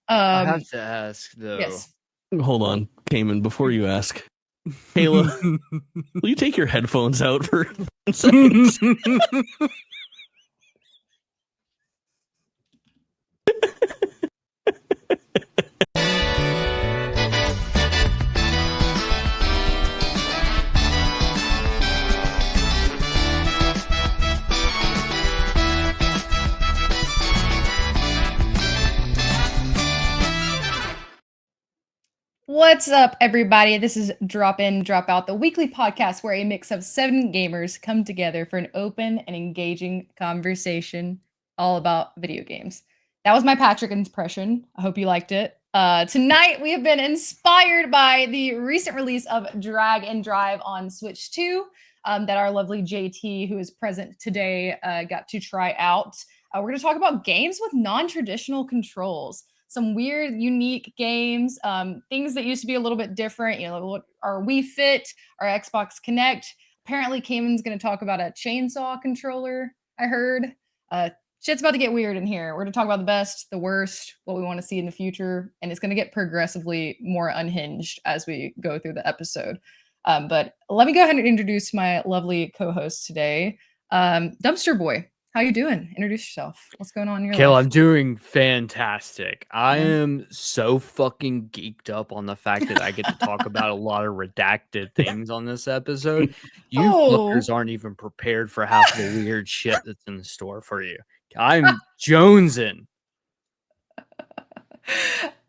I have to ask though. Yes. Hold on, Kamen, before you ask. Kayla, will you take your headphones out for 10 seconds? What's up, everybody? This is Drop In, Drop Out, the weekly podcast where a mix of 7 gamers come together for an open and engaging conversation all about video games. That was my Patrick impression. I hope you liked it. Tonight, we have been inspired by the recent release of Drag and Drive on Switch 2 that our lovely JT, who is present today, got to try out. We're going to talk about games with non-traditional controls. Some weird, unique games, things that used to be a little bit different. You know, our Wii Fit, our Xbox Connect. Apparently, Kamen's going to talk about a chainsaw controller. I heard. Shit's about to get weird in here. We're going to talk about the best, the worst, what we want to see in the future, and it's going to get progressively more unhinged as we go through the episode. But let me go ahead and introduce my lovely co-host today, Dumpster Boy. How you doing? Introduce yourself. What's going on in your Kill, life? I'm doing fantastic. I am so fucking geeked up on the fact that I get to talk about a lot of redacted things on this episode. You fuckers aren't even prepared for half the weird shit that's in store for you. I'm jonesing.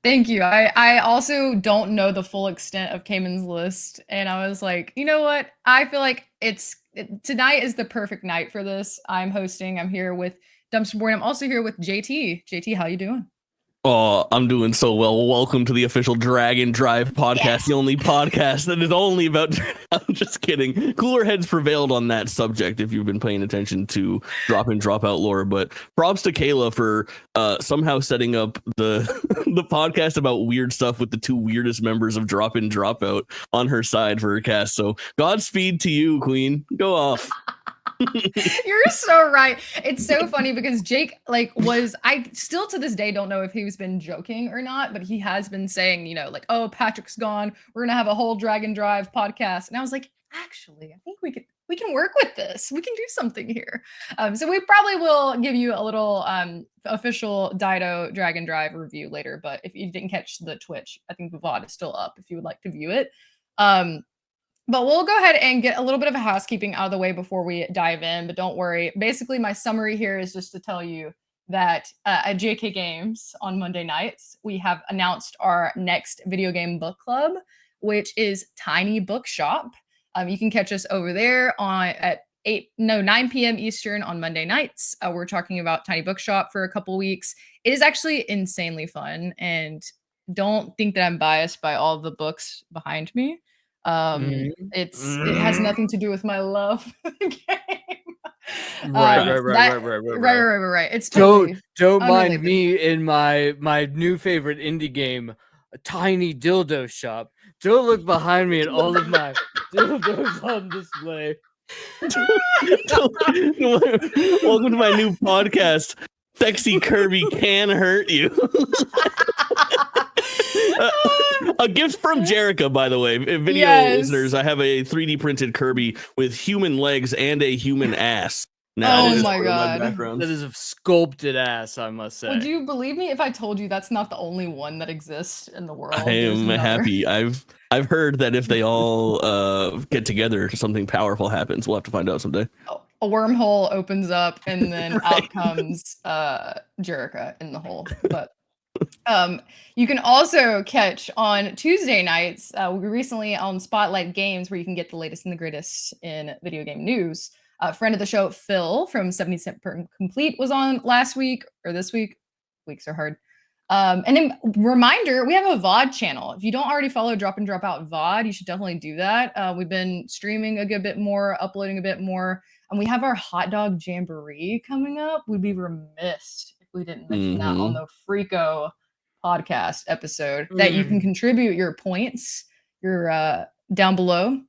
Thank you. I also don't know the full extent of Kamen's list, and I was like, you know what? I feel like tonight is the perfect night for this. I'm hosting. I'm here with Dumpster Boy. I'm also here with JT. JT, how you doing? Oh, I'm doing so well. Welcome to the official Drag and Drive podcast, yes. The only podcast that is only about... I'm just kidding. Cooler heads prevailed on that subject if you've been paying attention to Drop In, Drop Out lore. But props to Kayla for somehow setting up the podcast about weird stuff with the 2 weirdest members of Drop In, Drop Out on her side for her cast. So Godspeed to you, Queen. Go off. You're so right. It's so funny because Jake I still to this day don't know if he's been joking or not, but he has been saying, you know, like, oh, Patrick's gone, we're gonna have a whole Drag and Drive podcast. And I was like, actually, I think we can work with this. We can do something here. So we probably will give you a little official Dido Drag and Drive review later. But if you didn't catch the Twitch, I think the VOD is still up if you would like to view it. But we'll go ahead and get a little bit of a housekeeping out of the way before we dive in. But don't worry. Basically, my summary here is just to tell you that at JK Games on Monday nights, we have announced our next video game book club, which is Tiny Bookshop. You can catch us over there at 9 p.m. Eastern on Monday nights. We're talking about Tiny Bookshop for a couple weeks. It is actually insanely fun. And don't think that I'm biased by all the books behind me. It has nothing to do with my love for the game. Right. It's totally don't mind me in my new favorite indie game, a Tiny Dildo Shop. Don't look behind me at all of my dildos on display. Welcome to my new podcast. Sexy Kirby can hurt you. A gift from Jerica, by the way. Video listeners, I have a 3D printed Kirby with human legs and a human ass. Oh my god. That is a sculpted ass, I must say. Would you believe me if I told you that's not the only one that exists in the world? I am happy. I've heard that if they all get together, something powerful happens. We'll have to find out someday. A wormhole opens up and then out comes Jerica in the hole. But you can also catch on Tuesday nights, we recently on Spotlight Games, where you can get the latest and the greatest in video game news. A friend of the show, Phil from 70 Cent Per Complete, was on last week or this week. Weeks are hard. And then reminder, we have a VOD channel. If you don't already follow Drop In, Drop Out VOD, you should definitely do that. We've been streaming a good bit more, uploading a bit more, and we have our hot dog jamboree coming up. We'd be remiss if we didn't mention that on the Freako podcast episode, that you can contribute your points. You're down below.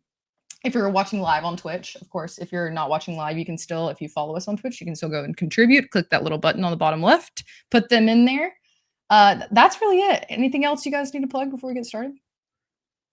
If you're watching live on Twitch, of course, if you're not watching live, you can still, if you follow us on Twitch, you can still go and contribute. Click that little button on the bottom left, put them in there. That's really it. Anything else you guys need to plug before we get started?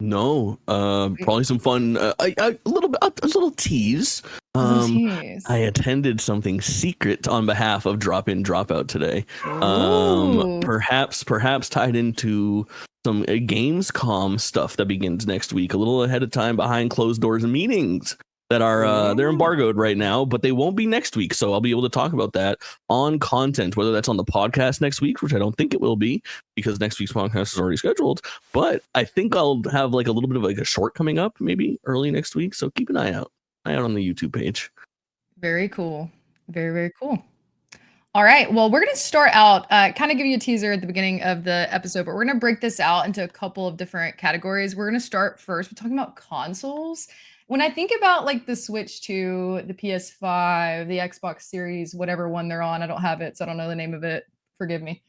No, probably some fun. A little bit, a little tease. I Tease. attended something secret on behalf of Drop In Drop Out today. Ooh. Perhaps tied into some Gamescom stuff that begins next week, a little ahead of time, behind closed doors meetings that are they're embargoed right now, but they won't be next week. So I'll be able to talk about that on content, whether that's on the podcast next week, which I don't think it will be because next week's podcast is already scheduled. But I think I'll have like a little bit of like a short coming up maybe early next week. So keep an eye out on the YouTube page. Very cool. Very, very cool. All right. Well, we're going to start out, kind of give you a teaser at the beginning of the episode, but we're going to break this out into a couple of different categories. We're going to start first. We're talking about consoles. When I think about like the Switch 2, the PS5, the Xbox Series, whatever one they're on, I don't have it, so I don't know the name of it. Forgive me.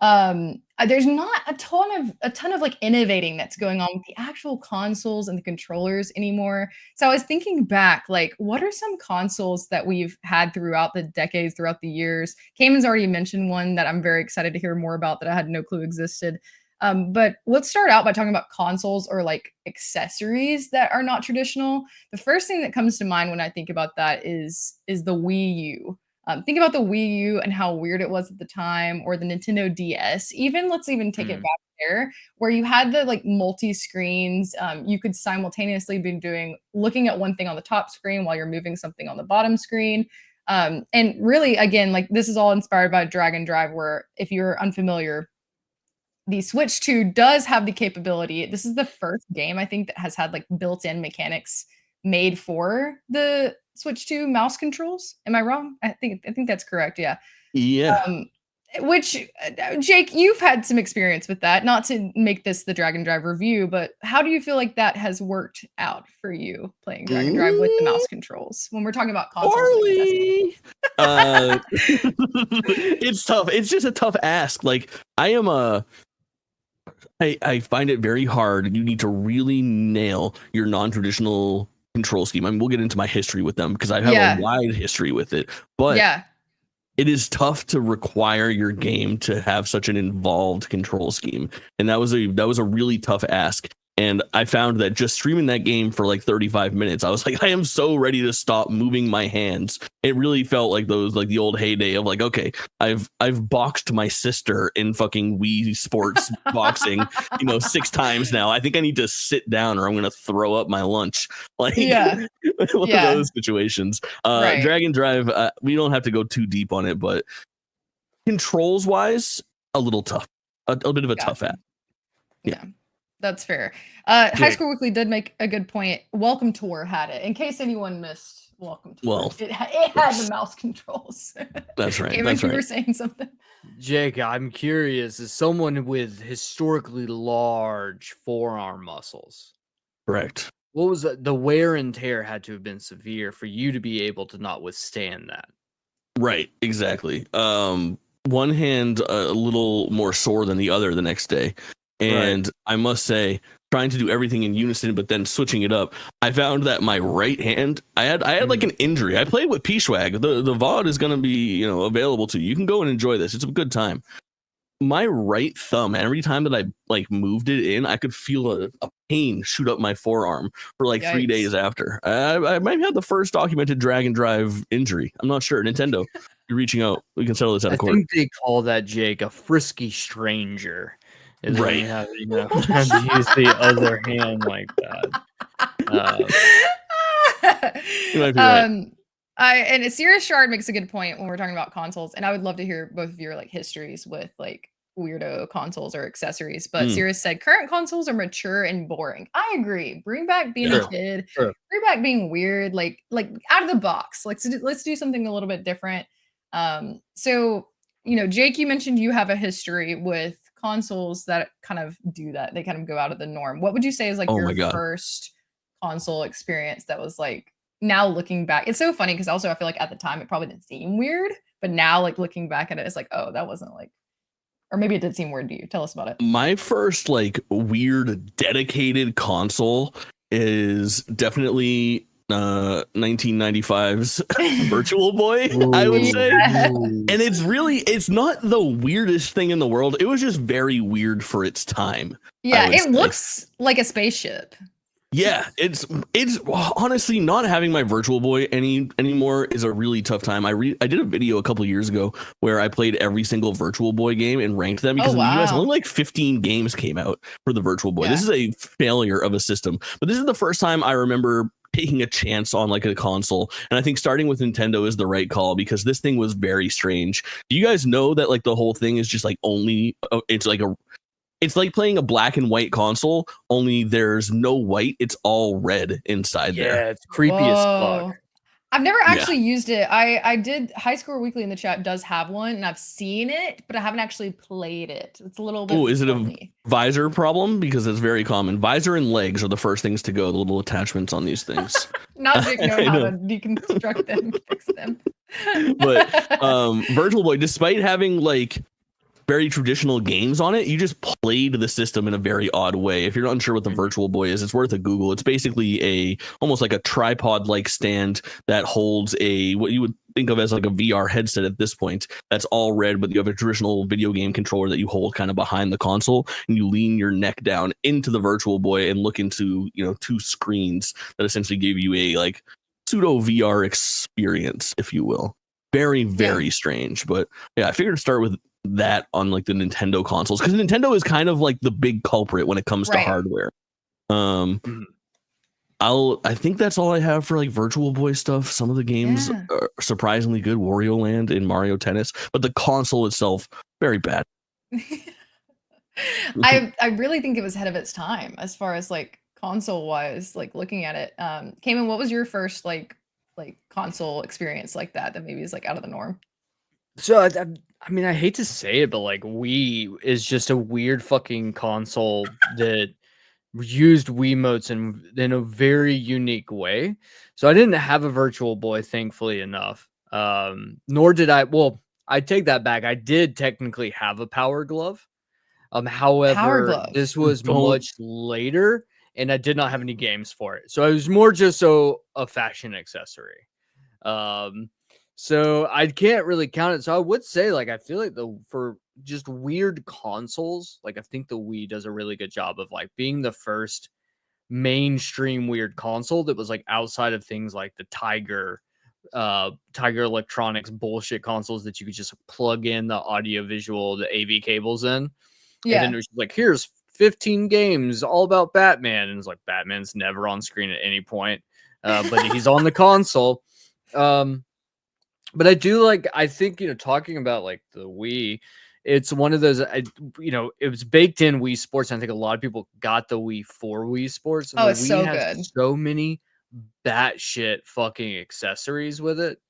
There's not a ton of like innovating that's going on with the actual consoles and the controllers anymore. So I was thinking back, like, what are some consoles that we've had throughout the decades, throughout the years? Kamen's already mentioned one that I'm very excited to hear more about that I had no clue existed. But let's start out by talking about consoles or like accessories that are not traditional. The first thing that comes to mind when I think about that is the Wii U. Think about the Wii U and how weird it was at the time, or the Nintendo DS. Let's even take it back there, where you had the like multi screens. You could simultaneously be looking at one thing on the top screen while you're moving something on the bottom screen. And really, again, like this is all inspired by Drag and Drive, where if you're unfamiliar, the Switch 2 does have the capability. This is the first game I think that has had like built-in mechanics made for the Switch 2 mouse controls. Am I wrong? I think that's correct. Yeah. Yeah. Which Jake, you've had some experience with that. Not to make this the Drag and Drive review, but how do you feel like that has worked out for you playing Drag and Drive with the mouse controls when we're talking about consoles? Poorly. It's tough. It's just a tough ask. Like I find it very hard. You need to really nail your non-traditional control scheme. I mean, we'll get into my history with them because I have a wide history with it. But it is tough to require your game to have such an involved control scheme, and that was a really tough ask. And I found that just streaming that game for like 35 minutes, I was like, I am so ready to stop moving my hands. It really felt like the old heyday of like, okay, I've boxed my sister in fucking Wii Sports boxing, 6 times now. I think I need to sit down or I'm gonna throw up my lunch. Like one of those situations. Drag and Drive, we don't have to go too deep on it, but controls wise, a little tough, a bit of a tough app. Yeah. That's fair. High School Weekly did make a good point. Welcome Tour had it. In case anyone missed Welcome Tour, well, it had the mouse controls. That's right. That's right. You were saying something. Jake, I'm curious, as someone with historically large forearm muscles, correct, what was the wear and tear had to have been severe for you to be able to not withstand that? Right, exactly. One hand a little more sore than the other the next day. And I must say, trying to do everything in unison, but then switching it up, I found that my right hand, I had like an injury. I played with P-Swag. The VOD is going to be, available to you. You can go and enjoy this. It's a good time. My right thumb, every time that I like moved it in, I could feel a pain shoot up my forearm for like 3 days after. I might have the first documented Drag and Drive injury. I'm not sure. Nintendo, you're reaching out. We can settle this out of court. I think they call that, Jake, a frisky stranger. Right. You have to use the other hand like that. You might be right. And a Sirius Shard makes a good point when we're talking about consoles, and I would love to hear both of your like histories with like weirdo consoles or accessories. But Sirius said current consoles are mature and boring. I agree. Bring back being a kid. Bring back being weird. Like out of the box. Let's do something a little bit different. So Jake, you mentioned you have a history with consoles that kind of do that. They kind of go out of the norm. What would you say is like your first console experience that was like, now looking back, it's so funny because also I feel like at the time it probably didn't seem weird, but now like looking back at it, it's like, oh, that wasn't like, or maybe it did seem weird to you. Tell us about it. My first like weird dedicated console is definitely 1995's Virtual Boy, I would say. And it's not the weirdest thing in the world. It was just very weird for its time. Yeah, it looks like a spaceship. Yeah, it's honestly, not having my Virtual Boy anymore is a really tough time. I did a video a couple years ago where I played every single Virtual Boy game and ranked them because in the US only like 15 games came out for the Virtual Boy. This is a failure of a system, but this is the first time I remember taking a chance on like a console, and I think starting with Nintendo is the right call because this thing was very strange. Do you guys know that like the whole thing is just like it's like playing a black and white console, only there's no white, it's all red inside there. Yeah, it's creepy as fuck. I've never actually used it. I did. High Score Weekly in the chat does have one, and I've seen it, but I haven't actually played it. It's a little bit. Oh, is it a visor problem? Because it's very common. Visor and legs are the first things to go. The little attachments on these things. Not Jake know how to deconstruct them, fix them. But Virtual Boy, despite having like very traditional games on it, you just played the system in a very odd way. If you're unsure what the Virtual Boy is, it's worth a Google. It's basically almost like a tripod like stand that holds what you would think of as like a VR headset at this point. That's all red, but you have a traditional video game controller that you hold kind of behind the console, and you lean your neck down into the Virtual Boy and look into, two screens that essentially give you a like pseudo VR experience, if you will. Very, very strange. But yeah, I figured to start with that on like the Nintendo consoles, because Nintendo is kind of like the big culprit when it comes to hardware. I think that's all I have for like Virtual Boy stuff. Some of the games are surprisingly good, Wario Land and Mario Tennis, but the console itself very bad. I really think it was ahead of its time as far as like console wise, like looking at it. Kamen, what was your first like console experience like that maybe is like out of the norm? So I mean, I hate to say it, but like Wii is just a weird fucking console that used Wiimotes in a very unique way. So I didn't have a Virtual Boy, thankfully enough. Nor did I. Well, I take that back. I did technically have a Power Glove. However, this was much later, and I did not have any games for it. So it was more just a fashion accessory. So I can't really count it. So I would say, like, I feel like for just weird consoles, like I think the Wii does a really good job of like being the first mainstream weird console that was like outside of things like the Tiger Electronics bullshit consoles that you could just plug in the audio visual, the AV cables in. Yeah. And then it was like, here's 15 games all about Batman. And it's like, Batman's never on screen at any point. But he's on the console. But I think, talking about like the Wii, it's one of those, it was baked in Wii Sports. And I think a lot of people got the Wii for Wii Sports. And it's so good. So many batshit fucking accessories with it.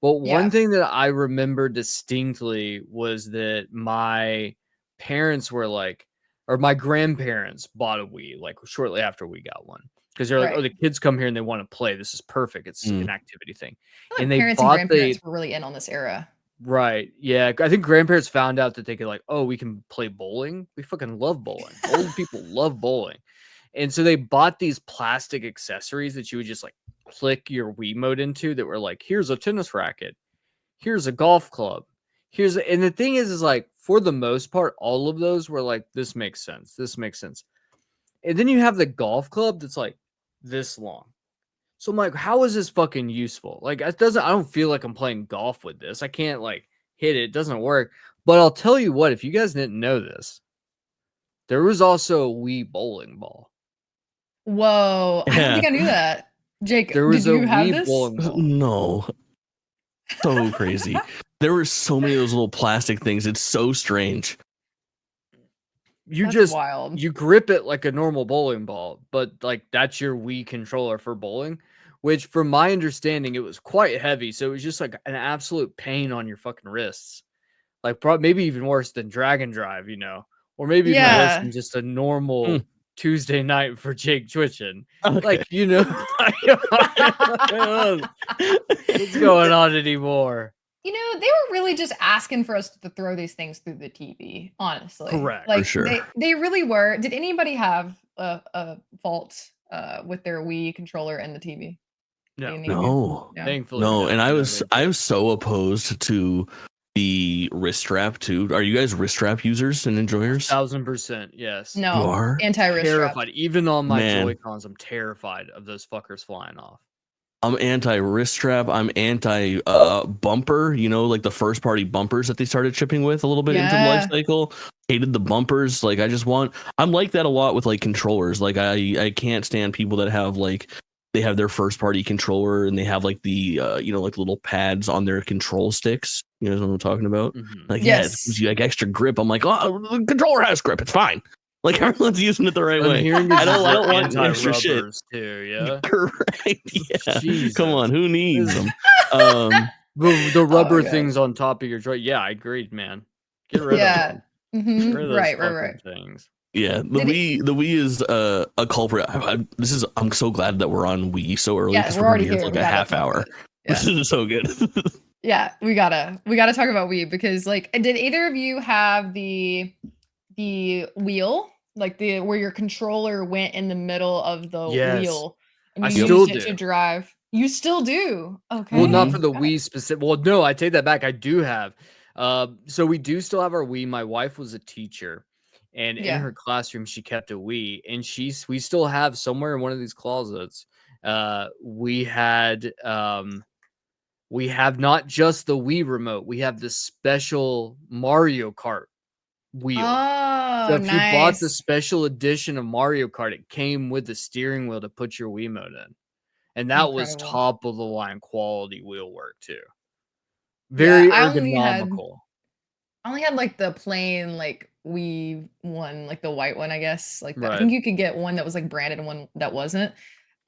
But one thing that I remember distinctly was that my parents were like, or my grandparents bought a Wii like shortly after we got one. Because they're like, oh, the kids come here and they want to play. This is perfect. It's an activity thing. And they parents and grandparents were really in on this era. Right. Yeah. I think grandparents found out that they could like, oh, we can play bowling. We fucking love bowling. Old people love bowling. And so they bought these plastic accessories that you would just like click your Wiimote into that were like, here's a tennis racket. Here's a golf club. And the thing is like, for the most part, all of those were like, this makes sense. This makes sense. And then you have the golf club that's like this long. So I'm like, how is this fucking useful? Like, I don't feel like I'm playing golf with this. I can't like hit it. It doesn't work. But I'll tell you what, if you guys didn't know this, there was also a Wii bowling ball. Whoa. I don't think I knew that. Jake, did you have this? No. So crazy. There were so many of those little plastic things. It's so strange. That's wild. You grip it like a normal bowling ball, but like that's your Wii controller for bowling, which from my understanding, it was quite heavy. So it was just like an absolute pain on your fucking wrists. Like maybe even worse than Drag and Drive, or maybe even worse than just a normal Tuesday night for Jake twitching. Okay. Like, what's going on anymore? They were really just asking for us to throw these things through the TV, honestly. Correct. Like, for sure. They really were. Did anybody have a fault with their Wii controller and the TV? No, Any of you? No, No. thankfully, no. And I was they so opposed to the wrist strap too. Are you guys wrist strap users and enjoyers? 1000%, yes. You No. are? Anti-wrist strap. Terrified. Even on my Man. Joy-Cons, I'm terrified of those fuckers flying off. I'm anti wrist strap. I'm anti bumper. You know, like the first party bumpers that they started shipping with a little bit into the life cycle. Hated the bumpers. Like I'm like that a lot with like controllers. Like I can't stand people that have like they have their first party controller and they have like the you know, like little pads on their control sticks. You know what I'm talking about? Like yeah, it gives you like extra grip. I'm like, oh, the controller has grip. It's fine. Like everyone's using it the right way. I don't want extra shit too. Yeah, correct. Yeah, Jesus. come on, who needs them? The rubber things on top of your joint. Yeah, I agreed, man. Get rid of them. Get rid of those fucking things. Yeah, the Wii is a culprit. I'm so glad that we're on Wii so early. Yeah, we're already here. Like a half hour. Yeah. This is so good. Yeah, we gotta talk about Wii because like, did either of you have the wheel, like the where your controller went in the middle of the wheel and you used it to drive? You still do? Okay. Well, not for the Wii specific. Well, no, I take that back. I do have. So we do still have our Wii. My wife was a teacher, and in her classroom she kept a Wii, and we still have somewhere in one of these closets. We have not just the Wii remote. We have the special Mario Kart wheel. Oh, so if you bought the special edition of Mario Kart, it came with the steering wheel to put your Wiimote in. And that was top of the line quality wheel work too. Very ergonomical. I only had like the plain like Wii one, like the white one, I guess. Like I think you could get one that was like branded and one that wasn't.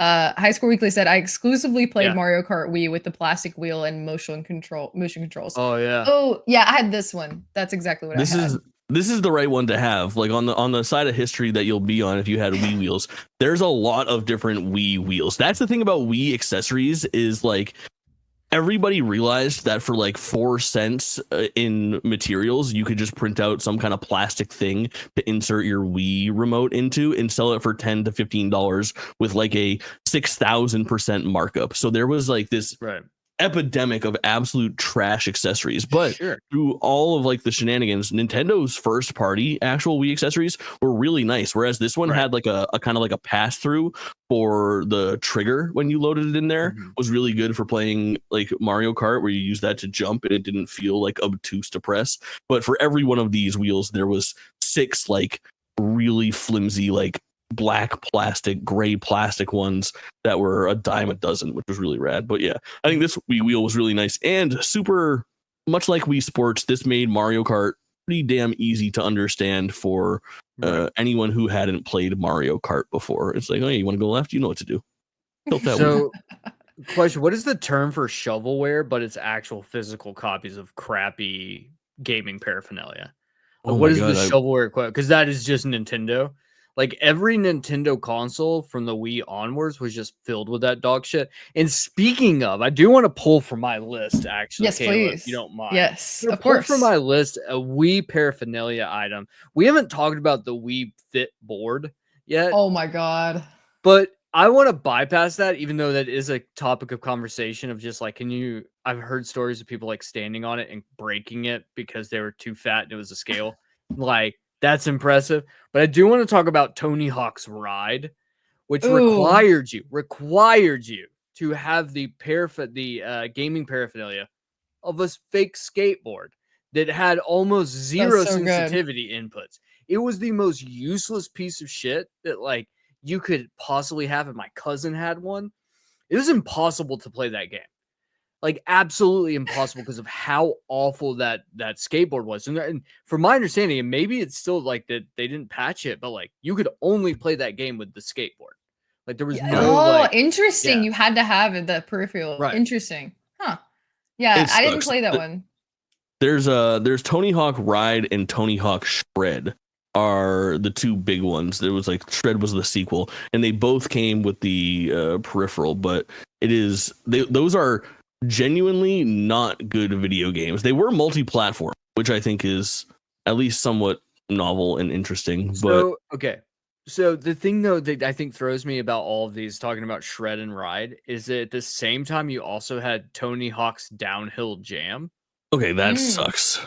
High Score Weekly said I exclusively played Mario Kart Wii with the plastic wheel and motion controls. Oh yeah. Oh yeah, I had this one. That's exactly what I had. This is the right one to have. Like on the side of history that you'll be on if you had Wii wheels, there's a lot of different Wii wheels. That's the thing about Wii accessories is like everybody realized that for like 4 cents in materials, you could just print out some kind of plastic thing to insert your Wii remote into and sell it for $10 to $15 with like a 6,000% markup. So there was like this epidemic of absolute trash accessories, but through all of like the shenanigans, Nintendo's first party actual Wii accessories were really nice, whereas this one had like a kind of like a pass through for the trigger when you loaded it in there was really good for playing like Mario Kart, where you use that to jump and it didn't feel like obtuse to press. But for every one of these wheels there was 6 like really flimsy like black plastic, gray plastic ones that were a dime a dozen, which was really rad. But yeah, I think this Wii wheel was really nice and super much like Wii Sports. This made Mario Kart pretty damn easy to understand for anyone who hadn't played Mario Kart before. It's like, oh, yeah, you want to go left? You know what to do. So, question: what is the term for shovelware? But it's actual physical copies of crappy gaming paraphernalia. Like, what is the shovelware? Because that is just Nintendo. Like every Nintendo console from the Wii onwards was just filled with that dog shit. And speaking of, I do want to pull from my list, actually. Yes, Kayla, please. if you don't mind. Yes, of course. From my list, a Wii paraphernalia item. We haven't talked about the Wii Fit board yet. Oh my god! But I want to bypass that, even though that is a topic of conversation of just like, I've heard stories of people like standing on it and breaking it because they were too fat and it was a scale. Like, that's impressive. But I do want to talk about Tony Hawk's Ride, which required you to have the gaming paraphernalia of a fake skateboard that had almost zero sensitivity inputs. It was the most useless piece of shit that like you could possibly have, and my cousin had one. It was impossible to play that game. Like absolutely impossible because of how awful that skateboard was. And from my understanding, and maybe it's still like that they didn't patch it, but like you could only play that game with the skateboard. Like there was no interesting. You had to have the peripheral. Right. Interesting. Huh. Yeah, I didn't play that one. There's Tony Hawk Ride and Tony Hawk Shred are the 2 big ones. There was like Shred was the sequel, and they both came with the peripheral, but those are genuinely not good video games. They were multi-platform, which I think is at least somewhat novel and interesting. So, okay, So the thing though that I think throws me about all of these talking about Shred and Ride is that at the same time you also had Tony Hawk's Downhill Jam, Okay, that Mm. sucks.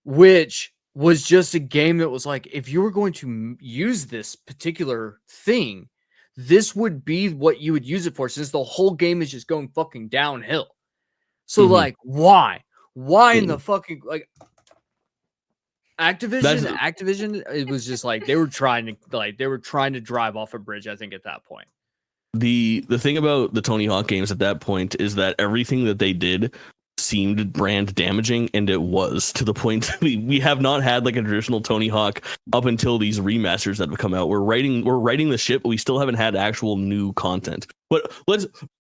which was just a game that was like, if you were going to use this particular thing, this would be what you would use it for, since the whole game is just going fucking downhill. So Mhm. like, why? Why in the Mm. fucking like That's Activision, it was just like they were trying to drive off a bridge, I think, at that point. the thing about the Tony Hawk games at that point is that everything that they did seemed brand damaging, and it was, to the point we have not had like a traditional Tony Hawk up until these remasters that have come out. We're writing the ship, but we still haven't had actual new content. But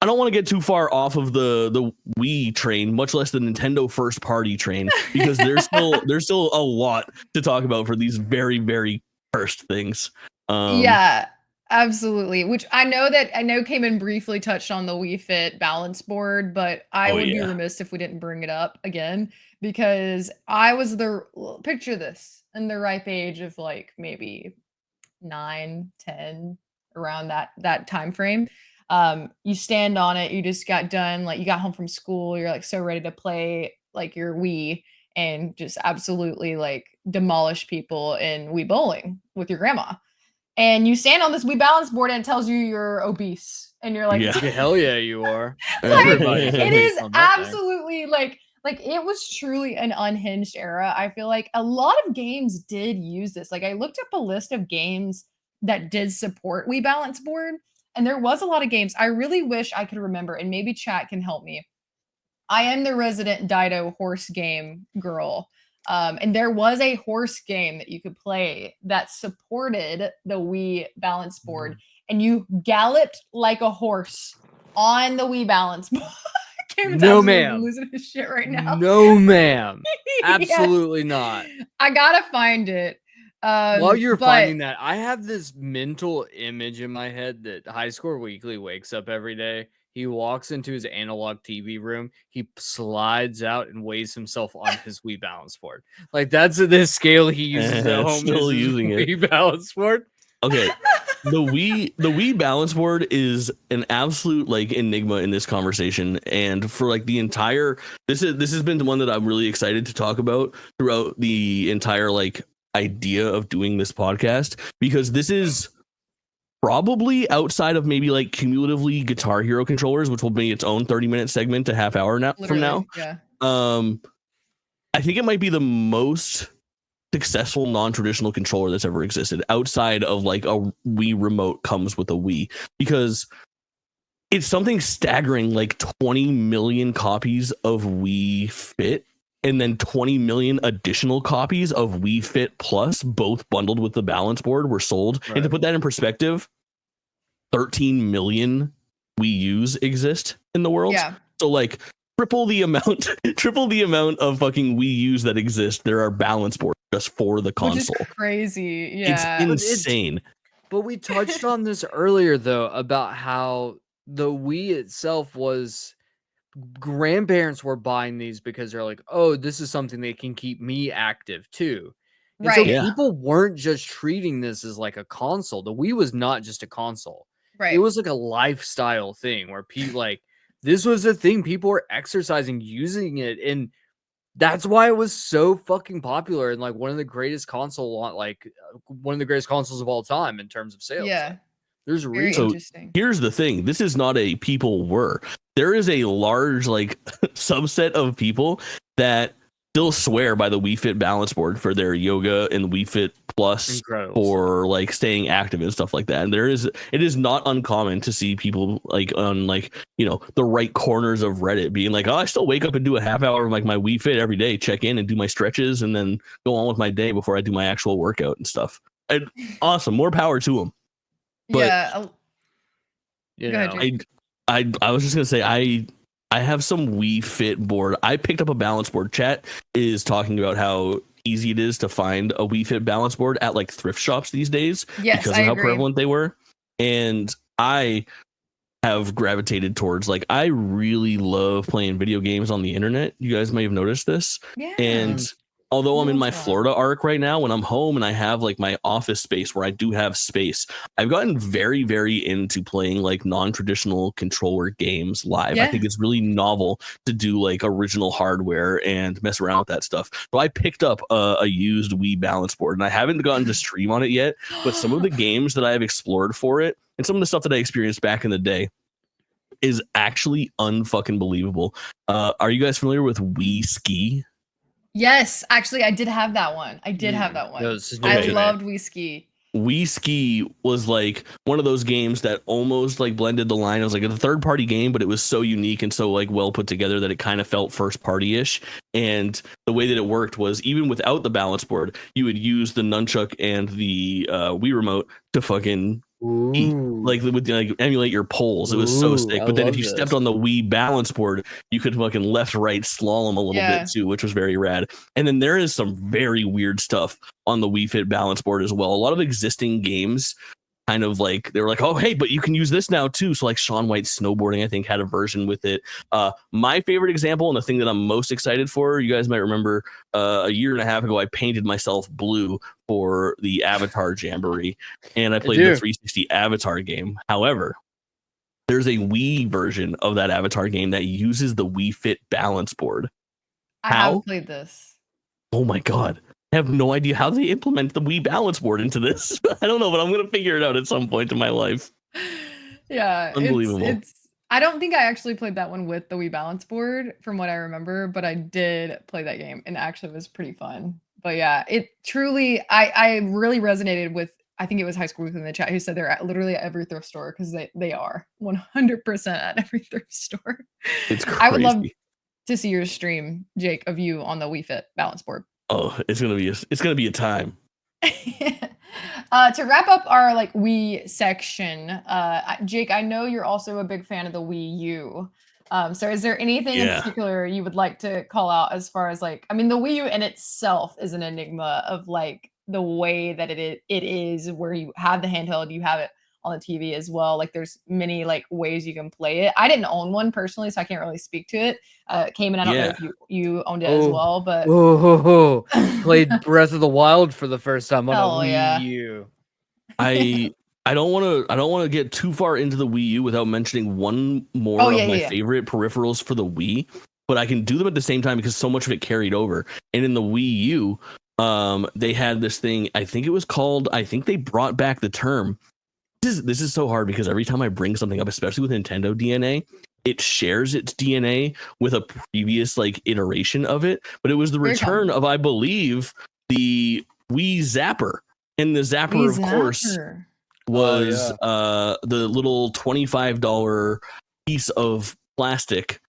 I don't want to get too far off of the Wii train, much less the Nintendo first party train, because there's still a lot to talk about for these very, very first things. Yeah, absolutely. Which I know Cayman briefly touched on the Wii Fit balance board, but I Oh would be yeah. remiss if we didn't bring it up again, because I was picture this, in the ripe age of like maybe 9, 10, around that time frame. You stand on it, you just got done, like you got home from school, you're like so ready to play like your Wii and just absolutely like demolish people in Wii bowling with your grandma. And you stand on this Wii balance board and it tells you you're obese. And you're like, Yeah. Yeah, hell yeah, you are. like Everybody's it obese is on that thing. absolutely like it was truly an unhinged era. I feel like a lot of games did use this. Like I looked up a list of games that did support Wii balance board, and there was a lot of games. I really wish I could remember, and maybe chat can help me. I am the resident Dido horse game girl. And there was a horse game that you could play that supported the Wii balance board, and you galloped like a horse on the Wii balance board. Cameron's No, absolutely ma'am. losing his shit right now. No, ma'am. Yeah, Absolutely not. I gotta find it. While you're But finding that, I have this mental image in my head that High Score Weekly wakes up every day. He walks into his analog TV room. He slides out and weighs himself on his Wii balance board. Like that's the scale he uses at home. Still is his using it. Wii balance board. Okay. The Wii balance board is an absolute like enigma in this conversation, and for like the entire this has been the one that I'm really excited to talk about throughout the entire like idea of doing this podcast, because this is probably, outside of maybe like cumulatively Guitar Hero controllers, which will be its own 30-minute segment to half hour now from now. yeah. I think it might be the most successful non-traditional controller that's ever existed, outside of like a Wii remote comes with a Wii, because it's something staggering, like 20 million copies of Wii Fit and then 20 million additional copies of Wii Fit Plus, both bundled with the balance board, were sold. Right. And to put that in perspective, 13 million Wii U's exist in the world. Yeah. So like triple the amount of fucking Wii U's that exist, there are balance boards just for the console. Which is crazy. Yeah. It's insane. But we touched on this earlier, though, about how the Wii itself was, grandparents were buying these because they're like, oh, this is something that can keep me active too. And so Right. Yeah. people weren't just treating this as like a console. The Wii was not just a console. Right. It was like a lifestyle thing where people like this was a thing people were exercising using it, and that's why it was so fucking popular and like one of the greatest consoles of all time in terms of sales. Yeah. Like, there's a Very reason. interesting. Here's the thing. This is not a people were. There is a large like subset of people that still swear by the Wii Fit balance board for their yoga and Wii Fit Plus Incredible for like staying active and stuff like that. And it is not uncommon to see people like on like, you know, the right corners of Reddit being like, oh, I still wake up and do a half hour of like my Wii Fit every day, check in and do my stretches and then go on with my day before I do my actual workout and stuff. And awesome. More power to them. But yeah. You Go ahead, know, Jake. I was just gonna say I have some Wii Fit board. I picked up a balance board. Chat is talking about how easy it is to find a Wii Fit balance board at like thrift shops these days, Yes, because I of how agree. prevalent they were. And I have gravitated towards like, I really love playing video games on the internet. You guys may have noticed this. Yeah. And although I'm in my That's wild. Florida arc right now, when I'm home and I have like my office space where I do have space, I've gotten very, very into playing like non-traditional controller games live. I Yeah. think it's really novel to do like original hardware and mess around with that stuff. So I picked up a used Wii balance board, and I haven't gotten to stream on it yet, but some of the games that I have explored for it and some of the stuff that I experienced back in the day is actually unfucking believable. Are you guys familiar with Wii Ski? Yes, actually, I did have that one. I did have that one. No, this is I Okay. loved Wii Ski. Wii Ski was like one of those games that almost like blended the line. It was like a third party game, but it was so unique and so like well put together that it kind of felt first party ish. And the way that it worked was even without the balance board, you would use the nunchuck and the Wii remote to fucking like would like emulate your poles. It was so sick. But then if you stepped on the Wii balance board, you could fucking left right slalom a little bit too, which was very rad. And then there is some very weird stuff on the Wii Fit balance board as well. A lot of existing games kind of like they were like, oh hey, but you can use this now too. So like Shaun White's snowboarding, I think, had a version with it. My favorite example and the thing that I'm most excited for, you guys might remember a year and a half ago, I painted myself blue for the Avatar Jamboree, and I played the 360 Avatar game. However, there's a Wii version of that Avatar game that uses the Wii Fit balance board. I have played this. Oh my god. I have no idea how they implement the Wii balance board into this. I don't know, but I'm going to figure it out at some point in my life. Yeah, Unbelievable. I don't think I actually played that one with the Wii balance board from what I remember, but I did play that game and actually it was pretty fun. But yeah, it truly, I really resonated with, I think it was High School Youth in the chat who said they're at literally at every thrift store because they are 100% at every thrift store. It's crazy. I would love to see your stream, Jake, of you on the Wii Fit balance board. Oh, it's gonna be a time. To wrap up our like Wii section, Jake, I know you're also a big fan of the Wii U. So is there anything in particular you would like to call out as far as like, I mean, the Wii U in itself is an enigma of like the way that it is where you have the handheld, you have it on the TV as well. Like there's many like ways you can play it. I didn't own one personally, so I can't really speak to it. Cayman, I don't know if you owned it as well, but played Breath of the Wild for the first time on a Wii U. I don't want to get too far into the Wii U without mentioning one more of my favorite peripherals for the Wii, but I can do them at the same time because so much of it carried over. And in the Wii U, they had this thing, I think it was called, I think they brought back the term. This is so hard because every time I bring something up, especially with Nintendo DNA, it shares its DNA with a previous like iteration of it. But it was the return of, I believe, the Wii Zapper. And the Zapper, of course, was the little $25 piece of plastic.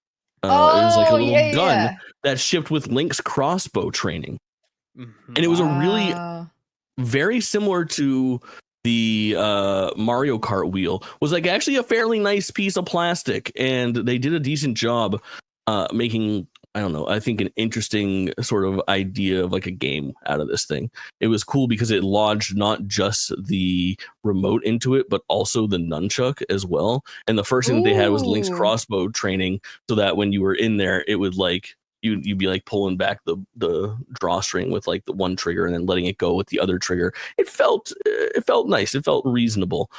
It was like a little gun that shipped with Link's crossbow training. And it was a really very similar to the Mario Kart wheel, was like actually a fairly nice piece of plastic, and they did a decent job making, I don't know, I think an interesting sort of idea of like a game out of this thing. It was cool because it lodged not just the remote into it, but also the nunchuck as well. And the first thing that they had was Link's crossbow training, so that when you were in there, it would like you'd be like pulling back the drawstring with like the one trigger and then letting it go with the other trigger. It felt nice. It felt reasonable.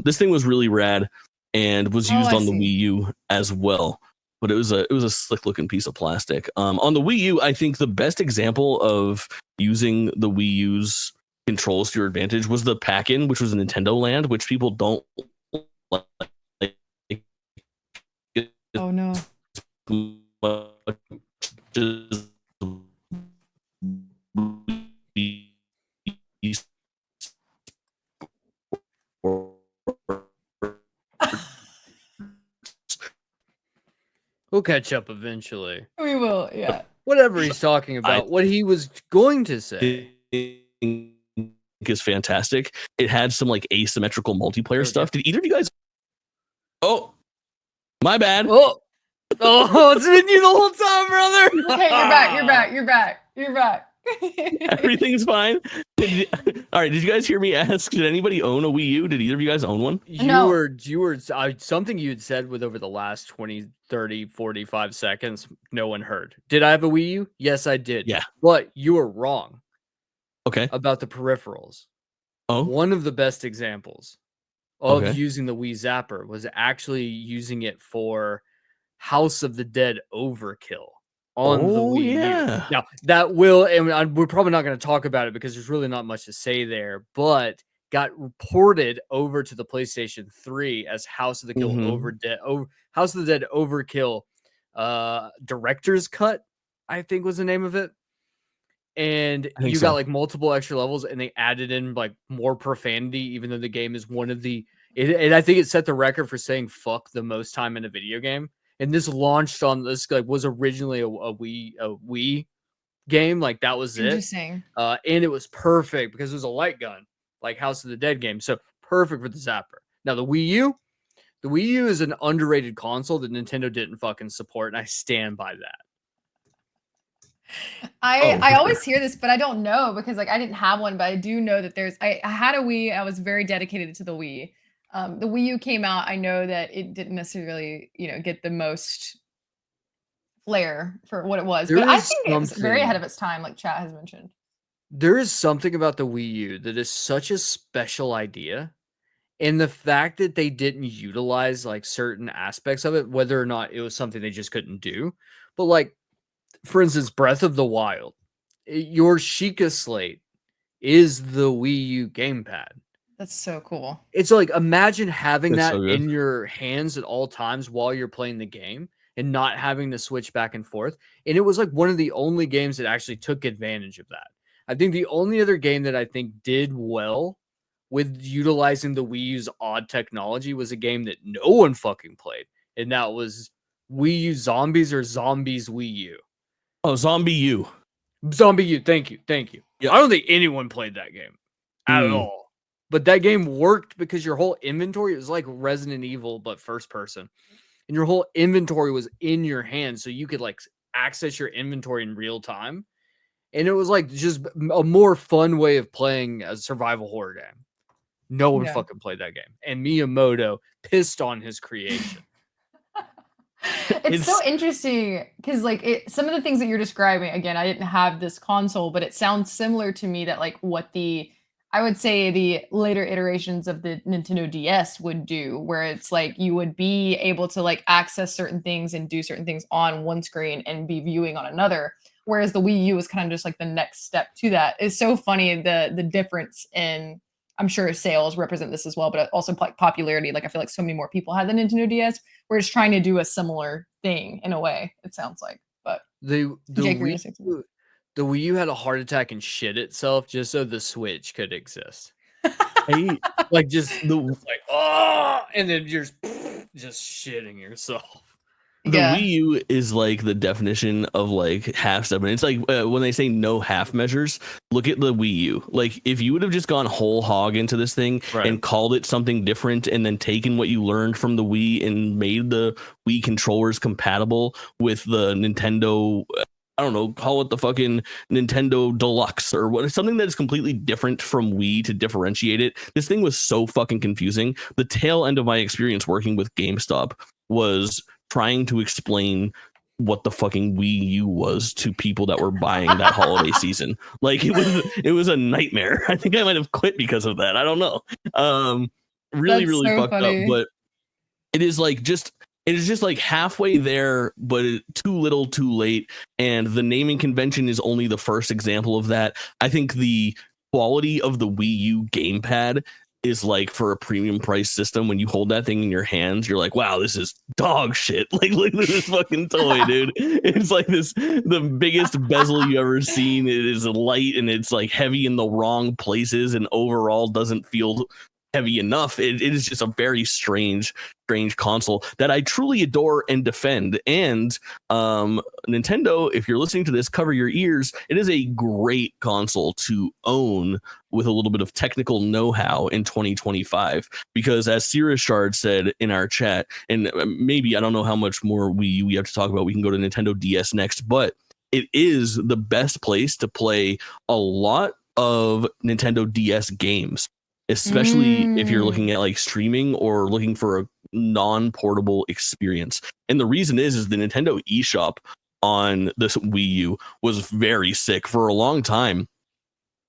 This thing was really rad and was used on the Wii U as well. But it was a slick looking piece of plastic. On the Wii U, I think the best example of using the Wii U's controls to your advantage was the pack-in, which was Nintendo Land, which people don't like. Oh no. We'll catch up eventually. We will, yeah. Whatever he's talking about, what he was going to say is fantastic. It had some like asymmetrical multiplayer stuff. Did either of you guys? Oh, my bad. Oh, it's been you the whole time, brother. Okay, you're back. Everything's fine. All right. Did you guys hear me ask? Did anybody own a Wii U? Did either of you guys own one? No. You were something you had said with over the last 20, 30, 45 seconds. No one heard. Did I have a Wii U? Yes, I did. Yeah. But you were wrong. Okay. About the peripherals. Oh. One of the best examples of using the Wii Zapper was actually using it for House of the Dead Overkill on the Wii U. Now, that will, and we're probably not going to talk about it because there's really not much to say there, but got reported over to the PlayStation 3 as House of the House of the Dead Overkill Director's Cut, I think was the name of it. And you got like multiple extra levels, and they added in like more profanity, even though the game is one of the. And I think it set the record for saying "fuck" the most time in a video game. And this launched on this like was originally a Wii game, like that was it. Interesting. And it was perfect because it was a light gun, like House of the Dead game, so perfect for the Zapper. Now the Wii U is an underrated console that Nintendo didn't fucking support, and I stand by that. I always hear this, but I don't know because like I didn't have one, but I do know that I had a Wii. I was very dedicated to the Wii. The Wii U came out. I know that it didn't necessarily, get the most flair for what it was, but I think it was very ahead of its time, like chat has mentioned. There is something about the Wii U that is such a special idea. And the fact that they didn't utilize like certain aspects of it, whether or not it was something they just couldn't do. But like, for instance, Breath of the Wild, your Sheikah slate is the Wii U gamepad. That's so cool. It's like, imagine having that in your hands at all times while you're playing the game and not having to switch back and forth. And it was like one of the only games that actually took advantage of that. I think the only other game that I think did well with utilizing the Wii U's odd technology was a game that no one fucking played. And that was Wii U Zombies or Zombies Wii U. Oh, Zombie U. Zombie U. Thank you. Yep. I don't think anyone played that game at all. But that game worked because your whole inventory was like Resident Evil, but first person. And your whole inventory was in your hand. So you could like access your inventory in real time. And it was like just a more fun way of playing a survival horror game. No one fucking played that game. And Miyamoto pissed on his creation. It's so interesting because like some of the things that you're describing, again, I didn't have this console, but it sounds similar to me that like what I would say the later iterations of the Nintendo DS would do, where it's like you would be able to like access certain things and do certain things on one screen and be viewing on another. Whereas the Wii U was kind of just like the next step to that. It's so funny the difference in, I'm sure sales represent this as well, but also like popularity. Like I feel like so many more people had the Nintendo DS. We're just trying to do a similar thing in a way, it sounds like. But the Wii U had a heart attack and shit itself just so the Switch could exist. Like just like and then you're just shitting yourself. The Wii U is like the definition of like half step. And it's like when they say no half measures, look at the Wii U. Like if you would have just gone whole hog into this thing and called it something different and then taken what you learned from the Wii and made the Wii controllers compatible with the Nintendo, I don't know, call it the fucking Nintendo Deluxe or what, something that is completely different from Wii to differentiate it. This thing was so fucking confusing. The tail end of my experience working with GameStop was trying to explain what the fucking Wii U was to people that were buying that holiday season. Like it was a nightmare. I think I might have quit because of that. I don't know. Really so fucked funny. Up, but it is just like halfway there, but too little, too late. And the naming convention is only the first example of that. I think the quality of the Wii U gamepad is like for a premium price system. When you hold that thing in your hands, you're like, wow, this is dog shit. Like, look at this fucking toy, dude. It's like the biggest bezel you ever seen. It is light and it's like heavy in the wrong places and overall doesn't feel heavy enough. It is just a very strange console that I truly adore and defend. And Nintendo, if you're listening to this, cover your ears. It is a great console to own with a little bit of technical know-how in 2025, because as Sirius Shard said in our chat, and maybe I don't know how much more we have to talk about, we can go to Nintendo DS next, but it is the best place to play a lot of Nintendo DS games, especially if you're looking at like streaming or looking for a non-portable experience. And the reason is the Nintendo eShop on this Wii U was very sick for a long time.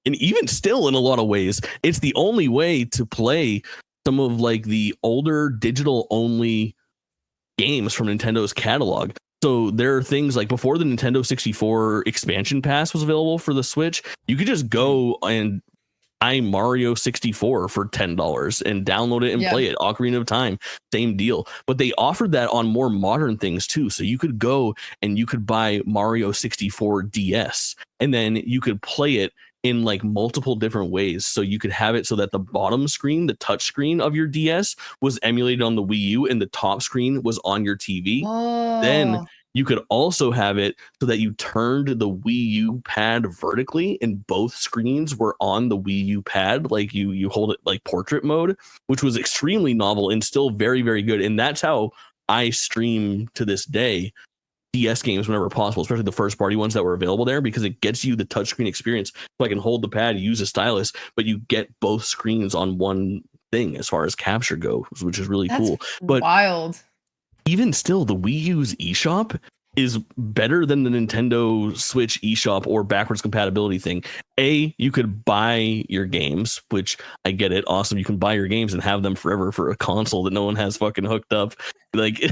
And even still, in a lot of ways, it's the only way to play some of like the older digital only games from Nintendo's catalog. So there are things like before the Nintendo 64 expansion pass was available for the Switch, you could just go and buy Mario 64 for $10 and download it and play it. Ocarina of Time, same deal. But they offered that on more modern things too. So you could go and you could buy Mario 64 DS and then you could play it in like multiple different ways. So you could have it so that the bottom screen, the touch screen of your DS was emulated on the Wii U and the top screen was on your TV. Then you could also have it so that you turned the Wii U pad vertically and both screens were on the Wii U pad. Like you hold it like portrait mode, which was extremely novel and still very, very good. And that's how I stream to this day DS games whenever possible, especially the first party ones that were available there, because it gets you the touchscreen experience. So I can hold the pad, use a stylus, but you get both screens on one thing as far as capture goes, which is really cool. But wild. Even still, the Wii U's eShop is better than the Nintendo Switch eShop or backwards compatibility thing. You could buy your games, which I get it. Awesome. You can buy your games and have them forever for a console that no one has fucking hooked up. Like,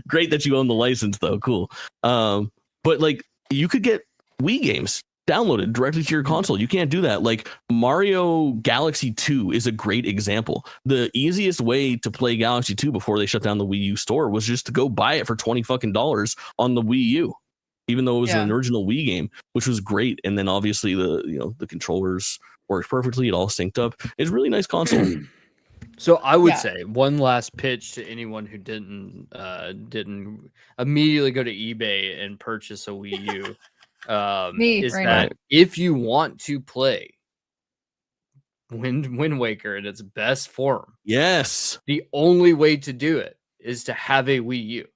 great that you own the license though. Cool. But like you could get Wii games downloaded directly to your console. You can't do that. Like Mario Galaxy 2 is a great example. The easiest way to play Galaxy 2 before they shut down the Wii U store was just to go buy it for $20 fucking on the Wii U, even though it was an original Wii game, which was great. And then obviously the controllers worked perfectly. It all synced up. It's a really nice console. So I would say one last pitch to anyone who didn't immediately go to eBay and purchase a Wii U. Is that if you want to play Wind Waker in its best form, the only way to do it is to have a Wii U.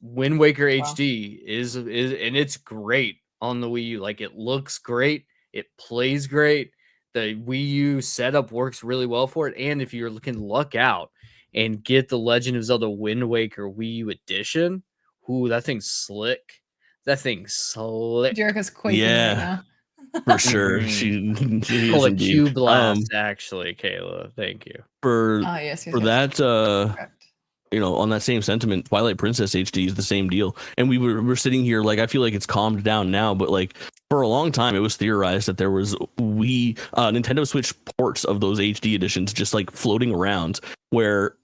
Wind Waker HD is and it's great on the Wii U. Like it looks great, it plays great. The Wii U setup works really well for it. And if you're looking, luck out and get the Legend of Zelda Wind Waker Wii U edition, that thing's slick. That thing's slick. Jerica's quaking right now. For sure. She call it Q Blast, actually, Kayla. Thank you. For that, on that same sentiment, Twilight Princess HD is the same deal. And we're sitting here, like, I feel like it's calmed down now, but like for a long time, it was theorized that there was Nintendo Switch ports of those HD editions just like floating around, where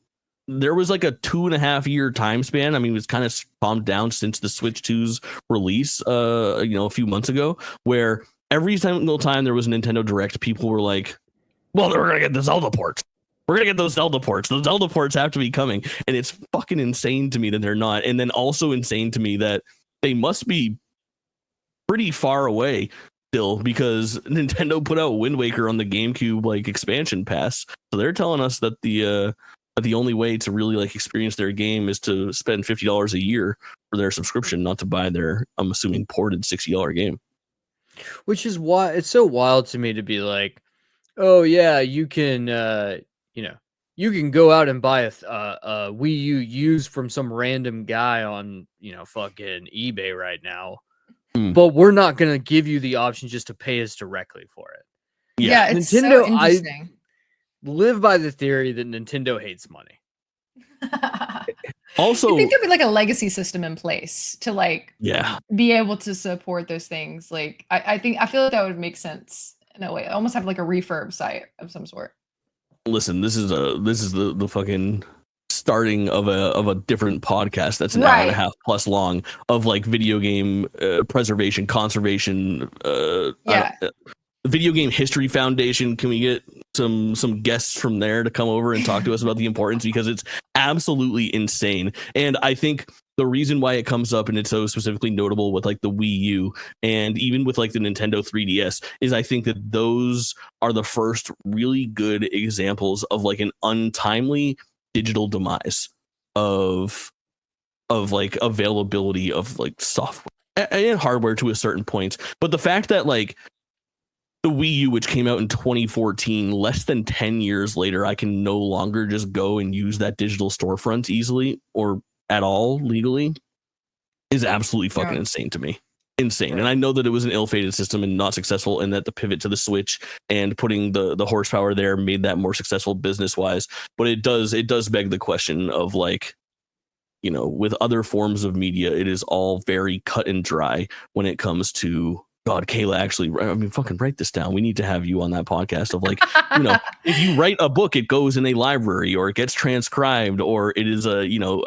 there was like a 2.5 year time span. I mean, it was kind of calmed down since the Switch 2's release, a few months ago, where every single time there was a Nintendo Direct, people were like, well, we're going to get the Zelda ports. We're going to get those Zelda ports. The Zelda ports have to be coming. And it's fucking insane to me that they're not. And then also insane to me that they must be pretty far away still, because Nintendo put out Wind Waker on the GameCube like expansion pass. So they're telling us that the only way to really like experience their game is to spend $50 a year for their subscription, not to buy their, I'm assuming, ported $60 game. Which is why it's so wild to me to be like, oh yeah, you can you can go out and buy a Wii U used from some random guy on fucking eBay right now, but we're not gonna give you the option just to pay us directly for it. Yeah, it's Nintendo. So interesting. I live by the theory that Nintendo hates money. Also, you think there'd be like a legacy system in place to be able to support those things. Like I feel like that would make sense in a way. Almost have like a refurb site of some sort. Listen, this is the fucking starting of a different podcast that's an hour and a half plus long of like video game preservation, conservation, Video Game History Foundation. Can we get some guests from there to come over and talk to us about the importance, because it's absolutely insane. And I think the reason why it comes up and it's so specifically notable with like the Wii U and even with like the Nintendo 3DS is I think that those are the first really good examples of like an untimely digital demise of like availability of like software. and hardware to a certain point. But the fact that like the Wii U, which came out in 2014, less than 10 years later, I can no longer just go and use that digital storefront easily or at all legally is absolutely fucking insane to me. Insane. Right. And I know that it was an ill-fated system and not successful, and that the pivot to the Switch and putting the horsepower there made that more successful business-wise. But it does beg the question of like, you know, with other forms of media, it is all very cut and dry when it comes to God, Kayla, actually, I mean, fucking write this down. We need to have you on that podcast of like, you know, if you write a book, it goes in a library or it gets transcribed or it is a, you know,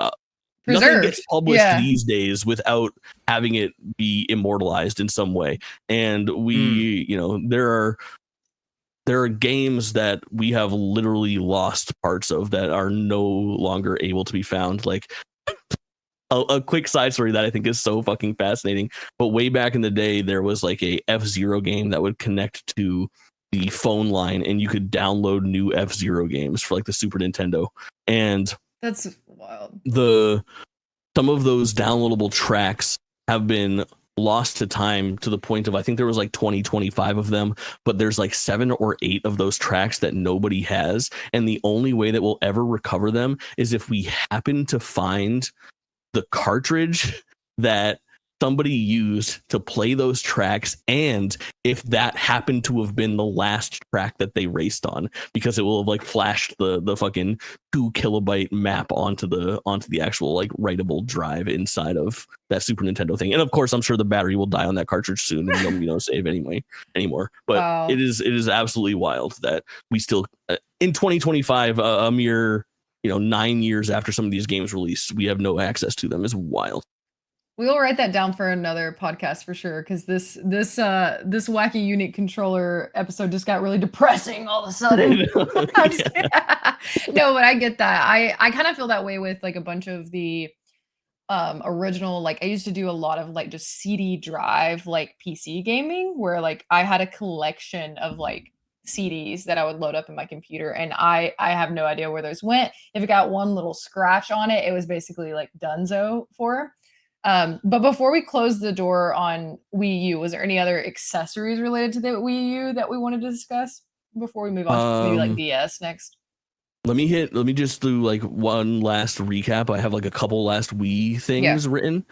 nothing gets published these days without having it be immortalized in some way. And we, you know, there are games that we have literally lost parts of that are no longer able to be found. Like, a quick side story that I think is so fucking fascinating. But way back in the day, there was like a F-Zero game that would connect to the phone line and you could download new F-Zero games for like the Super Nintendo. And that's wild. Some of those downloadable tracks have been lost to time to the point of, I think there was like 25 of them, but there's like 7 or 8 of those tracks that nobody has. And the only way that we'll ever recover them is if we happen to find the cartridge that somebody used to play those tracks, and if that happened to have been the last track that they raced on, because it will have like flashed the fucking 2 kilobyte map onto the actual like writable drive inside of that Super Nintendo thing. And of course, I'm sure the battery will die on that cartridge soon, and there'll be no save anymore. But it is absolutely wild that we still in 2025, a mere 9 years after some of these games released, we have no access to them. Is wild. We'll write that down for another podcast for sure, because this wacky unique controller episode just got really depressing all of a sudden. No, but I get that. I kind of feel that way with like a bunch of the original, like I used to do a lot of like just CD drive like PC gaming, where like I had a collection of like CDs that I would load up in my computer, and I have no idea where those went. If it got one little scratch on it, it was basically like donezo for. But before we close the door on Wii U, was there any other accessories related to the Wii U that we wanted to discuss before we move on to maybe like DS next? Let me just do like one last recap. I have like a couple last Wii things written.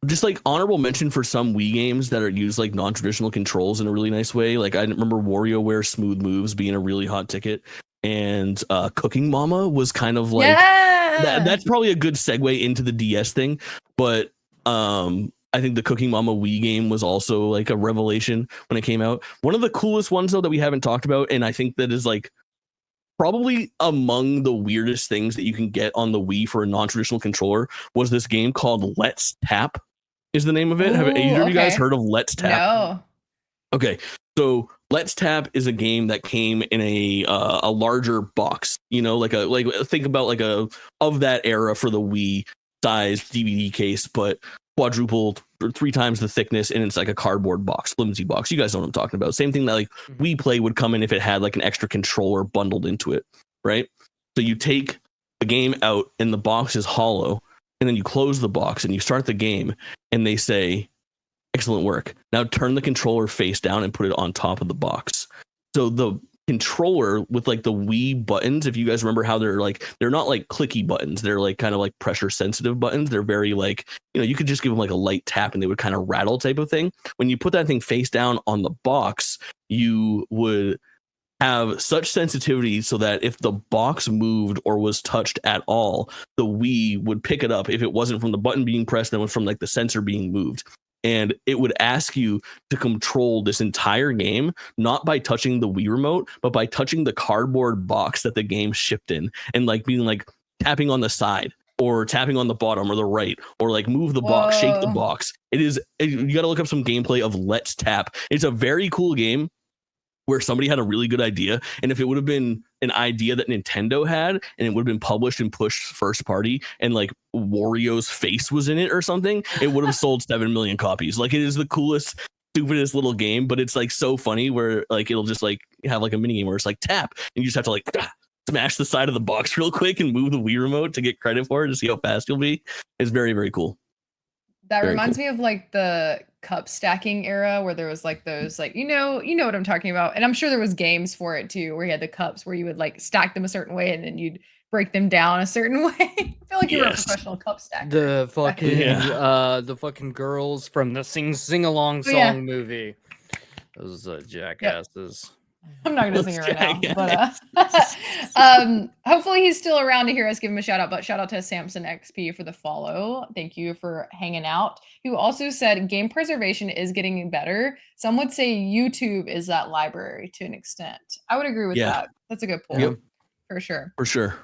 Just like honorable mention for some Wii games that are used like non-traditional controls in a really nice way. Like I remember WarioWare Smooth Moves being a really hot ticket, and Cooking Mama was kind of like that's probably a good segue into the DS thing. But I think the Cooking Mama Wii game was also like a revelation when it came out. One of the coolest ones though that we haven't talked about, and I think that is like probably among the weirdest things that you can get on the Wii for a non-traditional controller, was this game called Let's Tap. Is the name of it? Have either of you guys heard of Let's Tap? No. Okay, so Let's Tap is a game that came in a larger box. You know, like think about like a of that era for the Wii size DVD case, but quadrupled or 3 times the thickness, and it's like a cardboard box, flimsy box. You guys know what I'm talking about. Same thing that like Wii Play would come in if it had like an extra controller bundled into it, right? So you take the game out, and the box is hollow. And then you close the box and you start the game, and they say, "Excellent work. Now turn the controller face down and put it on top of the box." So the controller with like the Wii buttons, if you guys remember how they're not like clicky buttons. They're like kind of like pressure sensitive buttons. They're very like, you could just give them like a light tap and they would kind of rattle type of thing. When you put that thing face down on the box, you would have such sensitivity so that if the box moved or was touched at all, the Wii would pick it up if it wasn't from the button being pressed, then it was from like the sensor being moved. And it would ask you to control this entire game, not by touching the Wii remote, but by touching the cardboard box that the game shipped in, and like being like tapping on the side or tapping on the bottom or the right, or like move the box, shake the box. You got to look up some gameplay of Let's Tap. It's a very cool game where somebody had a really good idea, and if it would have been an idea that Nintendo had, and it would have been published and pushed first party, and like Wario's face was in it or something, it would have sold 7 million copies. Like, it is the coolest, stupidest little game, but it's like so funny where like it'll just like have like a mini game where it's like tap, and you just have to like smash the side of the box real quick and move the Wii remote to get credit for it to see how fast you'll be. It's very, very cool. That Very reminds cool. me of like the cup stacking era where there was like those like you know what I'm talking about. And I'm sure there was games for it too where you had the cups where you would like stack them a certain way and then you'd break them down a certain way. I feel like you were a Yes. professional cup stacker. The fucking girls from the sing along Oh, yeah. song movie. Those Yep. jackasses. I'm not gonna Those sing it right now, jackasses. but hopefully he's still around to hear us give him a shout out. But shout out to Samson XP for the follow. Thank you for hanging out. Who also said game preservation is getting better. Some would say YouTube is that library to an extent. I would agree with Yeah. that. That's a good pull. Yep. For sure. For sure.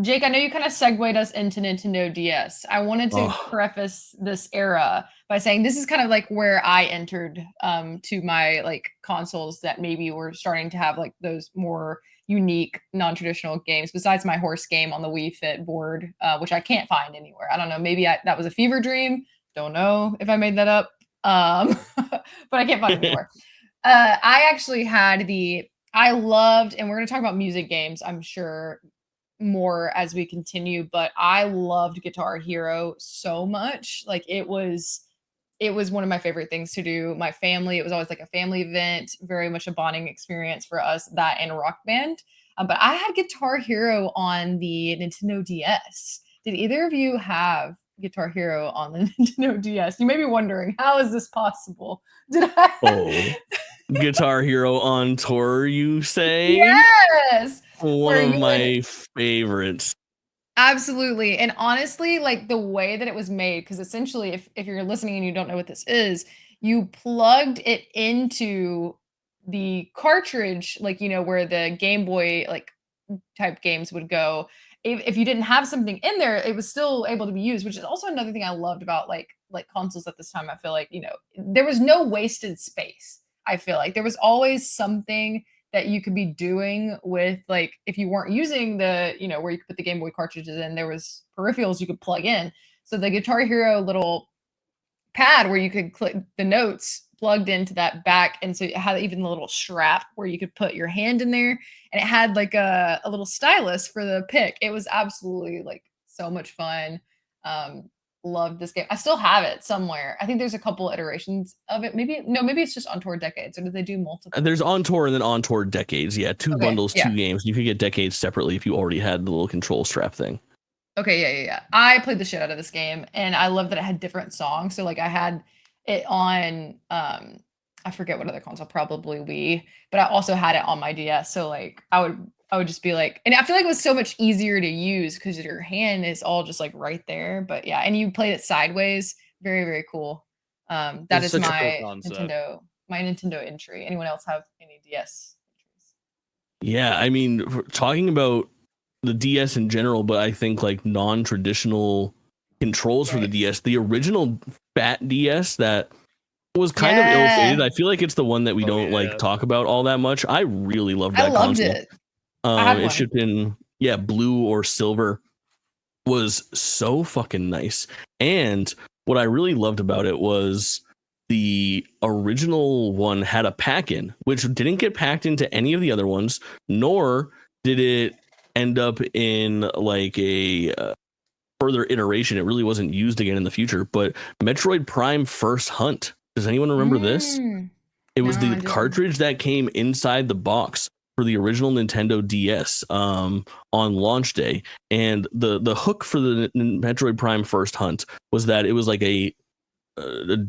Jake, I know you kind of segued us into Nintendo DS. I wanted to preface this era by saying this is kind of like where I entered to my like consoles that maybe were starting to have like those more unique non-traditional games besides my horse game on the Wii Fit board, which I can't find anywhere. I don't know, maybe that was a fever dream. Don't know if I made that up. But I can't find it anywhere. I actually had I loved, and we're going to talk about music games, I'm sure, more as we continue, but I loved Guitar Hero so much. Like it was one of my favorite things to do. My family, it was always like a family event, very much a bonding experience for us, that and Rock Band. But I had Guitar Hero on the Nintendo DS. Did either of you have Guitar Hero on the Nintendo DS? You may be wondering, how is this possible? Did I? Guitar Hero on tour, you say? Yes. One of my favorites. Absolutely. And honestly, like the way that it was made, because essentially, if you're listening and you don't know what this is, you plugged it into the cartridge, like, where the Game Boy like type games would go. If you didn't have something in there, it was still able to be used, which is also another thing I loved about like consoles at this time. I feel like, there was no wasted space. I feel like there was always something that you could be doing with, like, if you weren't using the, where you could put the Game Boy cartridges in, there was peripherals you could plug in. So the Guitar Hero little pad where you could click the notes plugged into that back, and so it had even the little strap where you could put your hand in there, and it had like a little stylus for the pick. It was absolutely like so much fun. Loved this game. I still have it somewhere. I think there's a couple iterations of it. Maybe it's just on tour decades, or did they do multiple? There's on tour and then on tour decades. Yeah, two bundles, yeah. 2 games. You could get decades separately if you already had the little control strap thing. Okay, yeah. I played the shit out of this game, and I love that it had different songs. So like I had it on I forget what other console, probably Wii, but I also had it on my DS. So like I would just be like, and I feel like it was so much easier to use because your hand is all just like right there. But yeah, and you played it sideways. Very, very cool. That is my Nintendo entry. Anyone else have any DS entries? Yeah, I mean, talking about the DS in general, but I think like non-traditional controls for the DS, the original fat DS that was kind of ill-fated. I feel like it's the one that we don't like talk about all that much. I really loved that console. It. It shipped in blue or silver. Was so fucking nice. And what I really loved about it was the original one had a pack-in, which didn't get packed into any of the other ones, nor did it end up in like a further iteration. It really wasn't used again in the future. But Metroid Prime First Hunt. Does anyone remember this? It was the cartridge that came inside the box for the original Nintendo DS on launch day. And the hook for the Metroid Prime First Hunt was that it was like a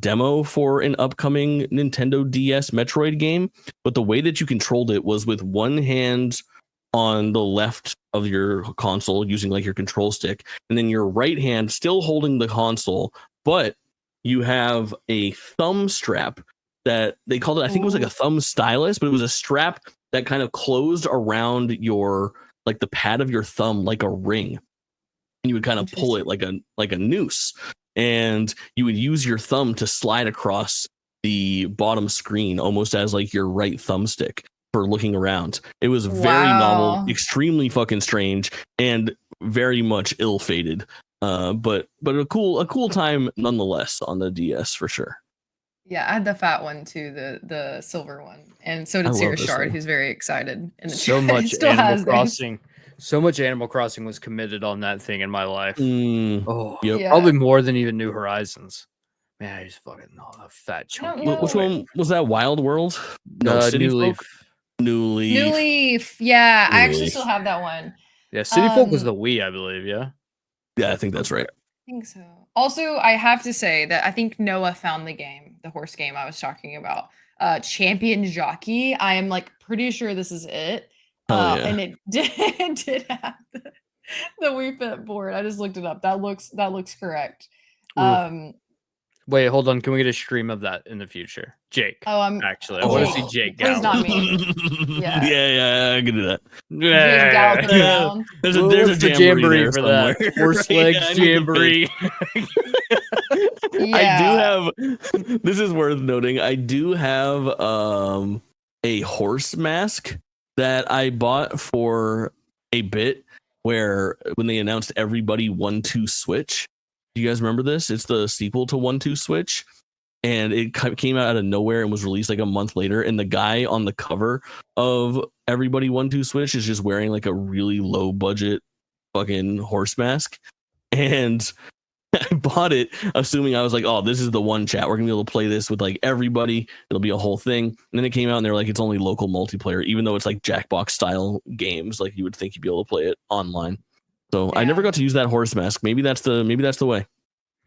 demo for an upcoming Nintendo DS Metroid game. But the way that you controlled it was with one hand on the left of your console using like your control stick, and then your right hand still holding the console, but you have a thumb strap that they called it. I think it was like a thumb stylus, but it was a strap that kind of closed around your, like the pad of your thumb, like a ring. And you would kind of pull it like a noose, and you would use your thumb to slide across the bottom screen almost as like your right thumbstick for looking around. It was very novel, extremely fucking strange, and very much ill-fated. But a cool time nonetheless on the DS for sure. Yeah, I had the fat one too, the silver one, and so did Sierra Shard, who's very excited. So much Animal Crossing. So much Animal Crossing was committed on that thing in my life. Oh, Yep. probably more than even New Horizons. Man, I just fucking a fat chunky. know. Which one was that? Wild World? No, City New Folk? Leaf. New Leaf. New Leaf. Yeah, New I actually Leaf. still have that one. Yeah, City Folk was the Wii, I believe. Yeah. Yeah, I think that's right. I think so. Also, I have to say that I think Noah found the game, the horse game I was talking about. Champion Jockey. I am like pretty sure this is it. Hell yeah. And it did have the Wii Fit board. I just looked it up. That looks correct. Ooh. Wait, hold on. Can we get a stream of that in the future? Jake. Actually, I want to see Jake Please not gallop. me. Yeah, I can do that. Jake galloping around. There's a jamboree there for somewhere. that. Horse legs jamboree. I do have. This is worth noting. I do have a horse mask that I bought for a bit where when they announced Everybody 1-2 Switch. Do you guys remember this? It's the sequel to 1-2 Switch, and it came out of nowhere and was released like a month later. And the guy on the cover of Everybody 1-2 Switch is just wearing like a really low budget fucking horse mask. And I bought it assuming I was like, oh, this is the one chat. We're gonna be able to play this with like everybody. It'll be a whole thing. And then it came out and they're like, it's only local multiplayer, even though it's like Jackbox style games. Like you would think you'd be able to play it online. So I never got to use that horse mask. Maybe that's the way.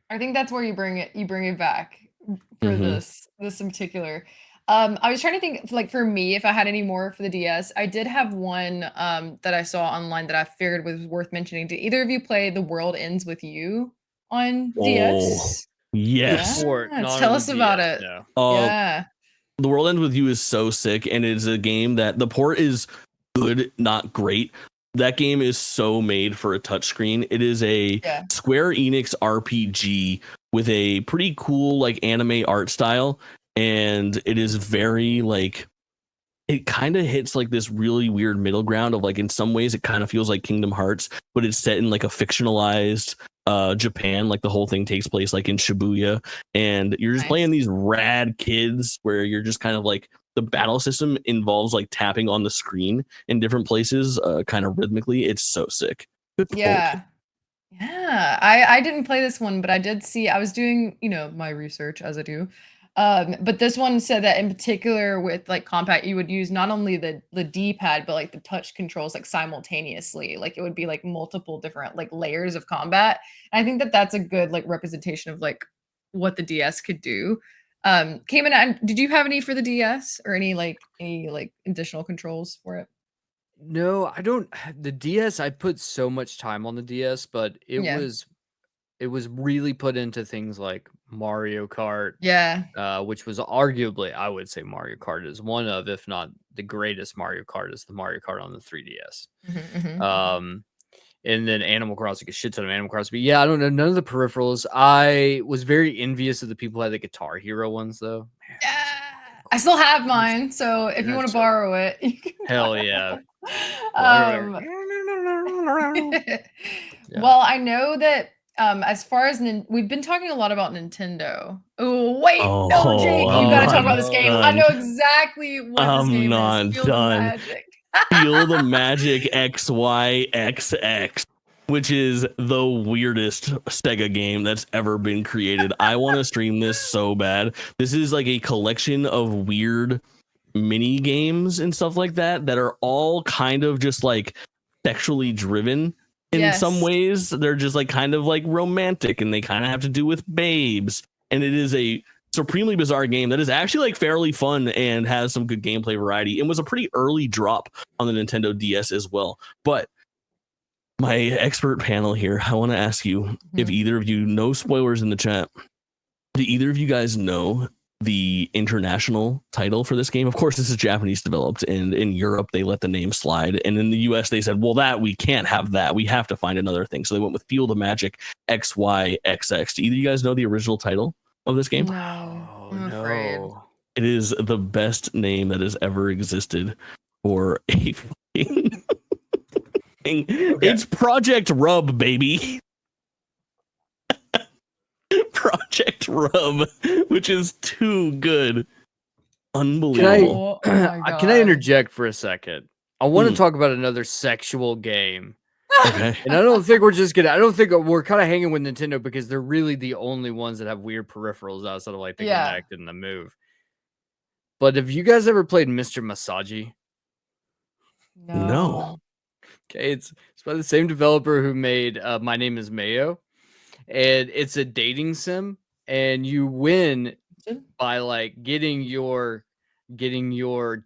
I think that's where you bring it back for this in particular. I was trying to think like for me, if I had any more for the DS, I did have one that I saw online that I figured was worth mentioning. Did either of you play The World Ends With You on DS? Yes. Tell us about it. Yeah. The World Ends With You is so sick, and it is a game that the port is good, not great. That game is so made for a touchscreen. It is a Square Enix RPG with a pretty cool like anime art style, and it is very like it kind of hits like this really weird middle ground of like in some ways it kind of feels like Kingdom Hearts, but it's set in like a fictionalized Japan. Like the whole thing takes place like in Shibuya, and you're just playing these rad kids where you're just kind of like the battle system involves like tapping on the screen in different places kind of rhythmically. It's so sick. Yeah. I didn't play this one, but I did see, I was doing, my research as I do. But this one said that in particular with like Compact, you would use not only the D-pad, but like the touch controls like simultaneously. Like it would be like multiple different like layers of combat. And I think that that's a good like representation of like what the DS could do. Kamen, did you have any for the DS or any additional controls for it? No, I don't. The DS, I put so much time on the DS, but it was really put into things like Mario Kart. Which was arguably, I would say Mario Kart is one of, if not the greatest Mario Kart, is the Mario Kart on the 3DS. And then Animal Crossing, a shit ton of Animal Crossing. But yeah, I don't know. None of the peripherals. I was very envious of the people who had the Guitar Hero ones, though. Man, I still have mine. So if you want to borrow it, you can hell yeah. Well, I know that as far as we've been talking a lot about Nintendo. Oh wait, no, Jake, you gotta talk about this game. I know exactly what this game is. Feel the magic. Feel the Magic XYXX, which is the weirdest Sega game that's ever been created. I want to stream this so bad. This is like a collection of weird mini games and stuff like that are all kind of just like sexually driven in some ways. They're just like kind of like romantic, and they kind of have to do with babes, and it is a supremely bizarre game that is actually like fairly fun and has some good gameplay variety and was a pretty early drop on the Nintendo DS as well. But my expert panel here, I want to ask you if either of you, no spoilers in the chat, do either of you guys know the international title for this game? Of course, this is Japanese developed, and in Europe they let the name slide, and in the US they said, well, that we can't have that, we have to find another thing. So they went with Field of Magic XYXX. Do either of you guys know the original title of this game? No, I'm afraid. It is the best name that has ever existed for a thing. It's Project Rub, baby. Project Rub, which is too good. Unbelievable. Can I interject for a second? I want to talk about another sexual game. Okay. And I don't think we're kind of hanging with Nintendo because they're really the only ones that have weird peripherals outside of like the Yeah. Kinect and the Move. But have you guys ever played Mr. Masaji? No. Okay, it's by the same developer who made My Name is Mayo, and it's a dating sim, and you win by like getting your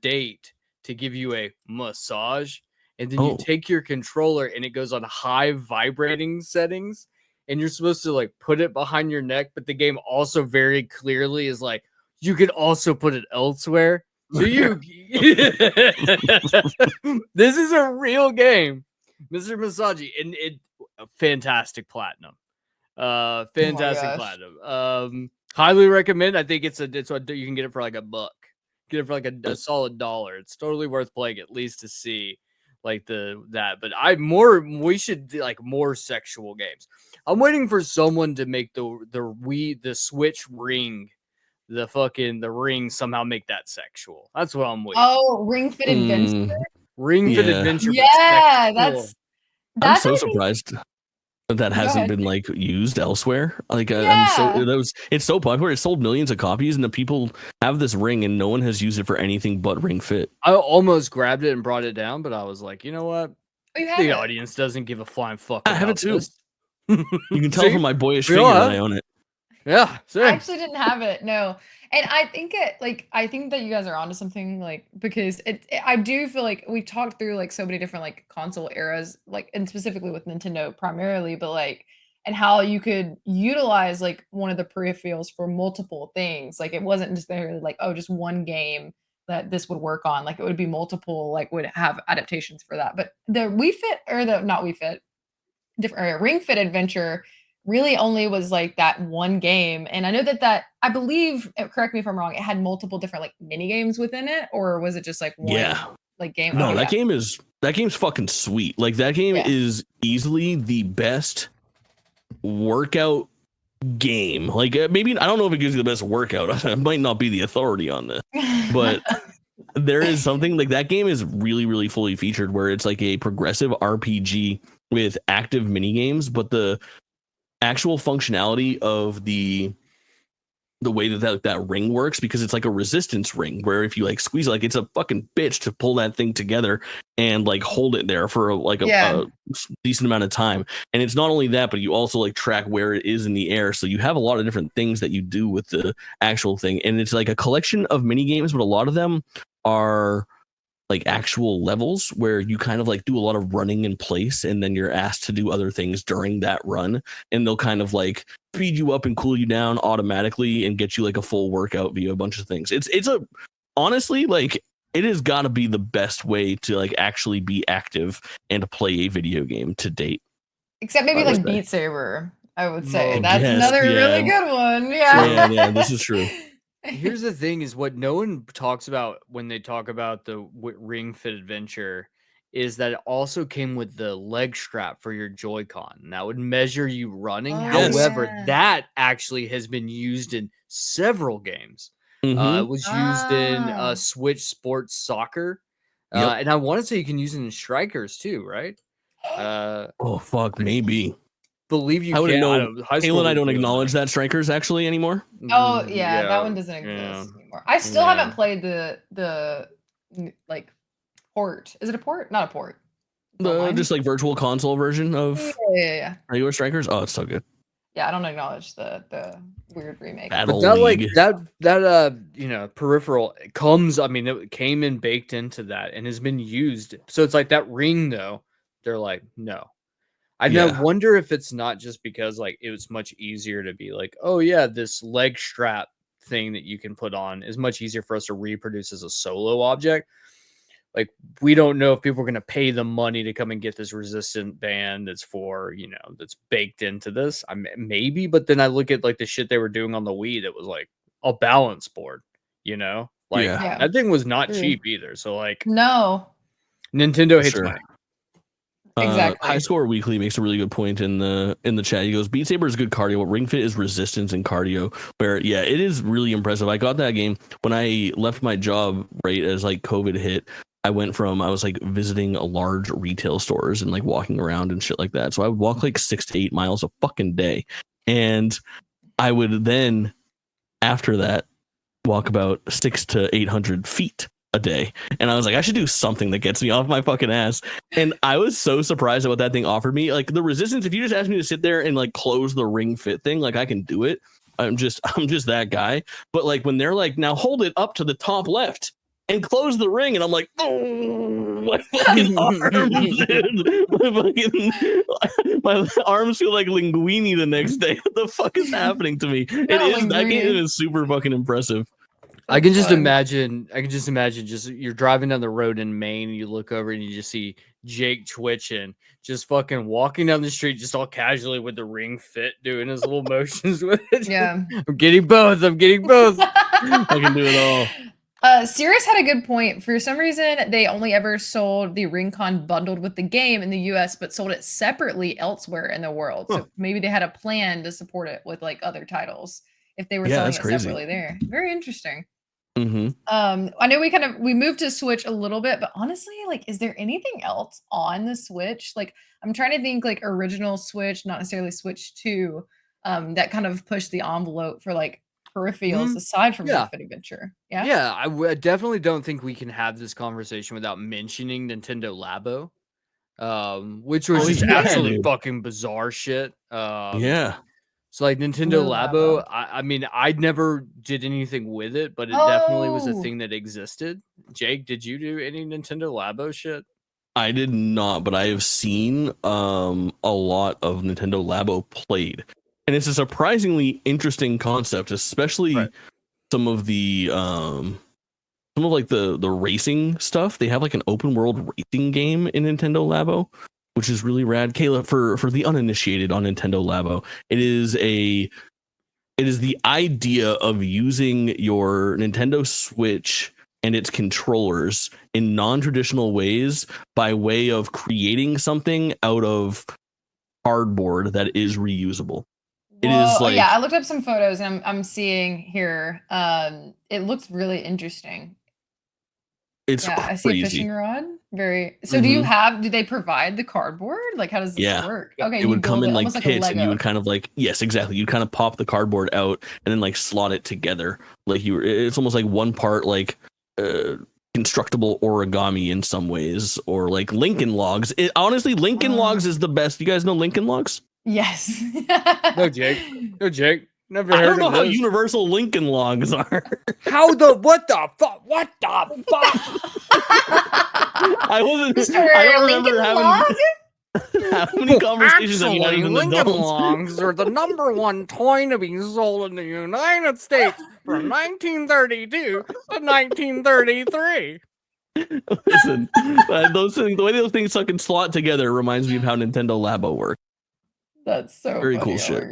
date to give you a massage, and then you take your controller and it goes on high vibrating settings, and you're supposed to like put it behind your neck, but the game also very clearly is like you could also put it elsewhere. So you this is a real game, Mr. Masaji, and it fantastic platinum. Fantastic platinum. Highly recommend. I think it's what you can get it for like $1. Get it for like a solid $1. It's totally worth playing at least to see like that. But we should do like more sexual games. I'm waiting for someone to make the Switch ring, the ring somehow make that sexual. That's what I'm waiting. Oh, Ring Fit Adventure. Ring Fit Adventure. Yeah, I'm so surprised that hasn't been like used elsewhere. Like it's so popular. It sold millions of copies, and the people have this ring, and no one has used it for anything but Ring Fit. I almost grabbed it and brought it down, but I was like, you know what? The audience doesn't give a flying fuck. I have it too. You can tell from my boyish figure that I own it. Yeah, I actually didn't have it. No. And I think that you guys are onto something, like, because I do feel like we've talked through like so many different like console eras, like, and specifically with Nintendo primarily, but like, and how you could utilize like one of the peripherals for multiple things. Like, it wasn't necessarily like, oh, just one game that this would work on. Like, it would be multiple, like, would have adaptations for that. But the Wii Fit, or the not Wii Fit, different Ring Fit Adventure really only was like that one game. And I know that I believe, correct me if I'm wrong, it had multiple different like mini games within it, or was it just like one like game? No, that game's fucking sweet. Like, that game is easily the best workout game. Like, maybe I don't know if it gives you the best workout. I might not be the authority on this, but there is something like that game is really, really fully featured, where it's like a progressive RPG with active mini games, but the actual functionality of the way that ring works, because it's like a resistance ring, where if you like squeeze it, like, it's a fucking bitch to pull that thing together and like hold it there for a decent amount of time. And it's not only that, but you also like track where it is in the air, so you have a lot of different things that you do with the actual thing. And it's like a collection of mini games, but a lot of them are like actual levels where you kind of like do a lot of running in place, and then you're asked to do other things during that run, and they'll kind of like speed you up and cool you down automatically and get you like a full workout via a bunch of things. It's honestly, like, it has got to be the best way to like actually be active and play a video game to date. Except maybe like Beat Saber, I would say. That's another really good one. Yeah, this is true. Here's the thing, is what no one talks about when they talk about the Ring Fit Adventure is that it also came with the leg strap for your Joy-Con. And that would measure you running. However, that actually has been used in several games. It was used in Switch Sports Soccer. And I want to say you can use it in Strikers too, right? Oh, fuck, maybe. Believe you I wouldn't can. know. Halo and I don't acknowledge that Strikers actually anymore. Oh yeah, that one doesn't exist anymore. I still haven't played the like port. Is it a port? Not a port. Just like virtual console version of regular Strikers. Oh, it's so good. Yeah, I don't acknowledge the weird remake. But that League. That peripheral comes. I mean, it came in baked into that and has been used. So it's like that ring though. They're like, no. I wonder if it's not just because like it was much easier to be like, oh yeah, this leg strap thing that you can put on is much easier for us to reproduce as a solo object. Like, we don't know if people are going to pay the money to come and get this resistant band that's for, that's baked into this. Maybe, but then I look at like the shit they were doing on the Wii that was like a balance board, that thing was not cheap either. So like, no, Nintendo hates money. Exactly. High Score Weekly makes a really good point in the chat. He goes, Beat Saber is good cardio, but Ring Fit is resistance and cardio. Where it is really impressive. I got that game when I left my job right as like COVID hit. I was like visiting a large retail stores and like walking around and shit like that. So I would walk like 6 to 8 miles a fucking day. And I would then, after that, walk about 600 to 800 feet a day. And I was like, I should do something that gets me off my fucking ass. And I was so surprised at what that thing offered me. Like the resistance, if you just asked me to sit there and like close the ring fit thing, like I can do it. I'm just that guy. But like when they're like, now hold it up to the top left and close the ring, and I'm like, oh, my fucking arms, dude. My arms feel like linguini the next day. What the fuck is happening to me? That game is super fucking impressive. I can just imagine just you're driving down the road in Maine and you look over and you just see Jake twitching, just fucking walking down the street just all casually with the ring fit, doing his little motions with it. Yeah. I'm getting both. I can do it all. Sirius had a good point. For some reason, they only ever sold the Ring-Con bundled with the game in the US, but sold it separately elsewhere in the world. So maybe they had a plan to support it with like other titles if they were selling it separately there. Very interesting. Mm-hmm. I know we moved to Switch a little bit, but honestly, like, is there anything else on the Switch? Like, I'm trying to think like original Switch, not necessarily Switch 2, that kind of pushed the envelope for like peripherals aside from Ring Fit Adventure. Yeah, I definitely don't think we can have this conversation without mentioning Nintendo Labo, which was just absolutely fucking bizarre shit. Yeah. So like Nintendo Labo, I mean, I never did anything with it, but it definitely was a thing that existed. Jake, did you do any Nintendo Labo shit? I did not, but I have seen a lot of Nintendo Labo played. And it's a surprisingly interesting concept, especially some of the racing stuff. They have like an open world racing game in Nintendo Labo, which is really rad. Kayla, for the uninitiated on Nintendo Labo, it is the idea of using your Nintendo Switch and its controllers in non-traditional ways by way of creating something out of cardboard that is reusable. It is like, I looked up some photos and I'm seeing here. It looks really interesting. It's crazy. I see a fishing rod. So do they provide the cardboard? Like, how does this work? Okay, it would come in like kits, and you would kind of like, yes, exactly. You'd kind of pop the cardboard out and then like slot it together. Like it's almost like one part like constructible origami in some ways, or like Lincoln Logs. Honestly, Lincoln Logs is the best. You guys know Lincoln Logs? Yes. No, Jake. Never I heard don't know of how those. universal Lincoln Logs are. What the fuck? I don't remember having conversations that Actually, as an Lincoln adult. Logs are the number one toy to be sold in the United States from 1932 to 1933. Listen, the way those things fucking slot together reminds me of how Nintendo Labo works. That's so very funny. cool shit. My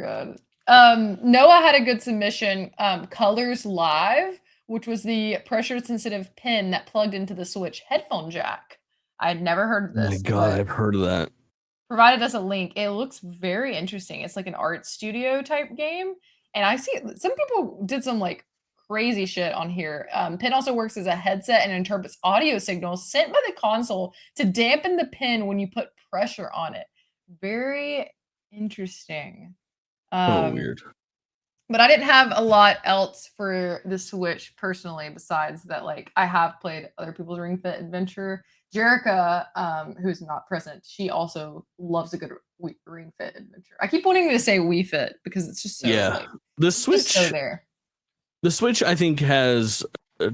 God. Noah had a good submission. Colors Live, which was the pressure-sensitive pin that plugged into the Switch headphone jack. I'd never heard of this. Oh my God, I've heard of that. Provided us a link. It looks very interesting. It's like an art studio type game, and I see some people did some like crazy shit on here. Pin also works as a headset and interprets audio signals sent by the console to dampen the pin when you put pressure on it. Very interesting. Weird. But I didn't have a lot else for the Switch personally, besides that, like, I have played other people's Ring Fit Adventure. Jerica, who's not present, she also loves a good Ring Fit Adventure. I keep wanting to say Wii Fit because it's just so like, the Switch. so there. The Switch, I think, has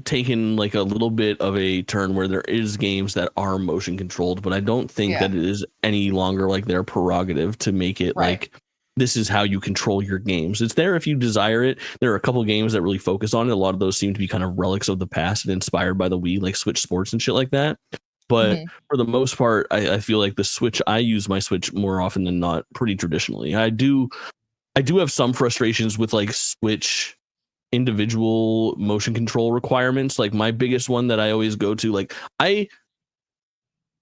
taken like a little bit of a turn where there is games that are motion controlled, but I don't think that it is any longer like their prerogative to make it like this is how you control your games. It's there if you desire it. There are a couple games that really focus on it. A lot of those seem to be kind of relics of the past and inspired by the Wii, like Switch Sports and shit like that. But for the most part, I feel like the Switch, I use my Switch more often than not pretty traditionally. I do have some frustrations with like Switch individual motion control requirements. Like my biggest one that I always go to, like I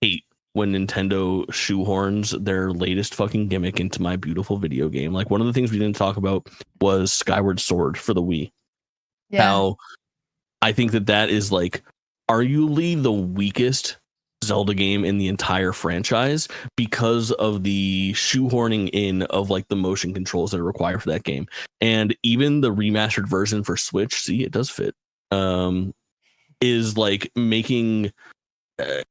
hate when Nintendo shoehorns their latest fucking gimmick into my beautiful video game. Like one of the things we didn't talk about was Skyward Sword for the Wii. How I think that is like arguably the weakest Zelda game in the entire franchise because of the shoehorning in of like the motion controls that are required for that game. And even the remastered version for Switch, see, it does fit, is like making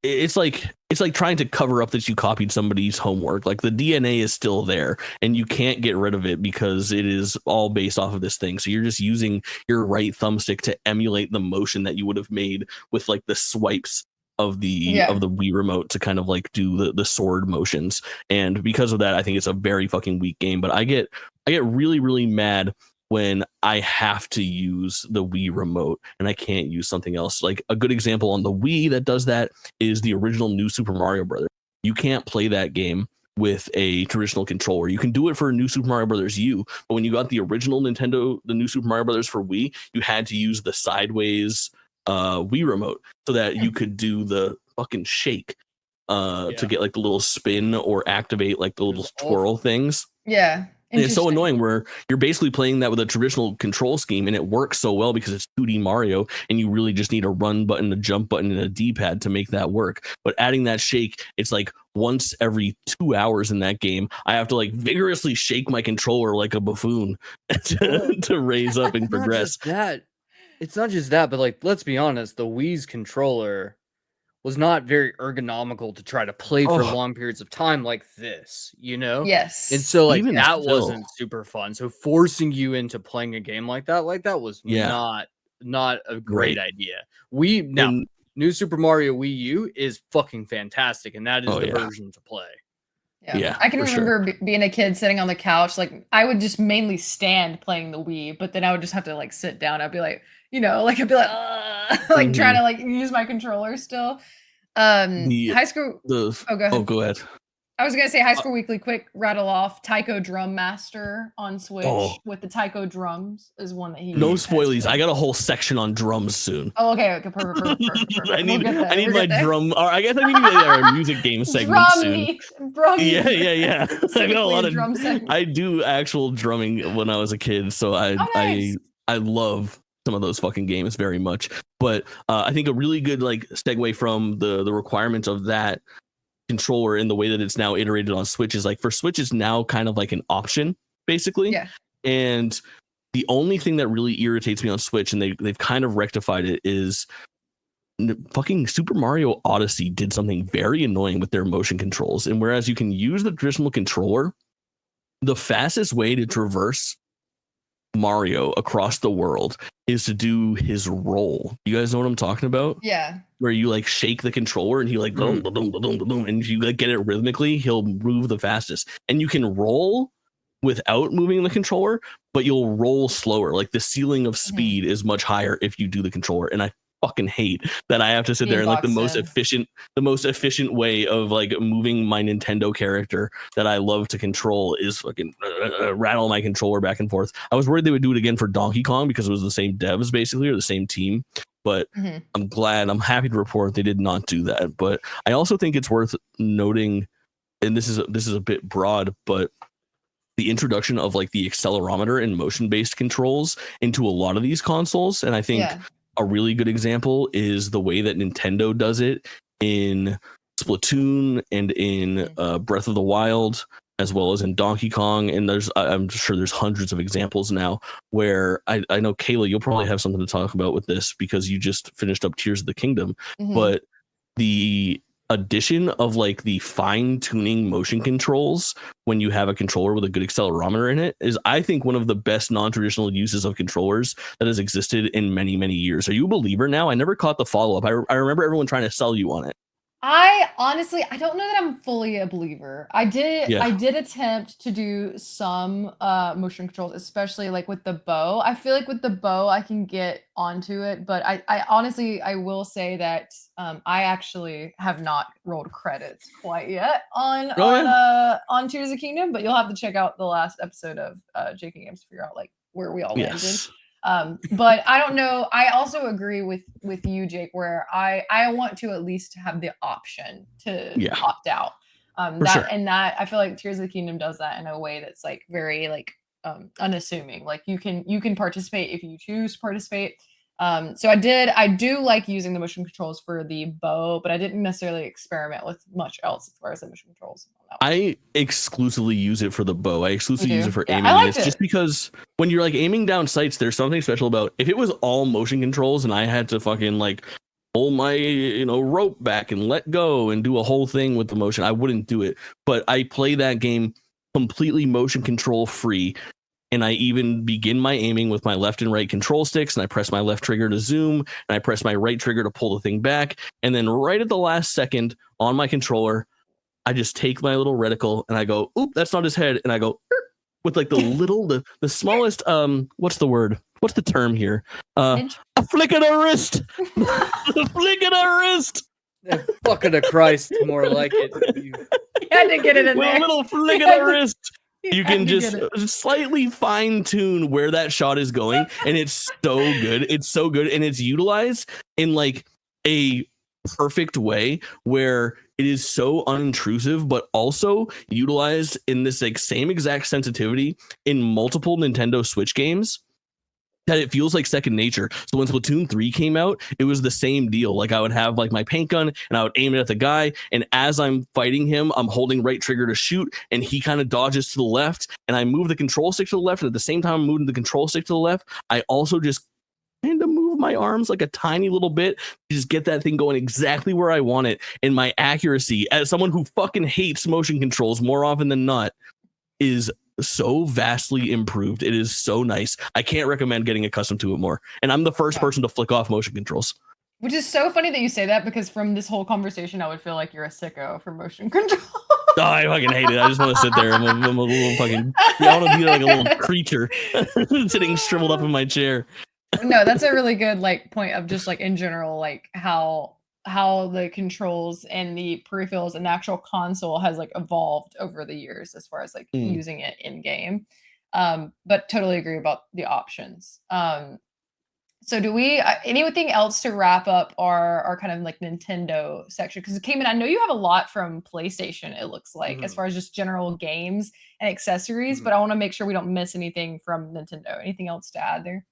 it's like trying to cover up that you copied somebody's homework. Like the DNA is still there and you can't get rid of it because it is all based off of this thing. So you're just using your right thumbstick to emulate the motion that you would have made with like the swipes of the Wii remote to kind of like do the sword motions. And because of that, I think it's a very fucking weak game. But I get really, really mad when I have to use the Wii remote and I can't use something else. Like a good example on the Wii that does that is the original New Super Mario Brothers. You can't play that game with a traditional controller. You can do it for New Super Mario Brothers U, but when you got the original Nintendo, the New Super Mario Brothers for Wii, you had to use the sideways Wii remote so that you could do the fucking shake to get like the little spin or activate like the little twirl things. Yeah. And it's so annoying where you're basically playing that with a traditional control scheme and it works so well because it's 2D Mario and you really just need a run button, a jump button, and a D-pad to make that work. But adding that shake, it's like once every 2 hours in that game, I have to like vigorously shake my controller like a buffoon to raise up and progress. It's not just that, but like, let's be honest, the Wii's controller was not very ergonomical to try to play for long periods of time like this, you know? Yes. And so like Even that still. wasn't super fun. So forcing you into playing a game like that was not a great idea. New Super Mario Wii U is fucking fantastic, and that is the version to play. Yeah, I can remember being a kid sitting on the couch. Like I would just mainly stand playing the Wii, but then I would just have to like sit down. I'd be like, like I'd be like, like trying to like use my controller still. High school. Go ahead. Oh, go ahead. I was gonna say High School Weekly. Quick rattle off. Taiko Drum Master on Switch with the Taiko drums is one that he. No spoilies. I got a whole section on drums soon. Oh, okay. Perfect. I need my drum. Or I guess I need our music game segment soon. Yeah. I got a lot of drum segment. I do actual drumming when I was a kid, so I love some of those fucking games very much. But I think a really good like segue from the requirements of that controller in the way that it's now iterated on Switch is like for Switch is now kind of like an option basically. Yeah. And the only thing that really irritates me on Switch, and they've kind of rectified it, is fucking Super Mario Odyssey did something very annoying with their motion controls. And whereas you can use the traditional controller, the fastest way to traverse Mario across the world is to do his roll. You guys know what I'm talking about? Yeah. Where you like shake the controller and he like boom, boom, boom, boom, boom, and if you like get it rhythmically, he'll move the fastest. And you can roll without moving the controller, but you'll roll slower. Like the ceiling of speed is much higher if you do the controller. And I fucking hate that I have to sit there and like the most efficient way of like moving my Nintendo character that I love to control is fucking rattle my controller back and forth. I was worried they would do it again for Donkey Kong because it was the same devs basically, or the same team. But I'm happy to report they did not do that. But I also think it's worth noting, and this is a bit broad, but the introduction of like the accelerometer and motion-based controls into a lot of these consoles. And I think a really good example is the way that Nintendo does it in Splatoon and in Breath of the Wild, as well as in Donkey Kong. And I'm sure there's hundreds of examples now where I know, Kayla, you'll probably have something to talk about with this because you just finished up Tears of the Kingdom. But the addition of like the fine tuning motion controls when you have a controller with a good accelerometer in it is, I think, one of the best non-traditional uses of controllers that has existed in many, many years. Are you a believer now? I never caught the follow-up. I remember everyone trying to sell you on it. I honestly, I don't know that I'm fully a believer. I did attempt to do some motion controls, especially like with the bow. I feel like with the bow I can get onto it, but I honestly, I will say that I actually have not rolled credits quite yet on Tears of the Kingdom, but you'll have to check out the last episode of Jake and Games to figure out like where we all landed. But I don't know. I also agree with you, Jake, where I want to at least have the option to opt out. And that I feel like Tears of the Kingdom does that in a way that's like very like unassuming. Like you can participate if you choose to participate. So I do like using the motion controls for the bow, but I didn't necessarily experiment with much else as far as the motion controls. I exclusively use it for the bow. I exclusively use it for aiming. I And liked it's just because when you're like aiming down sights, there's something special about if it was all motion controls and I had to fucking like pull my rope back and let go and do a whole thing with the motion, I wouldn't do it. But I play that game completely motion control free. And I even begin my aiming with my left and right control sticks, and I press my left trigger to zoom, and I press my right trigger to pull the thing back. And then right at the last second on my controller, I just take my little reticle and I go, oop, that's not his head. And I go with like the smallest, what's the word? What's the term here? A flick of the wrist. A flick of the wrist. Fucking a Christ, more like it. You had to get it in there. A little flick of the wrist. You can just slightly fine tune where that shot is going, and it's so good. It's so good, and it's utilized in like a perfect way where it is so unintrusive, but also utilized in this like same exact sensitivity in multiple Nintendo Switch games that it feels like second nature. So when Splatoon 3 came out, it was the same deal. Like I would have like my paint gun and I would aim it at the guy. And as I'm fighting him, I'm holding right trigger to shoot and he kind of dodges to the left and I move the control stick to the left. And at the same time I'm moving the control stick to the left, I also just kind of move my arms like a tiny little bit to just get that thing going exactly where I want it. And my accuracy as someone who fucking hates motion controls more often than not is so vastly improved. It is so nice. I can't recommend getting accustomed to it more. And I'm the first person to flick off motion controls. Which is so funny that you say that because from this whole conversation, I would feel like you're a sicko for motion control. Oh, I fucking hate it. I just want to sit there. I'm a little fucking. I want to be like a little creature sitting shriveled up in my chair. No, that's a really good like point of just like in general, like how the controls and the peripherals and the actual console has like evolved over the years as far as like using it in game. But totally agree about the options. So do we anything else to wrap up our kind of like Nintendo section? Because Kamen, I know you have a lot from PlayStation, it looks like, as far as just general games and accessories, but I want to make sure we don't miss anything from Nintendo. Anything else to add there?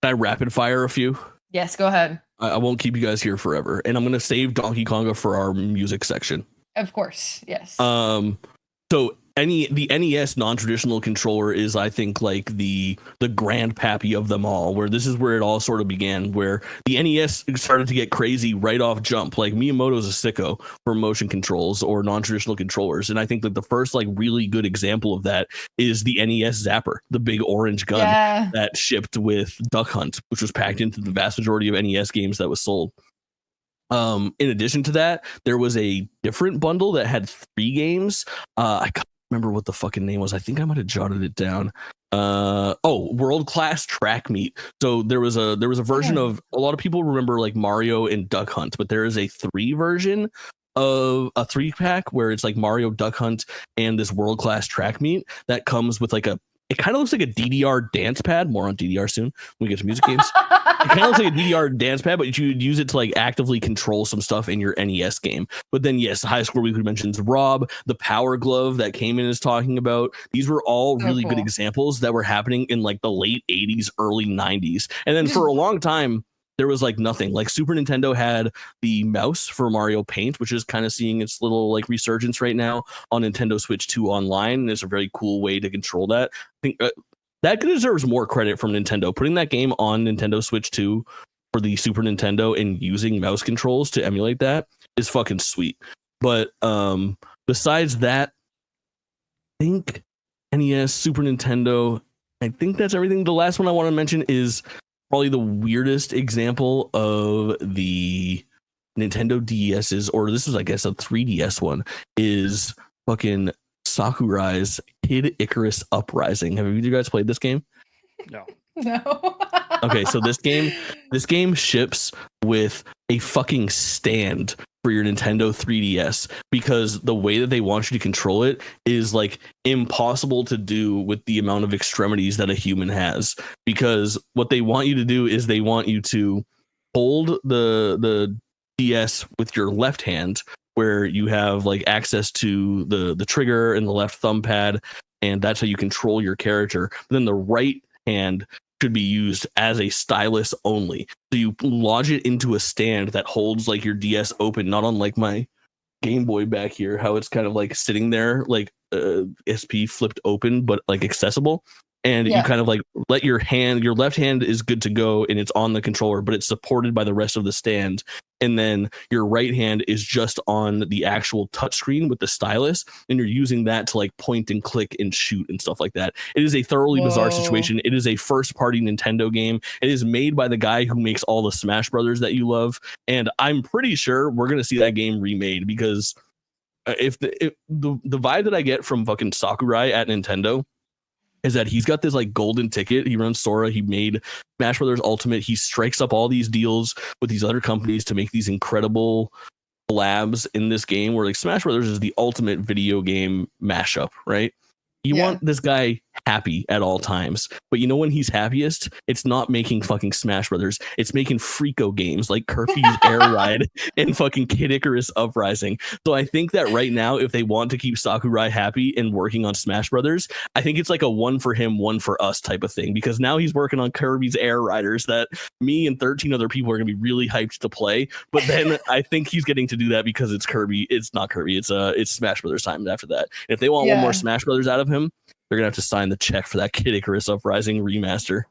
Can I rapid fire a few? Yes, go ahead. I won't keep you guys here forever, and I'm gonna save Donkey Konga for our music section. Of course, yes. So the NES non-traditional controller is, I think, like the grandpappy of them all, where this is where it all sort of began, where the NES started to get crazy right off jump. Like Miyamoto's a sicko for motion controls or non-traditional controllers. And I think that the first like really good example of that is the NES Zapper, the big orange gun that shipped with Duck Hunt, which was packed into the vast majority of NES games that was sold. In addition to that, there was a different bundle that had 3 games. I can't remember what the fucking name was. I think I might have jotted it down. World Class Track Meet. So there was a version of, a lot of people remember like Mario and Duck Hunt, but there is a 3 version of a 3-pack where it's like Mario, Duck Hunt, and this World Class Track Meet that comes with like it kind of looks like a DDR dance pad. More on DDR soon when we get to music games. It kind of looks like a DDR dance pad, but you would use it to like actively control some stuff in your NES game. But then, yes, High Score Weekly mentions Rob, the Power Glove that Kamen is talking about. These were all really good examples that were happening in like the late 80s, early 90s. And then for a long time, there was like nothing. Like Super Nintendo had the mouse for Mario Paint, which is kind of seeing its little like resurgence right now on Nintendo Switch 2 Online. And it's a very cool way to control that. I think that deserves more credit from Nintendo. Putting that game on Nintendo Switch 2 for the Super Nintendo and using mouse controls to emulate that is fucking sweet. But besides that, I think NES, Super Nintendo, I think that's everything. The last one I want to mention is probably the weirdest example of the Nintendo DS's, or this is, I guess, a 3DS one, is fucking Sakurai's Kid Icarus Uprising. Have you guys played this game? No. No. Okay, so this game ships with a fucking stand for your Nintendo 3DS because the way that they want you to control it is like impossible to do with the amount of extremities that a human has. Because what they want you to do is they want you to hold the DS with your left hand, where you have like access to the trigger and the left thumb pad, and that's how you control your character. But then the right hand should be used as a stylus only. So you lodge it into a stand that holds like your DS open, not unlike my Game Boy back here, how it's kind of like sitting there, like SP flipped open, but like accessible. And you kind of like let your left hand is good to go and it's on the controller, but it's supported by the rest of the stand. And then your right hand is just on the actual touchscreen with the stylus. And you're using that to like point and click and shoot and stuff like that. It is a thoroughly bizarre situation. It is a first party Nintendo game. It is made by the guy who makes all the Smash Brothers that you love. And I'm pretty sure we're going to see that game remade because if the vibe that I get from fucking Sakurai at Nintendo is that he's got this like golden ticket. He runs Sora. He made Smash Brothers Ultimate. He strikes up all these deals with these other companies to make these incredible collabs in this game where like Smash Brothers is the ultimate video game mashup, right? You want this guy happy at all times, but you know when he's happiest, it's not making fucking Smash Brothers. It's making Freako games like Kirby's Air Ride and fucking Kid Icarus Uprising. So I think that right now, if they want to keep Sakurai happy and working on Smash Brothers, I think it's like a one for him, one for us type of thing, because now he's working on Kirby's Air Riders that me and 13 other people are going to be really hyped to play. But then I think he's getting to do that because it's Kirby. It's not Kirby. It's Smash Brothers time after that. If they want one more Smash Brothers out of him, they're gonna have to sign the check for that Kid Icarus Uprising remaster.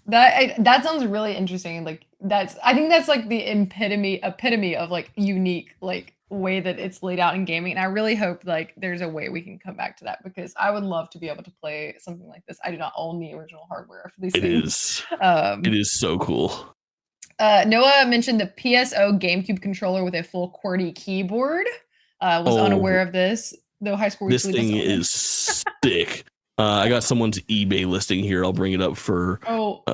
That sounds really interesting. Like I think that's like the epitome of like unique like way that it's laid out in gaming. And I really hope like there's a way we can come back to that because I would love to be able to play something like this. I do not own the original hardware for these things. It is so cool. Noah mentioned the PSO GameCube controller with a full QWERTY keyboard. Was unaware of this. Though High School Weekly, this thing is sick. I got someone's eBay listing here. I'll bring it up for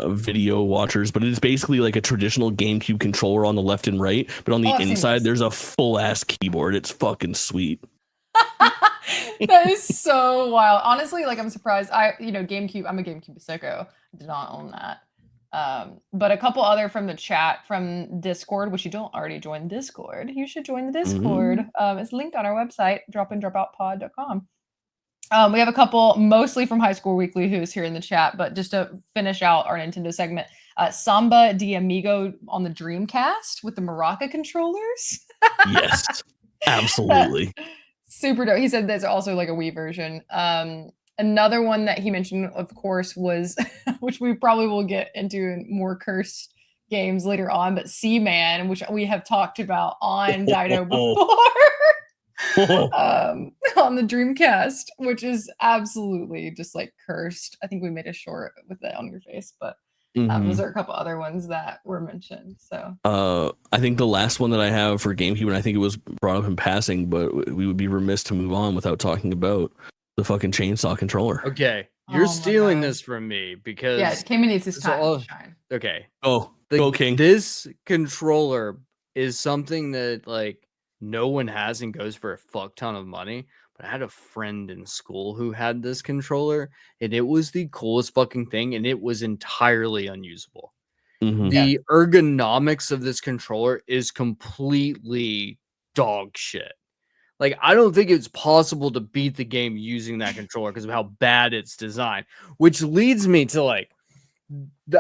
video watchers, but it's basically like a traditional GameCube controller on the left and right, but on the inside there's a full ass keyboard. It's fucking sweet. That is so wild. Honestly, like I'm surprised. GameCube. I'm a GameCube sicko. I did not own that. But a couple other from the chat from Discord, which you don't already join Discord, you should join the Discord. It's linked on our website, dropindropoutpod.com. We have a couple, mostly from High School Weekly, who's here in the chat, but just to finish out our Nintendo segment, Samba de Amigo on the Dreamcast with the maraca controllers. Yes, absolutely. Super dope. He said there's also like a Wii version. Another one that he mentioned, of course, was, which we probably will get into in more cursed games later on, but Seaman, which we have talked about on Dido before, on the Dreamcast, which is absolutely just like cursed. I think we made a short with that on your face, but those are a couple other ones that were mentioned. So I think the last one that I have for GameCube, and I think it was brought up in passing, but we would be remiss to move on without talking about the fucking chainsaw controller. Okay, you're stealing this from me because Kamen needs his time to shine. Okay. Go King. This controller is something that like no one has and goes for a fuck ton of money. But I had a friend in school who had this controller, and it was the coolest fucking thing, and it was entirely unusable. The ergonomics of this controller is completely dog shit. Like, I don't think it's possible to beat the game using that controller because of how bad it's designed, which leads me to like,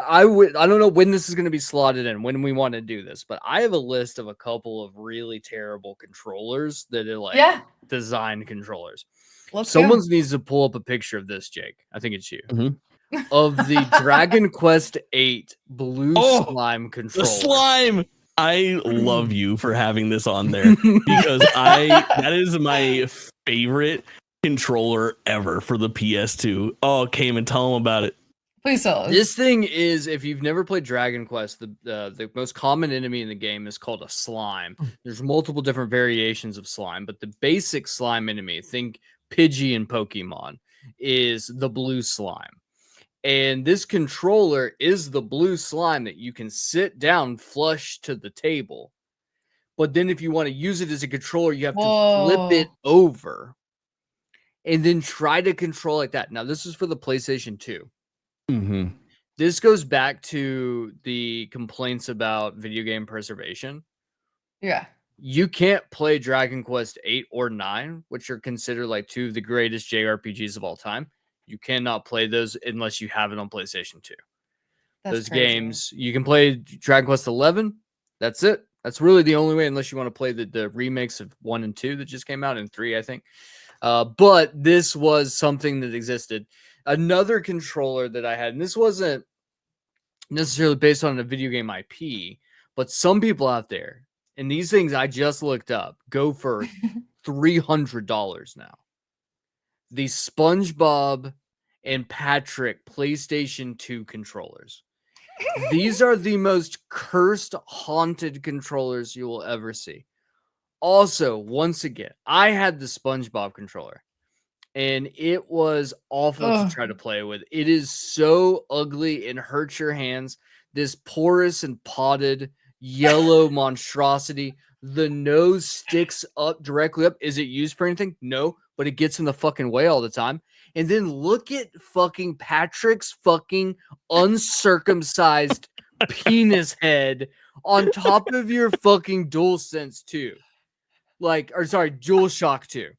I don't know when this is going to be slotted in, when we want to do this, but I have a list of a couple of really terrible controllers that are like design controllers. Someone needs to pull up a picture of this, Jake. I think it's you. Of the Dragon Quest VIII blue slime controller. The slime! I love you for having this on there because that is my favorite controller ever for the PS2. Oh, Kamen, tell them about it. Please tell us. This thing is, if you've never played Dragon Quest, the most common enemy in the game is called a slime. There's multiple different variations of slime, but the basic slime enemy, think Pidgey in Pokemon, is the blue slime. And this controller is the blue slime that you can sit down flush to the table. But then if you want to use it as a controller, you have to flip it over and then try to control like that. Now, this is for the PlayStation 2. This goes back to the complaints about video game preservation. Yeah. You can't play Dragon Quest 8 or 9, which are considered like two of the greatest JRPGs of all time, You cannot play those unless you have it on PlayStation 2. That's Those crazy. games, you can play Dragon Quest 11. That's it. That's really the only way, unless you want to play the remakes of 1 and 2 that just came out, and 3, I think. But this was something that existed. Another controller that I had, and this wasn't necessarily based on a video game IP, but some people out there, and these things I just looked up, go for $300 now. The SpongeBob and Patrick PlayStation 2 controllers. These are the most cursed, haunted controllers you will ever see. Also, once again, I had the SpongeBob controller, and it was awful to try to play with. It is so ugly and hurts your hands. This porous and potted yellow monstrosity. The nose sticks up directly up. Is it used for anything? No, but it gets in the fucking way all the time. And then look at fucking Patrick's fucking uncircumcised penis head on top of your fucking DualSense 2. DualShock 2.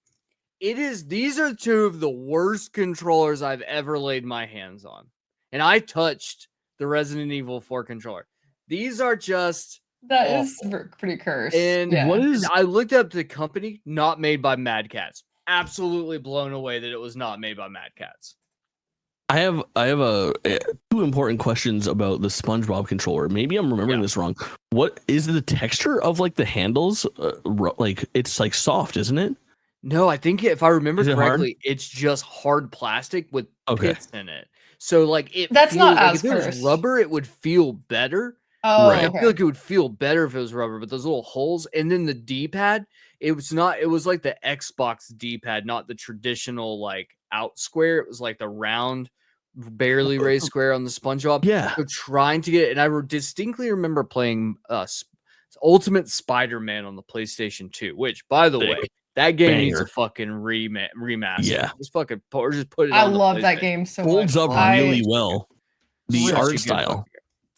These are two of the worst controllers I've ever laid my hands on. And I touched the Resident Evil 4 controller. These are just That awful. is pretty cursed. And yeah. I looked up the company, not made by Mad Cats. Absolutely blown away that it was not made by Mad Cats. I have two important questions about the SpongeBob controller. Maybe I'm remembering this wrong. What is the texture of like the handles? Like it's like soft, isn't it? No, I think if I remember correctly, hard? it's just hard plastic with pits in it. So like That's feels not like as if it was rubber, it would feel better. Oh, Like, okay. I feel like it would feel better if it was rubber, but those little holes, and then the D-pad, it was not. It was like the Xbox D-pad, not the traditional like out square. It was like the round, barely raised square on the SpongeBob. Yeah. So trying to get, and I distinctly remember playing Ultimate Spider-Man on the PlayStation 2, which, by the way, that game needs a fucking remaster. Yeah. Just fucking just put it I on the love that PlayStation. game so Holds much. up really well. The Such a art good style. fucking game.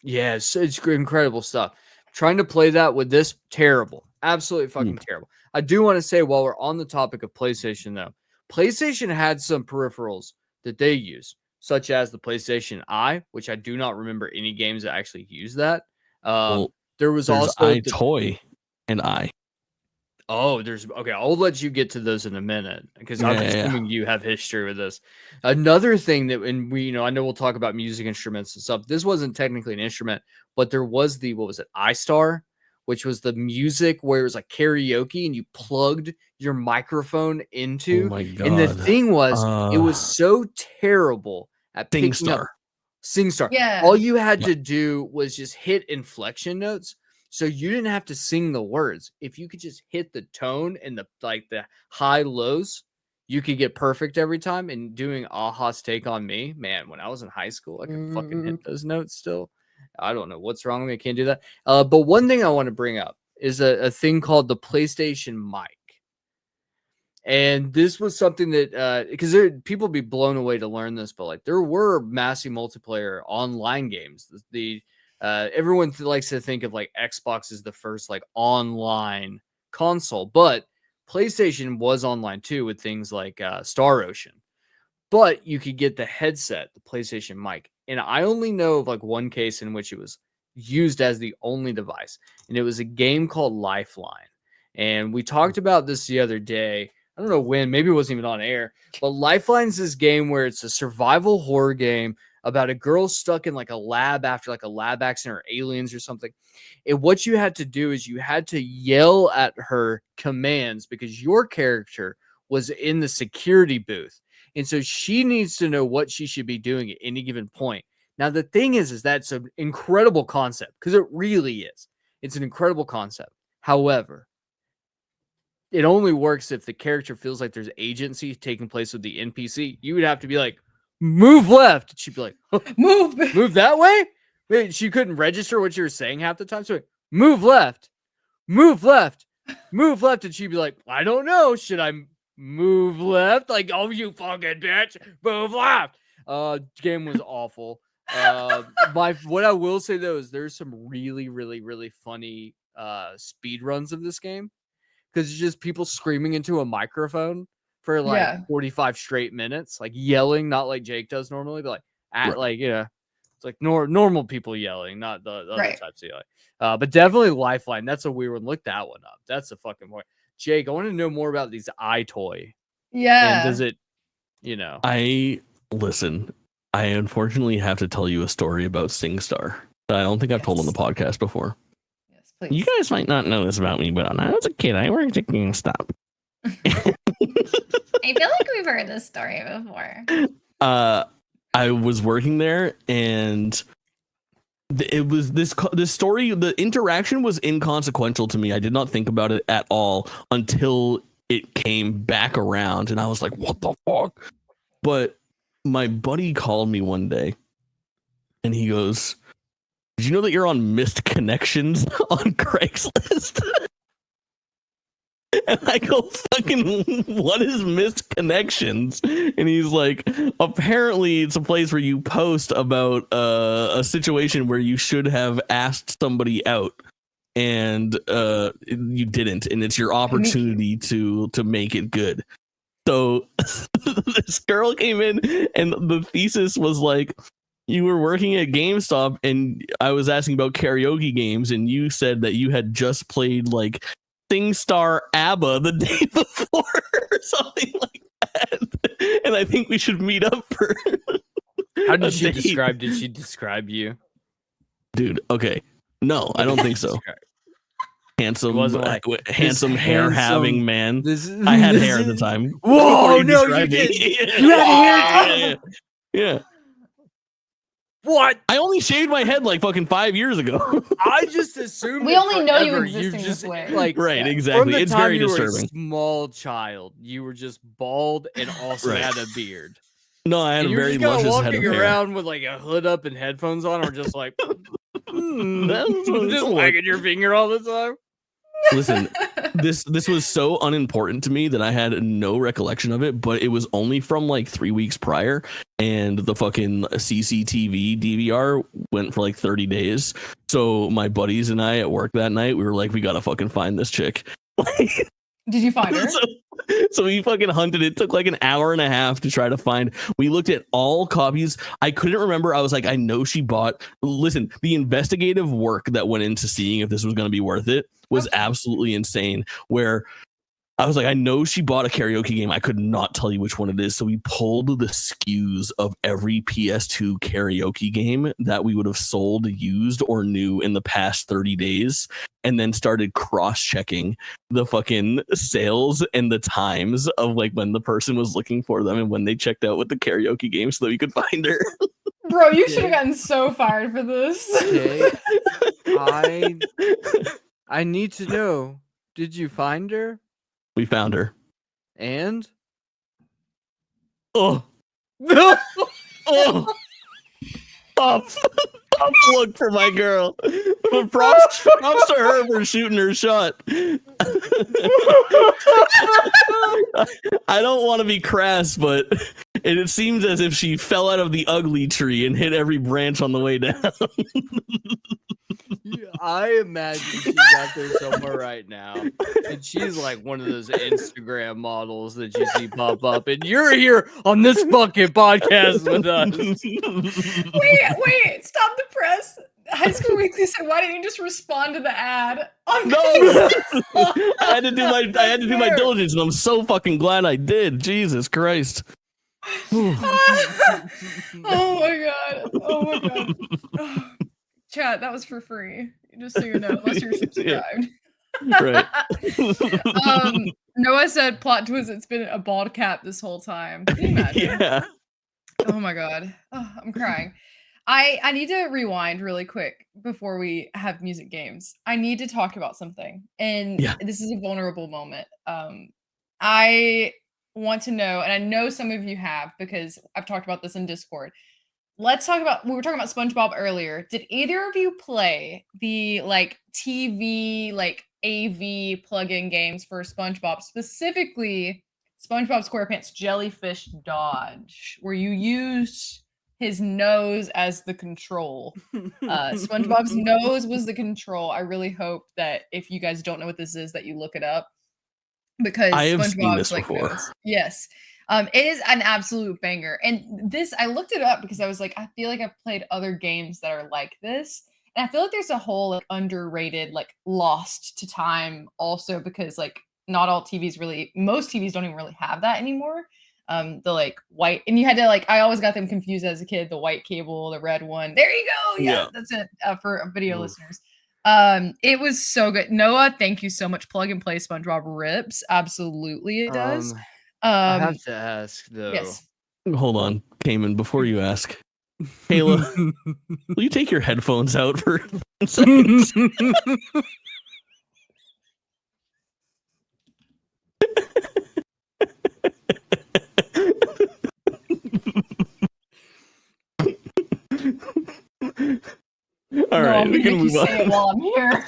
Yes, it's incredible stuff. Trying to play that with this, terrible. Absolutely fucking terrible. I do want to say, while we're on the topic of PlayStation, though, PlayStation had some peripherals that they use, such as the PlayStation Eye, which I do not remember any games that actually use that. There was there's also iToy and I. Oh, okay. I'll let you get to those in a minute because I'm assuming you have history with this. Another thing that, and we, I know we'll talk about music instruments and stuff. This wasn't technically an instrument, but there was what was it, iStar, which was the music where it was like karaoke and you plugged your microphone into. Oh my God. And the thing was, it was so terrible at picking up SingStar. Yeah. All you had to do was just hit inflection notes. So you didn't have to sing the words. If you could just hit the tone and the high lows, you could get perfect every time. And doing Aha's Take on Me, man, when I was in high school, I could fucking hit those notes still. I don't know what's wrong with me. I can't do that. But one thing I want to bring up is a thing called the PlayStation mic. And this was something that, because people be blown away to learn this, but like there were massive multiplayer online games. Everyone likes to think of like Xbox as the first like online console, but PlayStation was online too with things like Star Ocean. But you could get the headset, the PlayStation mic, and I only know of like one case in which it was used as the only device, and it was a game called Lifeline. And we talked about this the other day. I don't know when, maybe it wasn't even on air, but Lifeline's this game where it's a survival horror game about a girl stuck in like a lab after like a lab accident or aliens or something. And what you had to do is you had to yell at her commands because your character was in the security booth. And so she needs to know what she should be doing at any given point. Now, the thing is that's an incredible concept because it really is. It's an incredible concept. However, it only works if the character feels like there's agency taking place with the NPC. You would have to be like, move left. She'd be like, move that way. Wait, she couldn't register what you were saying half the time. So move left, move left, move left. And she'd be like, I don't know. Should I move left? Like, oh, you fucking bitch, move left. Game was awful. What I will say though is there's some really, really, really funny speed runs of this game because it's just people screaming into a microphone for like Yeah. 45 straight minutes, like yelling, not like Jake does normally, but like it's like normal people yelling, not the other Right. types of yelling. But definitely Lifeline. That's a weird one. Look that one up. That's a fucking point. Jake, I want to know more about these iToy. And does Yeah. it, you know? Listen, I unfortunately have to tell you a story about SingStar that I don't think I've told on the podcast before. Yes, please. You guys might not know this about me, but when I was a kid, I worked at GameStop. I feel like we've heard this story before. I was working there, and it was this story. The interaction was inconsequential to me. I did not think about it at all until it came back around, and I was like, "What the fuck?" But my buddy called me one day, and he goes, "Did you know that you're on missed connections on Craigslist?" And I go, fucking, what is missed connections? And he's like, apparently it's a place where you post about a situation where you should have asked somebody out and you didn't, and it's your opportunity to make it good. So this girl came in, and the thesis was like, you were working at GameStop, and I was asking about karaoke games, and you said that you had just played like SingStar ABBA the day before or something like that. And I think we should meet up for How did she describe? Did she describe you? Dude, okay. No, I don't think so. Handsome, like, handsome hair having man. I had hair at the time. Whoa, no, you didn't. You had hair. Yeah. What? I only shaved my head like fucking 5 years ago. I just assumed we only know you existing this way. Like, right, exactly. It's very you disturbing. Were a small child, you were just bald and also had a beard. No, I had a very luscious head of hair. Walking around with like a hood up and headphones on, or just like just wagging your finger all the time. Listen, this was so unimportant to me that I had no recollection of it, but it was only from like 3 weeks prior, and the fucking CCTV DVR went for like 30 days. So my buddies and I at work that night, we were like, we gotta fucking find this chick. Did you find her? So we fucking hunted. It took like an hour and a half to try to find. We looked at all copies. I couldn't remember. I was like, I know she bought. Listen, the investigative work that went into seeing if this was going to be worth it was absolutely insane. Where I was like, I know she bought a karaoke game. I could not tell you which one it is. So we pulled the SKUs of every PS2 karaoke game that we would have sold, used, or knew in the past 30 days. And then started cross-checking the fucking sales and the times of like when the person was looking for them and when they checked out with the karaoke game so that we could find her. Bro, you should have gotten so fired for this. Okay. I need to know. Did you find her? We found her. And? Oh. Oh. Tough look for my girl. But props to her for shooting her shot. I don't want to be crass, but it seems as if she fell out of the ugly tree and hit every branch on the way down. I imagine she's out there somewhere right now, and she's like one of those Instagram models that you see pop up, and you're here on this fucking podcast with us. Wait, stop the press. High School Weekly said, "Why didn't you just respond to the ad?" No, I had to do my diligence, and I'm so fucking glad I did. Jesus Christ. Oh my god. Chat, that was for free. Just so you know, unless you're subscribed. Right. Noah said, plot twist, it's been a bald cap this whole time. Can you imagine? Yeah. Oh my god. Oh, I'm crying. I need to rewind really quick before we have music games. I need to talk about something. And this is a vulnerable moment. I want to know, and I know some of you have because I've talked about this in Discord. Let's talk about, we were talking about SpongeBob earlier. Did either of you play the like TV, like AV plug-in games for SpongeBob, specifically SpongeBob SquarePants Jellyfish Dodge, where you used his nose as the control? SpongeBob's nose was the control. I really hope that if you guys don't know what this is, that you look it up. because I have seen SpongeBob's this like before. knows. Yes. It is an absolute banger. And this, I looked it up because I was like, I feel like I've played other games that are like this. And I feel like there's a whole like underrated, like lost to time also because like not all TVs really, most TVs don't even really have that anymore. The like white, and you had to like, I always got them confused as a kid, the white cable, the red one. There you go. Yeah, that's it for video listeners. It was so good. Noah, thank you so much. Plug and play SpongeBob rips. Absolutely, it does. I have to ask though. Yes. Hold on, Kamen, before you ask. Kayla, will you take your headphones out for 10 seconds? All right, we can move on. Say it while I'm here.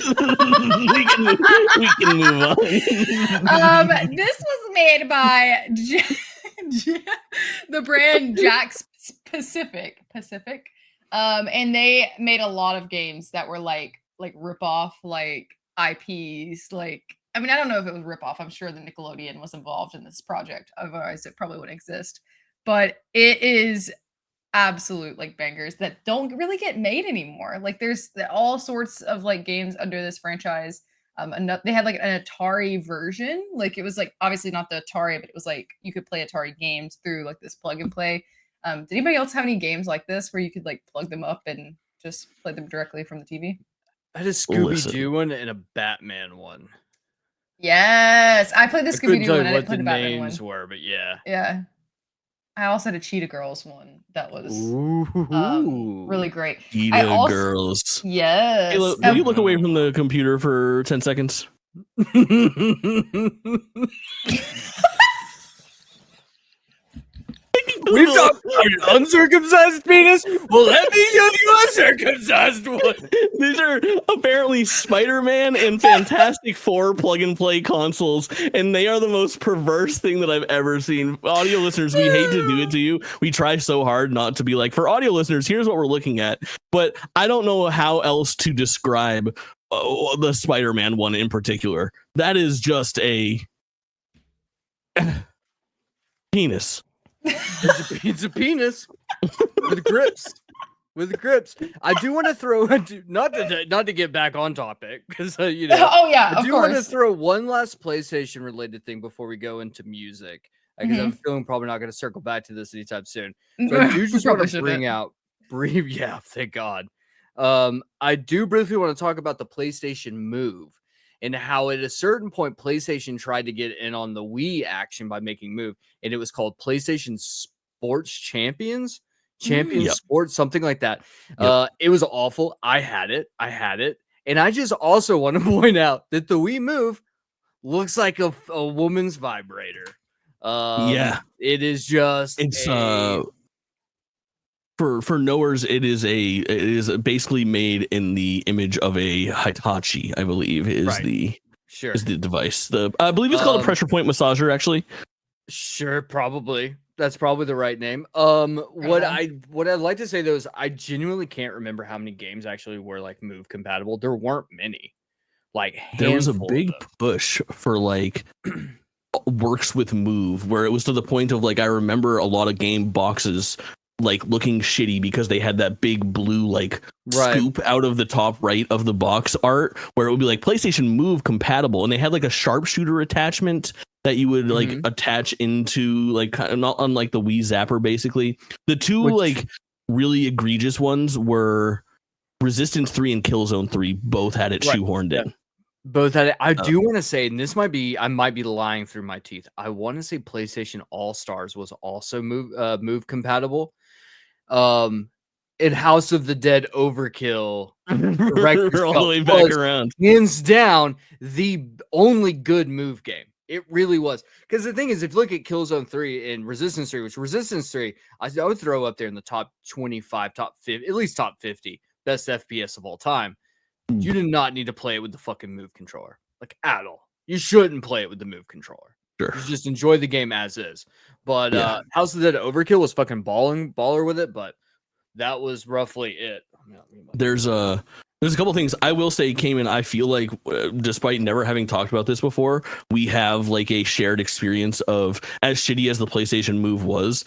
we can move on. This was made by the brand Jack's Pacific. And they made a lot of games that were like rip off like IPs. Like, I mean, I don't know if it was rip off. I'm sure the Nickelodeon was involved in this project. Otherwise, it probably wouldn't exist. But it is absolute like bangers that don't really get made anymore. Like there's all sorts of like games under this franchise. They had like an Atari version. Like it was like obviously not the Atari, but it was like you could play Atari games through like this plug and play. Did anybody else have any games like this where you could like plug them up and just play them directly from the TV? I had a Scooby-Doo one and a Batman one. Yes, I played the Scooby-Doo one. I didn't play the Batman one. Names were, but yeah. Yeah. I also had a Cheetah Girls one that was really great. Cheetah Girls. Yes. Kayla, will you look away from the computer for 10 seconds? We've talked about an uncircumcised penis. Well, let me give you a circumcised one. These are apparently Spider-Man and Fantastic Four plug-and-play consoles, and they are the most perverse thing that I've ever seen. Audio listeners, we hate to do it to you. We try so hard not to be like, for audio listeners, here's what we're looking at. But I don't know how else to describe the Spider-Man one in particular. That is just a penis. It's a penis with grips. I do want to throw not to get back on topic because you know. Oh yeah, I do want to throw one last PlayStation related thing before we go into music because I'm feeling probably not going to circle back to this anytime soon. So I do just want to bring out brief. Yeah, thank God. I do briefly want to talk about the PlayStation Move. And how at a certain point, PlayStation tried to get in on the Wii action by making Move. And it was called PlayStation Sports Champions Sports, something like that. Yep. It was awful. I had it. And I just also want to point out that the Wii Move looks like a woman's vibrator. Yeah. It is just... For knowers, it is basically made in the image of a Hitachi, I believe, is the device. I believe it's called a pressure point massager, actually. Sure, probably. That's probably the right name. What I'd like to say though is I genuinely can't remember how many games actually were like Move compatible. There weren't many. Like there was a big push for like works with Move, where it was to the point of like I remember a lot of game boxes like looking shitty because they had that big blue like scoop out of the top right of the box art where it would be like PlayStation Move compatible, and they had like a sharpshooter attachment that you would like attach into like kind of not unlike the Wii Zapper. Basically, the two like really egregious ones were Resistance 3 and Killzone 3. Both had it shoehorned in. Both had it. I do want to say, and this might be, I might be lying through my teeth. I want to say PlayStation All Stars was also Move compatible. In House of the Dead Overkill, we're all the way back around. Hands down, the only good Move game. It really was. Because the thing is, if you look at Killzone 3 and Resistance 3, which Resistance 3, I would throw up there in the top 25, top 50, at least top 50 best FPS of all time. You do not need to play it with the fucking Move controller, like at all. You shouldn't play it with the Move controller. Sure. You just enjoy the game as is. But House of the Dead Overkill was fucking baller with it, but that was roughly it. There's a There's a couple things I will say, Kamen. I feel like, despite never having talked about this before, we have like a shared experience of, as shitty as the PlayStation Move was,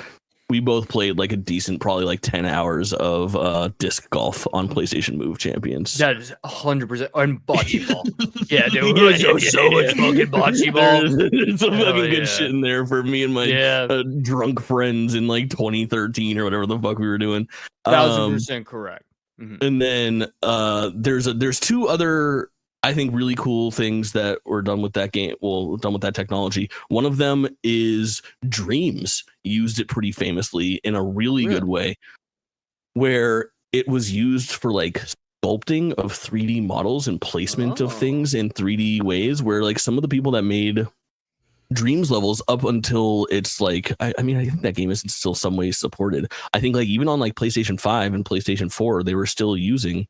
we both played like a decent, probably like 10 hours of disc golf on PlayStation Move Champions. That is 100%. And bocce ball. Yeah, dude. So much fucking bocce ball. There's some fucking good shit in there for me and my drunk friends in like 2013 or whatever the fuck we were doing. 1000% correct. Mm-hmm. And then there's two other, I think, really cool things that were done with that game. Well, done with that technology. One of them is Dreams used it pretty famously in a really good way, where it was used for like sculpting of 3D models and placement of things in 3D ways, where like some of the people that made Dreams levels up until it's like, I mean, I think that game is still some ways supported. I think like even on like PlayStation 5 and PlayStation 4, they were still using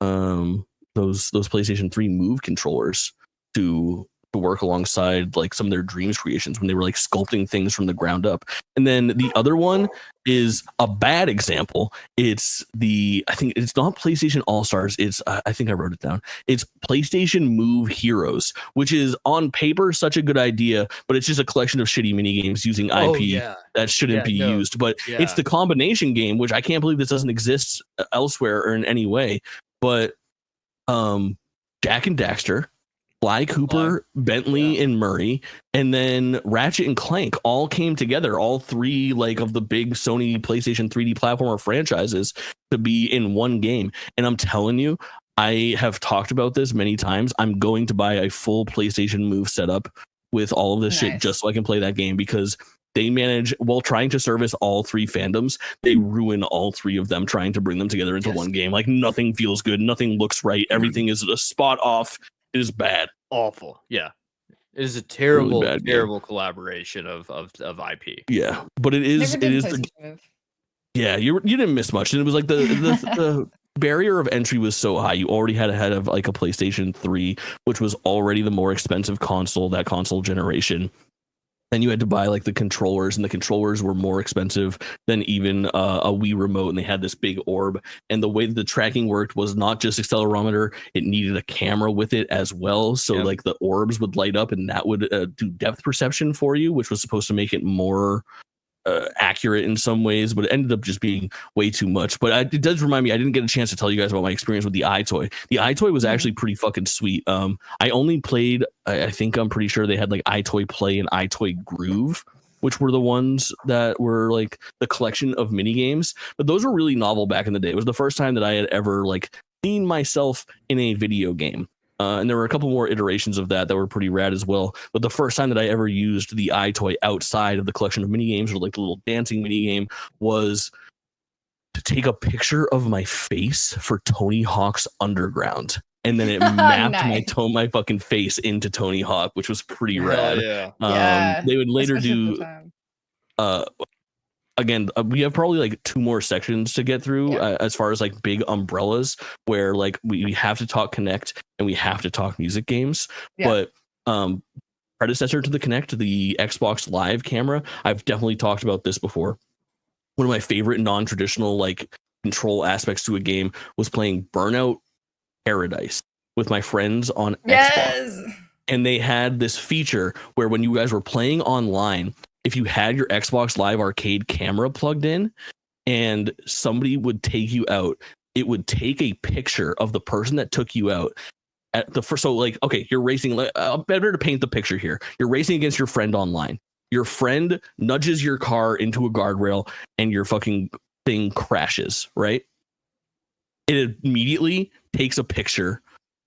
those PlayStation 3 Move controllers to work alongside like some of their Dreams creations when they were like sculpting things from the ground up. And then the other one is a bad example. I think it's not PlayStation All-Stars. It's I think I wrote it down. It's PlayStation Move Heroes, which is on paper such a good idea, but it's just a collection of shitty mini games using IP that shouldn't be used. But it's the combination game, which I can't believe this doesn't exist elsewhere or in any way. But Jack and Daxter, Sly Cooper, Bentley, and Murray, and then Ratchet and Clank all came together, all three like of the big Sony PlayStation 3D platformer franchises, to be in one game. And I'm telling you, I have talked about this many times. I'm going to buy a full PlayStation Move setup with all of this shit just so I can play that game, because they manage, while trying to service all three fandoms, they ruin all three of them trying to bring them together into one game. Like nothing feels good, nothing looks right, everything is a spot off. It is bad. Awful. Yeah. It is a terrible, really terrible collaboration of IP. Yeah. But it is yeah, you didn't miss much. And it was like the barrier of entry was so high. You already had ahead of like a PlayStation 3, which was already the more expensive console, that console generation. Then you had to buy like the controllers, and the controllers were more expensive than even a Wii remote, and they had this big orb. And the way that the tracking worked was not just accelerometer, it needed a camera with it as well. So like the orbs would light up, and that would do depth perception for you, which was supposed to make it more accurate in some ways, but it ended up just being way too much. But it does remind me, I didn't get a chance to tell you guys about my experience with the iToy. The iToy was actually pretty fucking sweet. I only played, I think I'm pretty sure they had like iToy Play and iToy Groove, which were the ones that were like the collection of mini games. But those were really novel back in the day. It was the first time that I had ever like seen myself in a video game. And there were a couple more iterations of that were pretty rad as well. But the first time that I ever used the iToy outside of the collection of mini games, or like the little dancing mini game, was to take a picture of my face for Tony Hawk's Underground. And then it mapped my fucking face into Tony Hawk, which was pretty rad. They would later do again, we have probably like two more sections to get through as far as like big umbrellas, where like we have to talk Kinect and we have to talk music games. But predecessor to the Kinect, the Xbox Live camera, I've definitely talked about this before. One of my favorite non-traditional like control aspects to a game was playing Burnout Paradise with my friends on Xbox. And they had this feature where when you guys were playing online, if you had your Xbox Live Arcade camera plugged in and somebody would take you out, it would take a picture of the person that took you out at the first. So like, okay, you're racing. Better to paint the picture here. You're racing against your friend online. Your friend nudges your car into a guardrail and your fucking thing crashes, right? It immediately takes a picture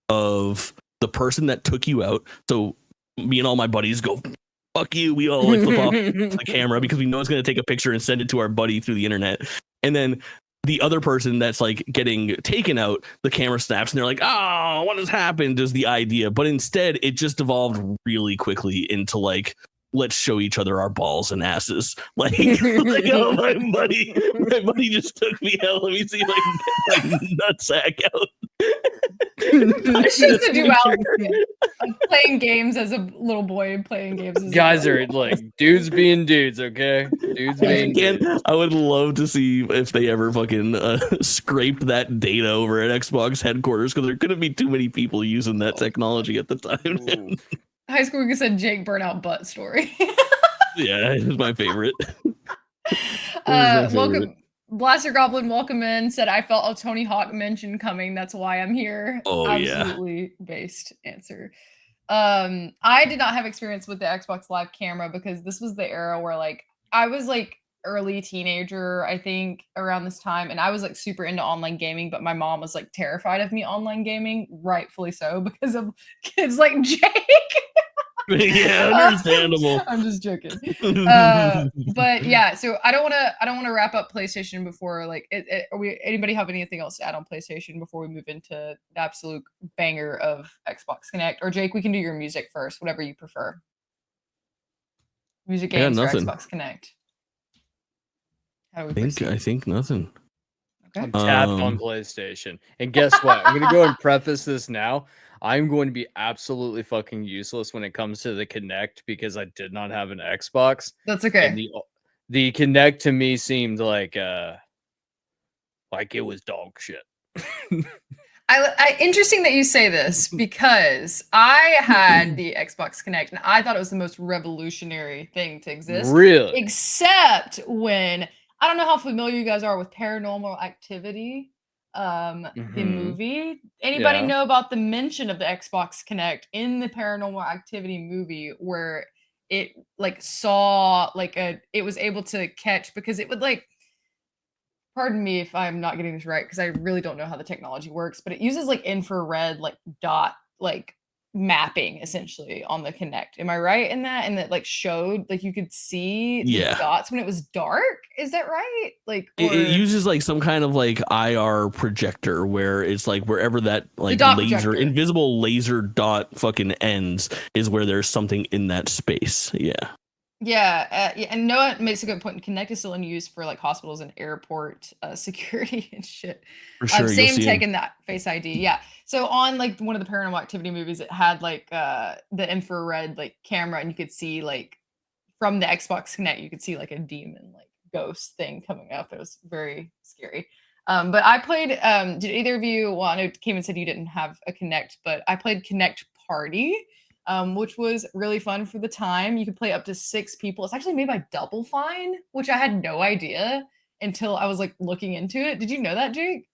of the person that took you out. So me and all my buddies go, fuck you. We all like flip off the camera because we know it's going to take a picture and send it to our buddy through the internet. And then the other person that's like getting taken out, the camera snaps and they're like, oh, what has happened is the idea. But instead it just evolved really quickly into like, let's show each other our balls and asses. Like oh, my buddy just took me out. Let me see if I can get my nutsack out. It's just a duality of playing games as a little boy and playing games as Guys a are like dudes being dudes, okay? Dudes being Again, dudes. I would love to see if they ever fucking scraped that data over at Xbox headquarters, because there couldn't be too many people using that technology at the time. Oof. High School Week said Jake burnout butt story. Yeah, it's my favorite. Welcome, Blaster Goblin. Welcome in. Said I felt a Tony Hawk mention coming. That's why I'm here. Oh, yeah. Absolutely based answer. I did not have experience with the Xbox Live camera because this was the era where like I was like early teenager, I think, around this time, and I was like super into online gaming, but my mom was like terrified of me online gaming, rightfully so, because of kids like Jake. Yeah, understandable. I'm just joking. But yeah, so I don't want to wrap up PlayStation before like anybody have anything else to add on PlayStation before we move into the absolute banger of Xbox Connect? Or Jake, we can do your music first, whatever you prefer. Music games or nothing. Xbox Connect? How do we I proceed? think nothing. Okay. I'm tapped on PlayStation. And guess what? I'm going to go and preface this now. I'm going to be absolutely fucking useless when it comes to the Kinect because I did not have an Xbox. That's okay. And the Kinect to me seemed like it was dog shit. Interesting that you say this because I had the Xbox Connect and I thought it was the most revolutionary thing to exist. Really? Except when I don't know how familiar you guys are with Paranormal Activity, the movie. Anybody know about the mention of the Xbox Connect in the Paranormal Activity movie where it like saw like it was able to catch because it would like. Pardon me if I'm not getting this right because I really don't know how the technology works, but it uses like infrared like dot like mapping essentially on the Kinect. Am I right in that? And that like showed like you could see the dots when it was dark. Is that right? Like it uses like some kind of like IR projector where it's like wherever that like laser invisible laser dot fucking ends is where there's something in that space. Yeah, and Noah makes a good point. Kinect is still in use for like hospitals and airport security and shit. For sure, same tech in that Face ID. Yeah. So on like one of the Paranormal Activity movies, it had like the infrared like camera, and you could see like from the Xbox Kinect, you could see like a demon like ghost thing coming up. It was very scary. But I played. Did either of you? Well, I know Kamen said you didn't have a Kinect, but I played Kinect Party. Which was really fun for the time. You could play up to 6 people. It's actually made by Double Fine, which I had no idea until I was like looking into it. Did you know that, Jake?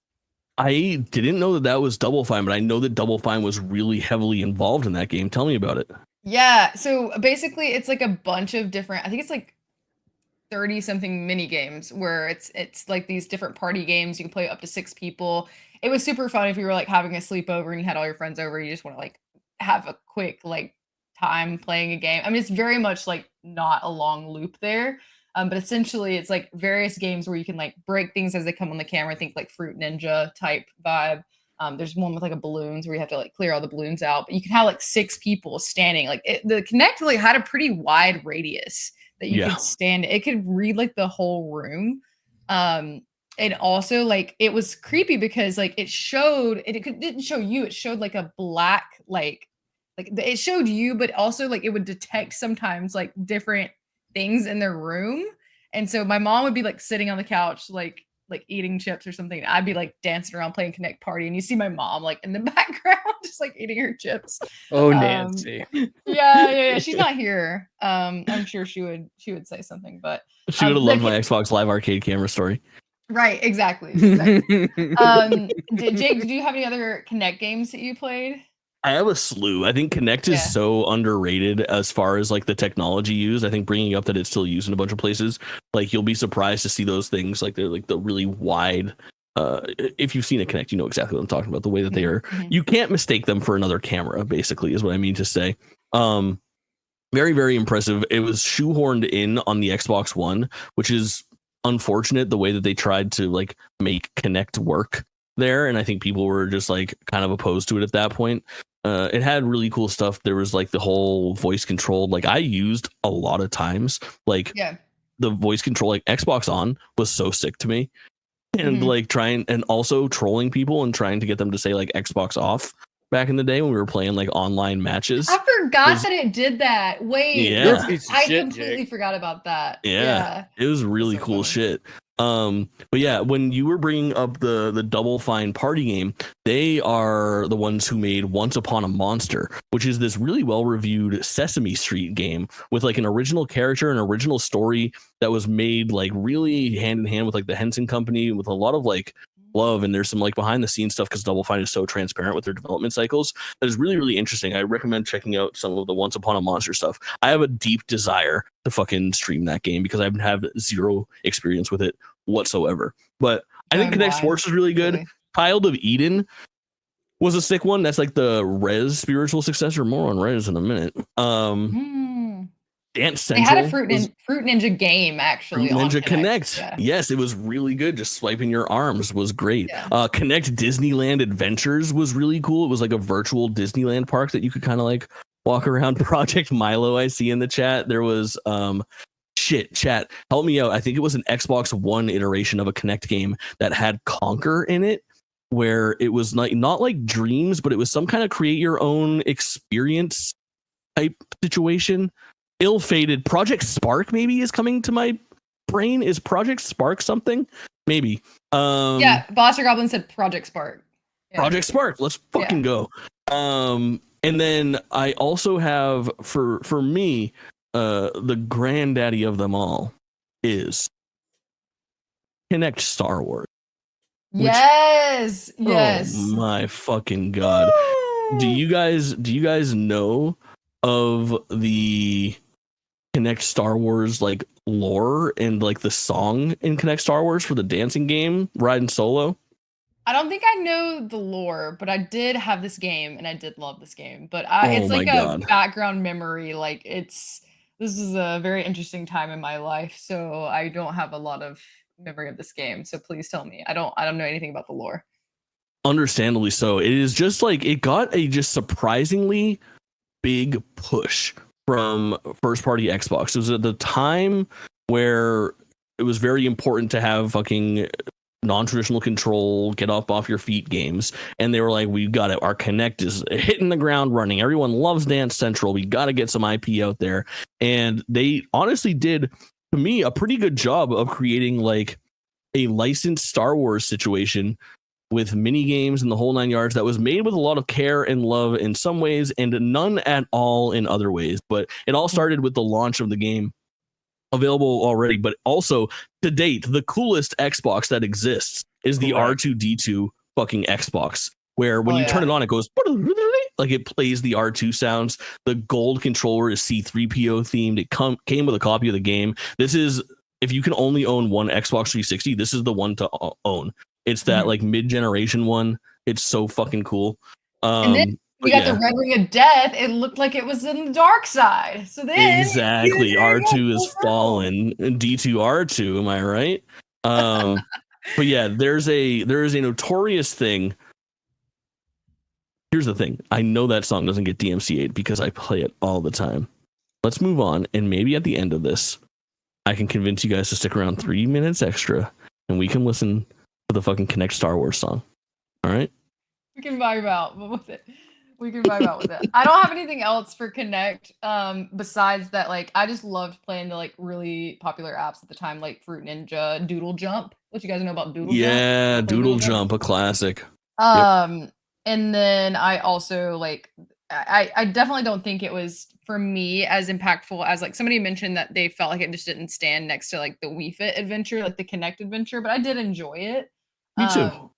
I didn't know that was Double Fine, but I know that Double Fine was really heavily involved in that game. Tell me about it. Yeah, so basically it's like a bunch of different, I think it's like 30 something mini games where it's like these different party games. You can play up to 6 people. It was super fun if you were like having a sleepover and you had all your friends over, you just want to like have a quick like time playing a game. I mean, it's very much like not a long loop there, but essentially it's like various games where you can like break things as they come on the camera. Think like Fruit Ninja type vibe. There's one with like a balloons where you have to like clear all the balloons out, but you can have like 6 people standing. Like the Kinect like had a pretty wide radius that you could stand. It could read like the whole room. And also like it was creepy because like it showed didn't show you, it showed like a black like it showed you, but also like it would detect sometimes like different things in their room. And so my mom would be like sitting on the couch like eating chips or something. I'd be like dancing around playing Kinect Party, and you see my mom like in the background just like eating her chips. Oh, Nancy. Yeah. She's not here. I'm sure she would say something, but she would have loved my Xbox Live Arcade camera story. Right, exactly. Jake, did you have any other Kinect games that you played? I have a slew. I think Kinect is so underrated as far as like the technology used. I think bringing up that it's still used in a bunch of places, like you'll be surprised to see those things. Like they're like the really wide. If you've seen a Kinect, you know exactly what I'm talking about. The way that they are, you can't mistake them for another camera. Basically, is what I mean to say. Very, very impressive. It was shoehorned in on the Xbox One, which is unfortunate. The way that they tried to like make Kinect work there, and I think people were just like kind of opposed to it at that point. It had really cool stuff. There was like the whole voice controlled, like I used a lot of times, like the voice control, like Xbox On was so sick to me. and like trying and also trolling people and trying to get them to say like Xbox off back in the day when we were playing like online matches. I forgot that it did that. Wait, Yeah. I completely forgot about that. Yeah, it was really so cool funny. shit. But yeah, when you were bringing up the Double Fine party game, they are the ones who made Once Upon a Monster, which is this really well reviewed Sesame Street game with like an original character, an original story that was made like really hand in hand with like the Henson Company with a lot of like love, and there's some like behind the scenes stuff because Double Fine is so transparent with their development cycles that is really, really interesting. I recommend checking out some of the Once Upon a Monster stuff. I have a deep desire to fucking stream that game because I have zero experience with it whatsoever. But I think Connect Sports is really good. Child of Eden was a sick one. That's like the Rez spiritual successor. More on Rez in a minute. Dance Central. They had a Fruit Ninja game actually. Fruit Ninja on Connect. Yeah. Yes, it was really good. Just swiping your arms was great. Connect Disneyland Adventures was really cool. It was like a virtual Disneyland park that you could kind of like walk around. Project Milo, I see in the chat. There was chat, help me out. I think it was an Xbox One iteration of a Connect game that had Conquer in it, where it was like not like Dreams, but it was some kind of create your own experience type situation. Ill-fated Project Spark maybe is coming to my brain. Is Project Spark something? Maybe. Boster Goblin said Project Spark. Project Spark. Let's fucking go. And then I also have for me, the granddaddy of them all is Connect Star Wars. Yes. Oh my fucking god. Do you guys know of the Connect Star Wars like lore and like the song in Connect Star Wars for the dancing game Riding Solo? I don't think I know the lore, but I did have this game and I did love this game. But it's like a background memory. Like this is a very interesting time in my life, so I don't have a lot of memory of this game. So please tell me. I don't know anything about the lore. Understandably so. It is just like it got a just surprisingly big push from first party Xbox. It was at the time where it was very important to have fucking non-traditional control, get up off your feet games, and they were like, we got it, our Connect is hitting the ground running, everyone loves Dance Central, we got to get some IP out there. And they honestly did, to me, a pretty good job of creating like a licensed Star Wars situation with mini games and the whole 9 yards that was made with a lot of care and love in some ways and none at all in other ways. But it all started with the launch of the game, available already, but also to date, the coolest Xbox that exists is the R2D2 fucking Xbox, where when you turn it on, it goes like it plays the R2 sounds. The gold controller is C3PO themed. It came with a copy of the game. This is, if you can only own one Xbox 360, this is the one to own. It's that like mid-generation one. It's so fucking cool. And then we got the Red Ring of Death. It looked like it was in the dark side. So then exactly, R2 is fallen and D2 R2. Am I right? But yeah, there is a notorious thing. Here's the thing. I know that song doesn't get DMCA'd because I play it all the time. Let's move on, and maybe at the end of this, I can convince you guys to stick around 3 minutes extra, and we can listen to the fucking Connect Star Wars song. All right? We can vibe out with it. I don't have anything else for Connect besides that. Like, I just loved playing the like really popular apps at the time, like Fruit Ninja, Doodle Jump. What you guys know about Doodle Jump? Yeah, Doodle Jump, a classic. And then I also like I definitely don't think it was for me as impactful as like somebody mentioned that they felt like it just didn't stand next to like the Wii Fit adventure, like the Connect adventure, but I did enjoy it. Me too.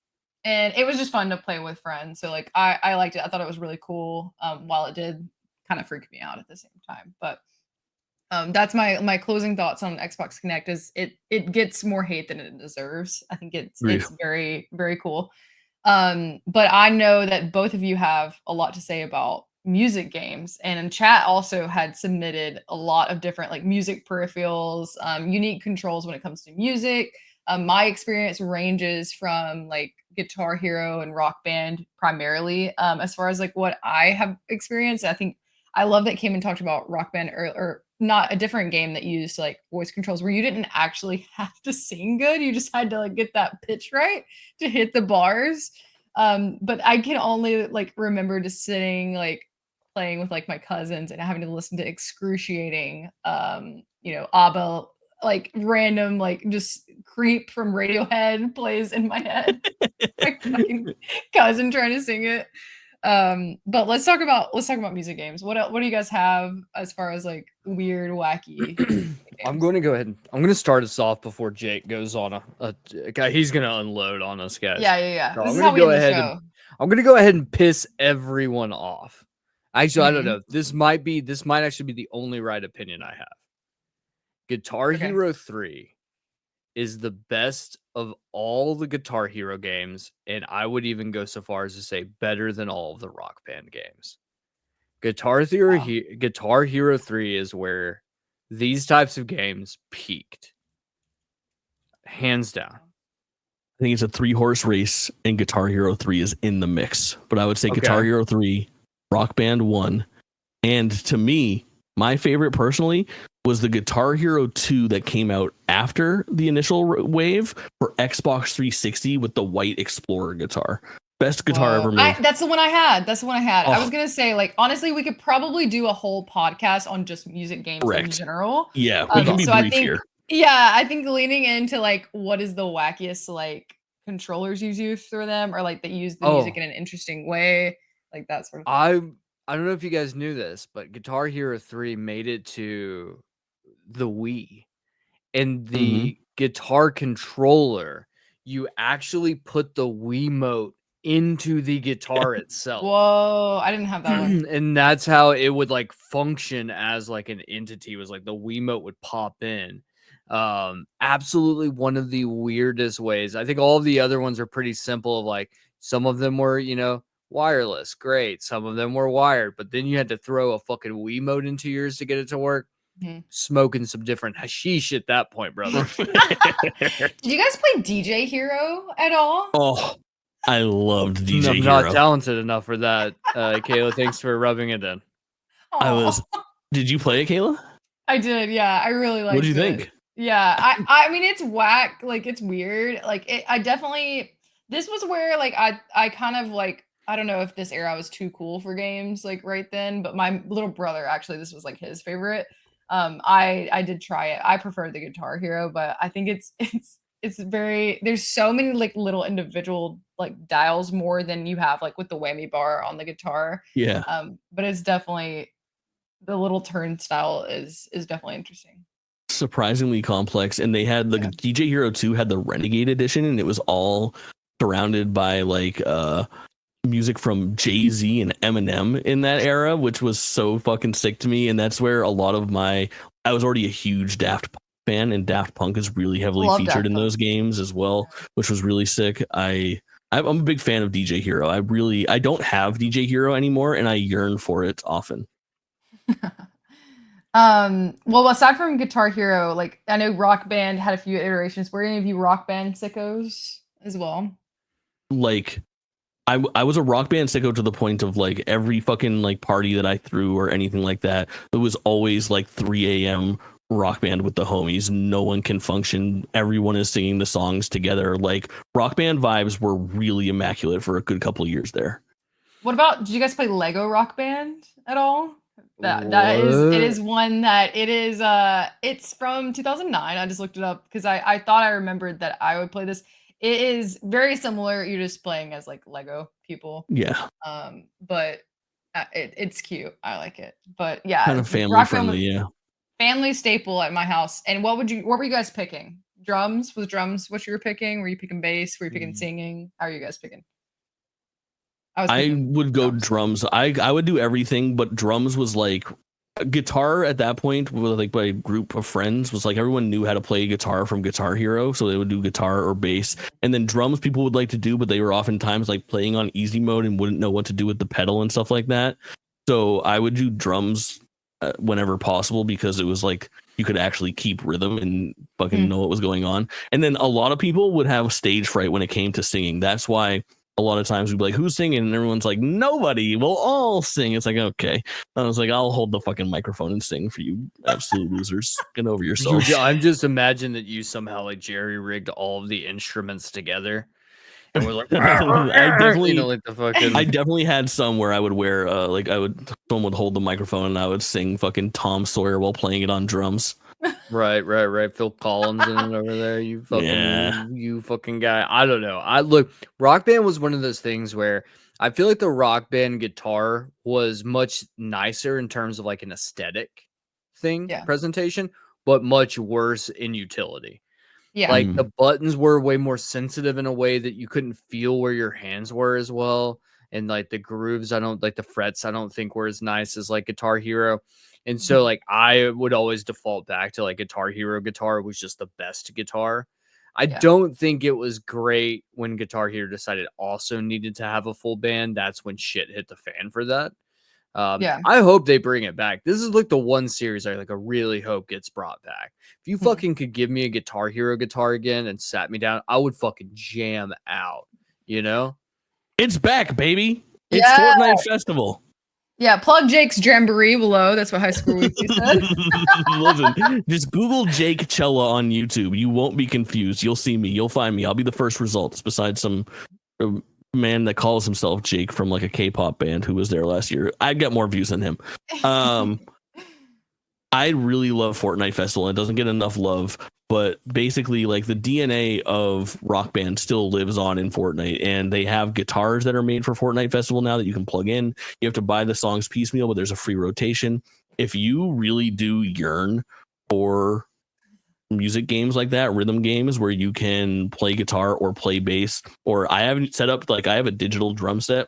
And it was just fun to play with friends. So like I liked it. I thought it was really cool. While it did kind of freak me out at the same time. But that's my closing thoughts on Xbox Connect is it gets more hate than it deserves. I think it's very, very cool. But I know that both of you have a lot to say about music games, and in chat also had submitted a lot of different like music peripherals, unique controls when it comes to music. My experience ranges from like Guitar Hero and Rock Band primarily. As far as like what I have experienced, I think I love that Kamen talked about Rock Band not a different game that used like voice controls where you didn't actually have to sing good. You just had to like get that pitch right to hit the bars. But I can only like remember just sitting like playing with like my cousins and having to listen to excruciating ABBA, like random like just creep from Radiohead plays in my head. My fucking cousin trying to sing it. But let's talk about music games. What do you guys have as far as like weird, wacky I'm games? going to go ahead and I'm going to start us off before Jake goes on a guy. He's going to unload on us, guys. Yeah. So This I'm is going how to we go end the ahead show. and I'm going to go ahead and piss everyone off. Actually, I don't Mhm. know. This might actually be the only right opinion I have. Guitar Okay. Hero 3 is the best of all the Guitar Hero games, and I would even go so far as to say better than all of the Rock Band games. Guitar Hero 3 is where these types of games peaked. Hands down. I think it's a 3-horse race, and Guitar Hero 3 is in the mix. But I would say Guitar Okay. Hero 3, Rock Band 1, and to me, my favorite personally was the Guitar Hero 2 that came out after the initial wave for Xbox 360 with the white Explorer guitar. Best guitar ever made. That's the one I had. I was Oh. gonna say, like, honestly, we could probably do a whole podcast on just music games in Correct. general. Yeah, we can be so brief I think, here. yeah, I think leaning into like what is the wackiest like controllers you use for them, or like that use the music in an interesting way, like that sort of thing. I don't know if you guys knew this, but Guitar Hero 3 made it to the Wii. And the guitar controller, you actually put the Wiimote into the guitar itself. Whoa, I didn't have that one. And that's how it would like function as like an entity, was like the Wiimote would pop in. Absolutely one of the weirdest ways. I think all of the other ones are pretty simple, of like some of them were, wireless, great. Some of them were wired, but then you had to throw a fucking Wiimote into yours to get it to work. Smoking some different hashish at that point, brother. Did you guys play DJ Hero at all? Oh, I loved DJ I'm Hero. not talented enough for that. Kayla, thanks for rubbing it in. Did you play it, Kayla? I did, yeah. I really liked it. What did you think? Yeah, I mean, it's whack. Like, it's weird. Like, this was where, like, I kind of, like, I don't know if this era was too cool for games, like, right then, but my little brother, actually, this was, like, his favorite. I did try it. I prefer the Guitar Hero, but I think it's very, there's so many, like, little individual, like, dials more than you have, like, with the whammy bar on the guitar. Yeah. But it's definitely, the little turnstile is definitely interesting. Surprisingly complex, and they had DJ Hero 2 had the Renegade edition, and it was all surrounded by like music from Jay-Z and Eminem in that era, which was so fucking sick to me. And that's where a lot of I was already a huge Daft Punk fan, and Daft Punk is really heavily featured in those games as well, which was really sick. I'm a big fan of DJ Hero. I don't have DJ Hero anymore, and I yearn for it often. Well, aside from Guitar Hero, like, I know Rock Band had a few iterations. Were any of you Rock Band sickos as well? Like, I was a Rock Band sicko to the point of like every fucking like party that I threw or anything like that, it was always like 3 a.m. Rock Band with the homies. No one can function. Everyone is singing the songs together. Like, Rock Band vibes were really immaculate for a good couple of years there. What about, did you guys play Lego Rock Band at all? It is one that it's from 2009. I just looked it up because I thought I remembered that I would play this. It is very similar. You're just playing as like Lego people. Yeah. But it's cute. I like it. But yeah, kind of family friendly. Yeah. Family staple at my house. And what were you guys picking? Drums? Was drums what you were picking? Were you picking bass? Were you picking singing? How are you guys picking? I would go drums. I would do everything, but drums was like guitar at that point with like my group of friends was like everyone knew how to play guitar from Guitar Hero, so they would do guitar or bass. And then drums people would like to do, but they were oftentimes like playing on easy mode and wouldn't know what to do with the pedal and stuff like that. So I would do drums whenever possible, because it was like you could actually keep rhythm and fucking know what was going on. And then a lot of people would have stage fright when it came to singing. That's why a lot of times we'd be like, who's singing? And everyone's like, nobody. We'll all sing. It's like, okay. I was like, I'll hold the fucking microphone and sing for you absolute losers. Get over yourselves. I'm just imagining that you somehow like jerry rigged all of the instruments together. And we're like, I definitely, you know, like the fucking. I definitely had some where I would wear, someone would hold the microphone and I would sing fucking Tom Sawyer while playing it on drums. Right. Phil Collins in it over there. You fucking, Yeah. you fucking guy. I don't know. Look, Rock Band was one of those things where I feel like the Rock Band guitar was much nicer in terms of like an aesthetic thing, presentation, but much worse in utility. Yeah. Like the buttons were way more sensitive in a way that you couldn't feel where your hands were as well. And like the grooves, the frets, I don't think were as nice as like Guitar Hero. And so like I would always default back to like Guitar Hero guitar was just the best guitar. I don't think it was great when Guitar Hero decided also needed to have a full band. That's when shit hit the fan for that. I hope they bring it back. This is like the one series I really hope gets brought back. If you fucking could give me a Guitar Hero guitar again and sat me down, I would fucking jam out, you know? It's back, baby. It's Fortnite Festival. Yeah, plug Jake's Jamboree below. That's what High School Weekly said. Listen, just Google Jake Chella on YouTube. You won't be confused. You'll see me. You'll find me. I'll be the first results besides some man that calls himself Jake from like a K-pop band who was there last year. I got more views than him. I really love Fortnite Festival. It doesn't get enough love, but basically like the DNA of Rock Band still lives on in Fortnite, and they have guitars that are made for Fortnite Festival now that you can plug in. You have to buy the songs piecemeal, but there's a free rotation. If you really do yearn for music games like that, rhythm games where you can play guitar or play bass, or I haven't set up, like I have a digital drum set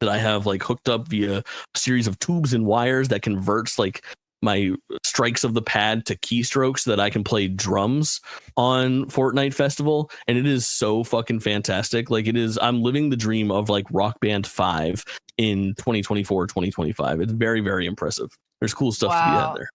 that I have like hooked up via a series of tubes and wires that converts like my strikes of the pad to keystrokes so that I can play drums on Fortnite Festival. And it is so fucking fantastic. Like it is, I'm living the dream of like Rock Band 5 in 2024, 2025. It's very, very impressive. There's cool stuff to be had there.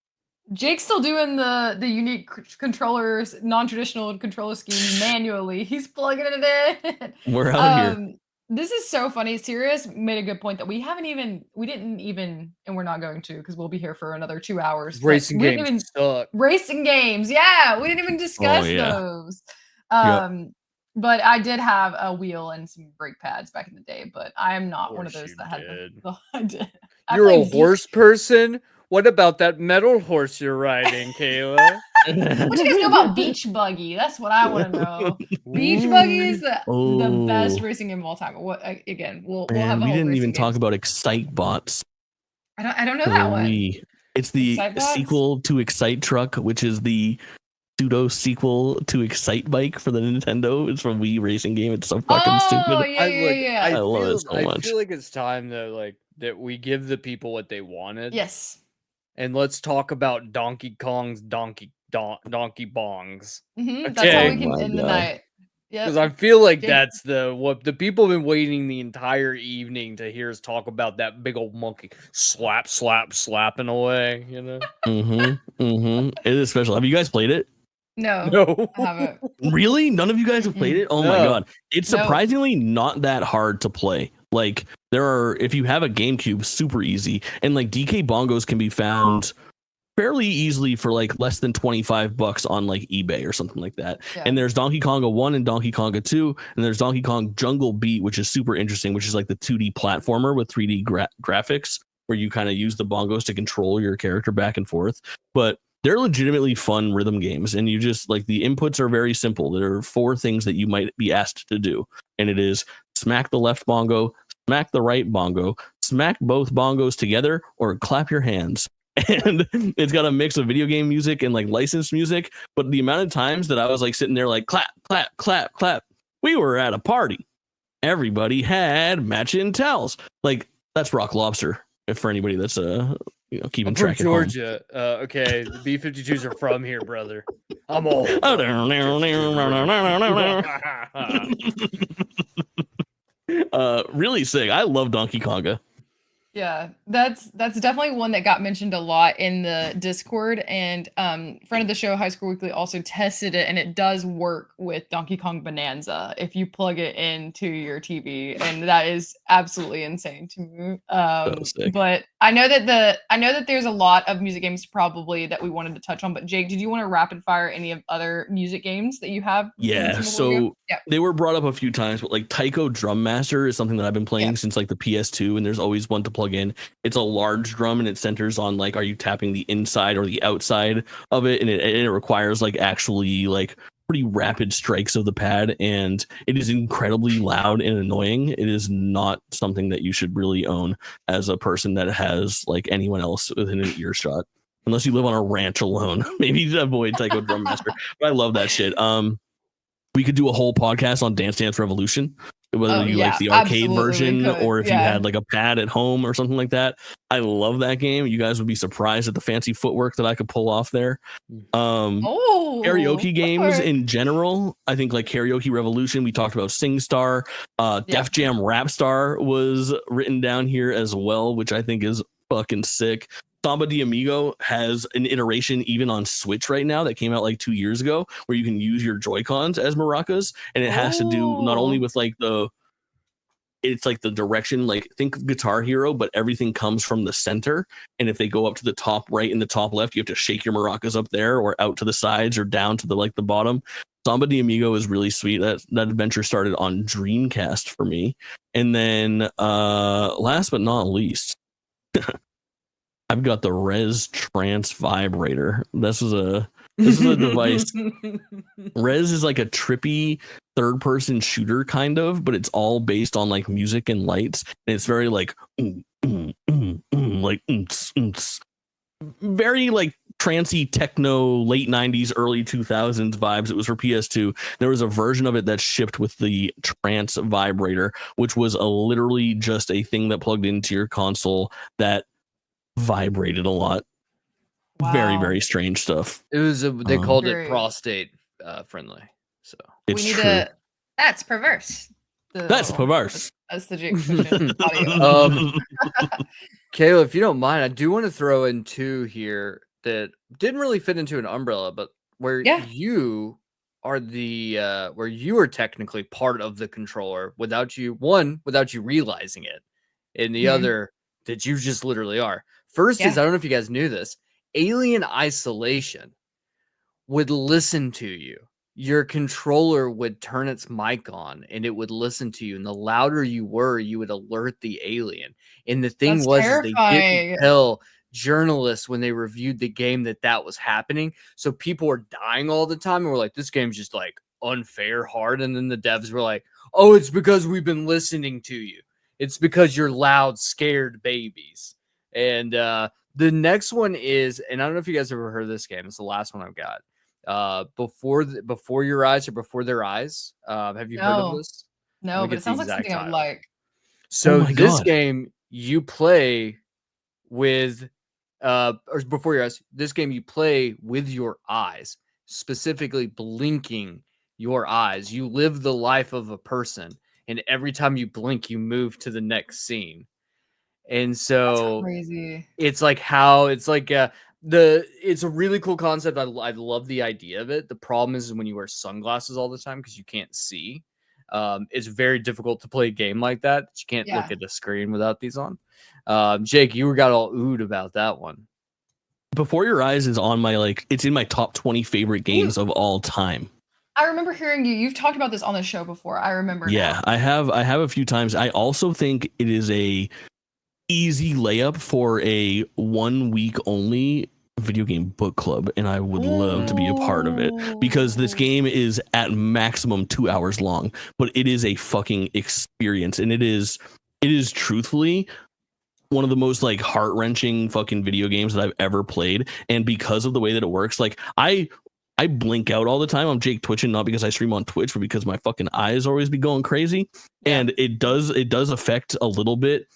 Jake's still doing the unique controllers, non-traditional controller scheme manually. He's plugging it in. We're out here. This is so funny. Sirius made a good point that we didn't even, and we're not going to because we'll be here for another 2 hours. Racing games suck. Racing games, yeah, we didn't even discuss those. But I did have a wheel and some brake pads back in the day, but I am not one of those that had them. I did. You're a horse person? What about that metal horse you're riding, Kayla? What do you guys know about Beach Buggy? That's what I want to know. Beach Buggy is the best racing game of all time. What again? We'll have. We didn't even talk about Excite Bots. I don't know that one. It's the sequel to Excite Truck, which is the pseudo sequel to Excite Bike for the Nintendo. It's from Wii racing game. It's so fucking stupid. Yeah. I love it so much. I feel like it's time though, like that we give the people what they wanted. Yes. And let's talk about Donkey Kong's Donkey Bongs. That's how we can end the night. Because I feel like that's what the people have been waiting the entire evening to hear us talk about that big old monkey slapping away, you know? It is special. Have you guys played it? No. I haven't. Really? None of you guys have played it? Oh my god. It's surprisingly not that hard to play. Like if you have a GameCube, super easy. And like DK Bongos can be found fairly easily for like less than $25 on like eBay or something like that. Yeah. And there's Donkey Konga 1 and Donkey Konga 2, and there's Donkey Kong Jungle Beat, which is super interesting, which is like the 2D platformer with 3D graphics where you kind of use the bongos to control your character back and forth. But they're legitimately fun rhythm games, and you just like the inputs are very simple. There are 4 things that you might be asked to do, and it is smack the left bongo, smack the right bongo, smack both bongos together, or clap your hands. And it's got a mix of video game music and like licensed music. But the amount of times that I was like sitting there like clap, clap, clap, clap. We were at a party. Everybody had matching towels. Like that's Rock Lobster. If for anybody that's keeping track. From Georgia. Okay, the B-52s are from here, brother. I'm old. Really sick. I love Donkey Konga. Yeah, that's definitely one that got mentioned a lot in the Discord, and friend of the show, High School Weekly, also tested it, and it does work with Donkey Kong Bonanza if you plug it into your TV, and that is absolutely insane to me. That was sick. But I know that there's a lot of music games probably that we wanted to touch on. But Jake, did you want to rapid fire any of other music games that you have? Yeah, so yeah. they were brought up a few times, but like Taiko Drum Master is something that I've been playing since like the PS2, and there's always one to plug in. It's a large drum, and it centers on like, are you tapping the inside or the outside of it, and it requires like actually like pretty rapid strikes of the pad, and it is incredibly loud and annoying. It is not something that you should really own as a person that has like anyone else within an earshot. Unless you live on a ranch alone, maybe avoid Taiko Drum Master. But I love that shit. We could do a whole podcast on Dance Dance Revolution, whether you like the arcade version or if you had like a pad at home or something like that. I love that game. You guys would be surprised at the fancy footwork that I could pull off there. Karaoke games in general, I think like Karaoke Revolution, we talked about SingStar, Def Jam Rap Star was written down here as well, which I think is fucking sick. Samba de Amigo has an iteration even on Switch right now that came out like 2 years ago where you can use your Joy-Cons as maracas, and it has to do not only with like it's like the direction, like think of Guitar Hero, but everything comes from the center, and if they go up to the top right and the top left, you have to shake your maracas up there or out to the sides or down to the like the bottom. Samba de Amigo is really sweet. That adventure started on Dreamcast for me. And then last but not least, I've got the Res Trance Vibrator. This is a device. Res is like a trippy third-person shooter kind of, but it's all based on like music and lights, and it's very like like very like trancey techno late 90s early 2000s vibes. It was for PS2. There was a version of it that shipped with the Trance Vibrator, which was literally just a thing that plugged into your console that vibrated a lot. Wow. Very, very strange stuff. It was they called it prostate friendly. So it's true. That's perverse. That's perverse. That's the Jake audio. Kayla, if you don't mind, I do want to throw in two here that didn't really fit into an umbrella, but where you are the where you are technically part of the controller without you realizing it, and the other that you just literally are. First is, I don't know if you guys knew this, Alien Isolation would listen to you. Your controller would turn its mic on and it would listen to you. And the louder you were, you would alert the alien. And the thing was, they didn't tell journalists when they reviewed the game that was happening. So people were dying all the time. And we're like, this game's just like unfair hard. And then the devs were like, oh, it's because we've been listening to you. It's because you're loud, scared babies. And the next one is, and I don't know if you guys ever heard of this game. It's the last one I've got. Before Your Eyes or Before Their Eyes. Have you heard of this? No, but it sounds like something I would like. So this game you play with, or Before Your Eyes, this game you play with your eyes, specifically blinking your eyes. You live the life of a person, and every time you blink, you move to the next scene. And so it's like it's a really cool concept. I love the idea of it. The problem is when you wear sunglasses all the time because you can't see. It's very difficult to play a game like that. You can't look at the screen without these on. Jake, you got all oohed about that one. Before Your Eyes is on my it's in my top 20 favorite games of all time. I remember hearing you've talked about this on the show before. I remember. Yeah, I have a few times. I also think it is a easy layup for a 1 week only video game book club, and I would love to be a part of it because this game is at maximum 2 hours long, but it is a fucking experience, and it is truthfully one of the most heart-wrenching fucking video games that I've ever played. And because of the way that it works, I blink out all the time. I'm Jake Twitching, not because I stream on Twitch, but because my fucking eyes always be going crazy. And it does affect a little bit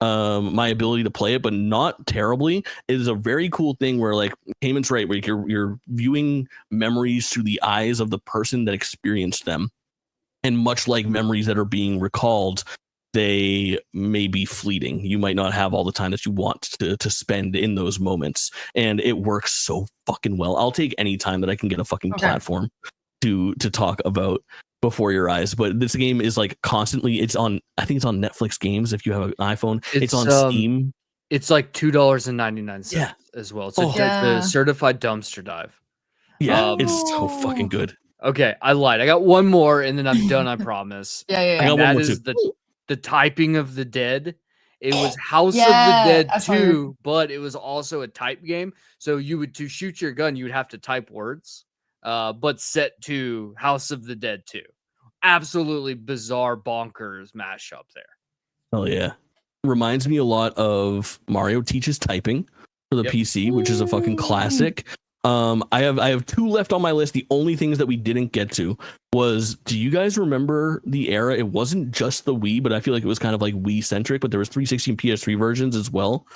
my ability to play it, but not terribly. It is a very cool thing where Kamen's right, where you're viewing memories through the eyes of the person that experienced them. And much like memories that are being recalled, they may be fleeting. You might not have all the time that you want to spend in those moments, and it works so fucking well. I'll take any time that I can get a fucking platform to talk about before your eyes. But this game is like constantly, it's on, I think it's on Netflix Games if you have an iPhone. It's on Steam. It's like $2.99 as well. It's a certified dumpster dive. Yeah, it's so fucking good. Okay, I lied. I got one more and then I'm done, I promise. I got one more too. The typing of the dead. It was House of the Dead 2, but it was also a type game. So you would, to shoot your gun, you would have to type words, but set to House of the Dead 2. Absolutely bizarre, bonkers mashup there. Oh yeah. Reminds me a lot of Mario Teaches Typing for the PC, which is a fucking classic. I have 2 left on my list. The only things that we didn't get to was, do you guys remember the era? It wasn't just the Wii, but I feel like it was kind of like Wii centric, but there was 360 and PS3 versions as well.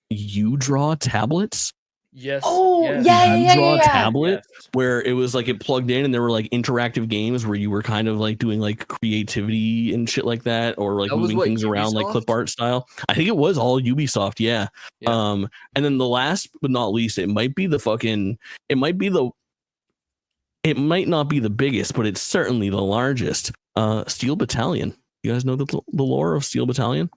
You draw tablets. Yes. Oh, yes. Draw tablet where it was like it plugged in and there were like interactive games where you were kind of like doing like creativity and shit like that, or like moving things around like clip art style. I think it was all Ubisoft, yeah. And then the last but not least, it might not be the biggest, but it's certainly the largest. Steel Battalion. You guys know the lore of Steel Battalion?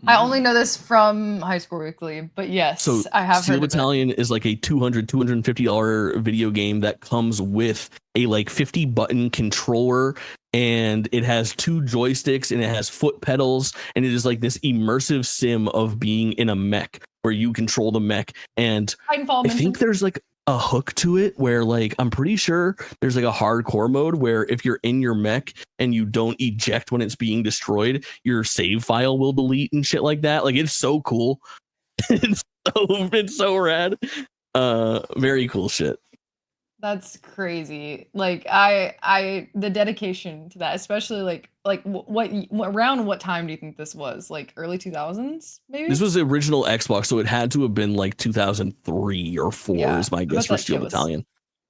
I only know this from High School Weekly, but yes, so I have Steel heard Battalion is like a $250 video game that comes with a like 50 button controller, and it has 2 joysticks and it has foot pedals, and it is like this immersive sim of being in a mech where you control the mech. And I think there's like a hook to it where like I'm pretty sure there's like a hardcore mode where if you're in your mech and you don't eject when it's being destroyed, your save file will delete and shit like that. Like, it's so cool. It's so rad. Very cool shit. That's crazy. Like I the dedication to that, especially like around what time do you think this was? Like early 2000s, maybe? This was the original Xbox, so it had to have been like 2003 or 4 is my guess for Steel Battalion.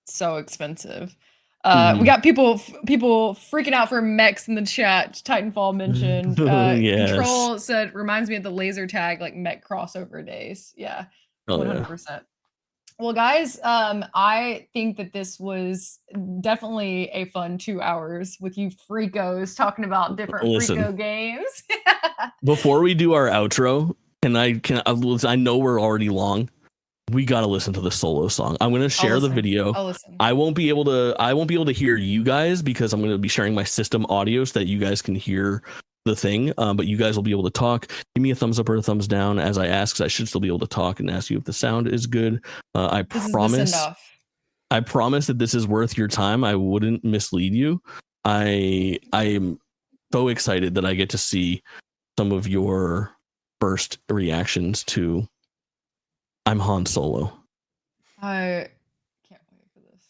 So expensive. We got people freaking out for mechs in the chat. Titanfall mentioned. Control said reminds me of the laser tag like mech crossover days. Yeah. 100%. Well, guys, I think that this was definitely a fun 2 hours with you freakos talking about different freako games. Before we do our outro, I know we're already long. We got to listen to the solo song. I'm going to share the video. I'll listen. I won't be able to hear you guys because I'm going to be sharing my system audio so that you guys can hear the thing, but you guys will be able to talk. Give me a thumbs up or a thumbs down as I ask, because I should still be able to talk and ask you if the sound is good. I promise that this is worth your time. I wouldn't mislead you. I am so excited that I get to see some of your first reactions to I'm Han Solo. I can't wait for this.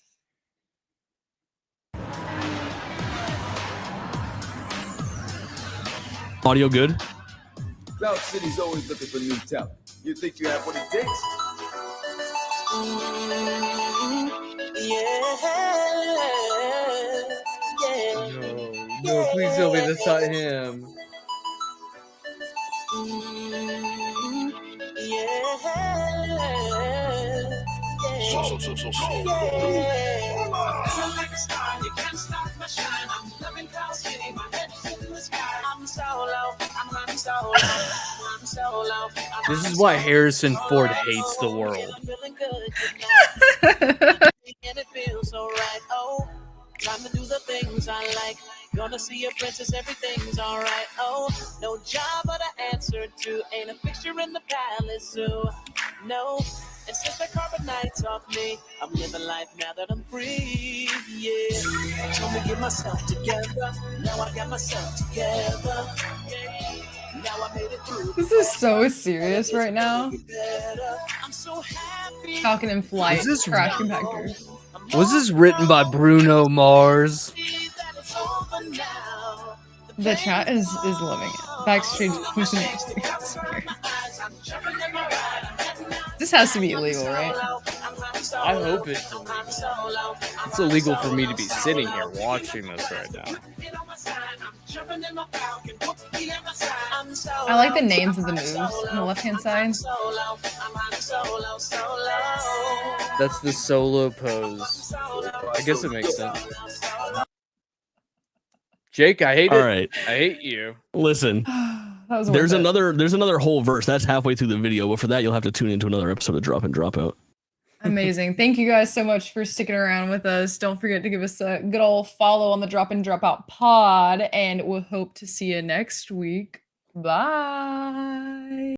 Audio good? Cloud City's always looking for new talent. You think you have what it takes? No, please tell me that's not him. This is why Harrison Ford hates the world. Time to do the things I like. Gonna see a princess, everything's alright. Oh, no job but an answer to. Ain't a fixture in the palace zoo. No, it's just the carbonites off me. I'm living life now that I'm free. Yeah, told me get myself together. Now I got myself together. Now I made it through. This is so serious right now. I'm so happy. Falcon in Flight. Crash Compactor. Was this written by Bruno Mars? The chat is loving it. Backstage pushing. This has to be illegal, right? I hope it's illegal. It's illegal for me to be sitting here watching this right now. jumping in my falcon, whoopie at my side. I'm solo, I like the names of the moves I'm on the left-hand side. I'm solo, I'm solo, solo. That's the solo pose. I guess it makes sense. Jake, I hate All it. right. I hate you. Listen, That was there's worth it. there's another whole verse that's halfway through the video, but for that you'll have to tune into another episode of Drop In Drop Out. Amazing. Thank you guys so much for sticking around with us. Don't forget to give us a good old follow on the Drop In Drop Out pod, and we'll hope to see you next week. Bye.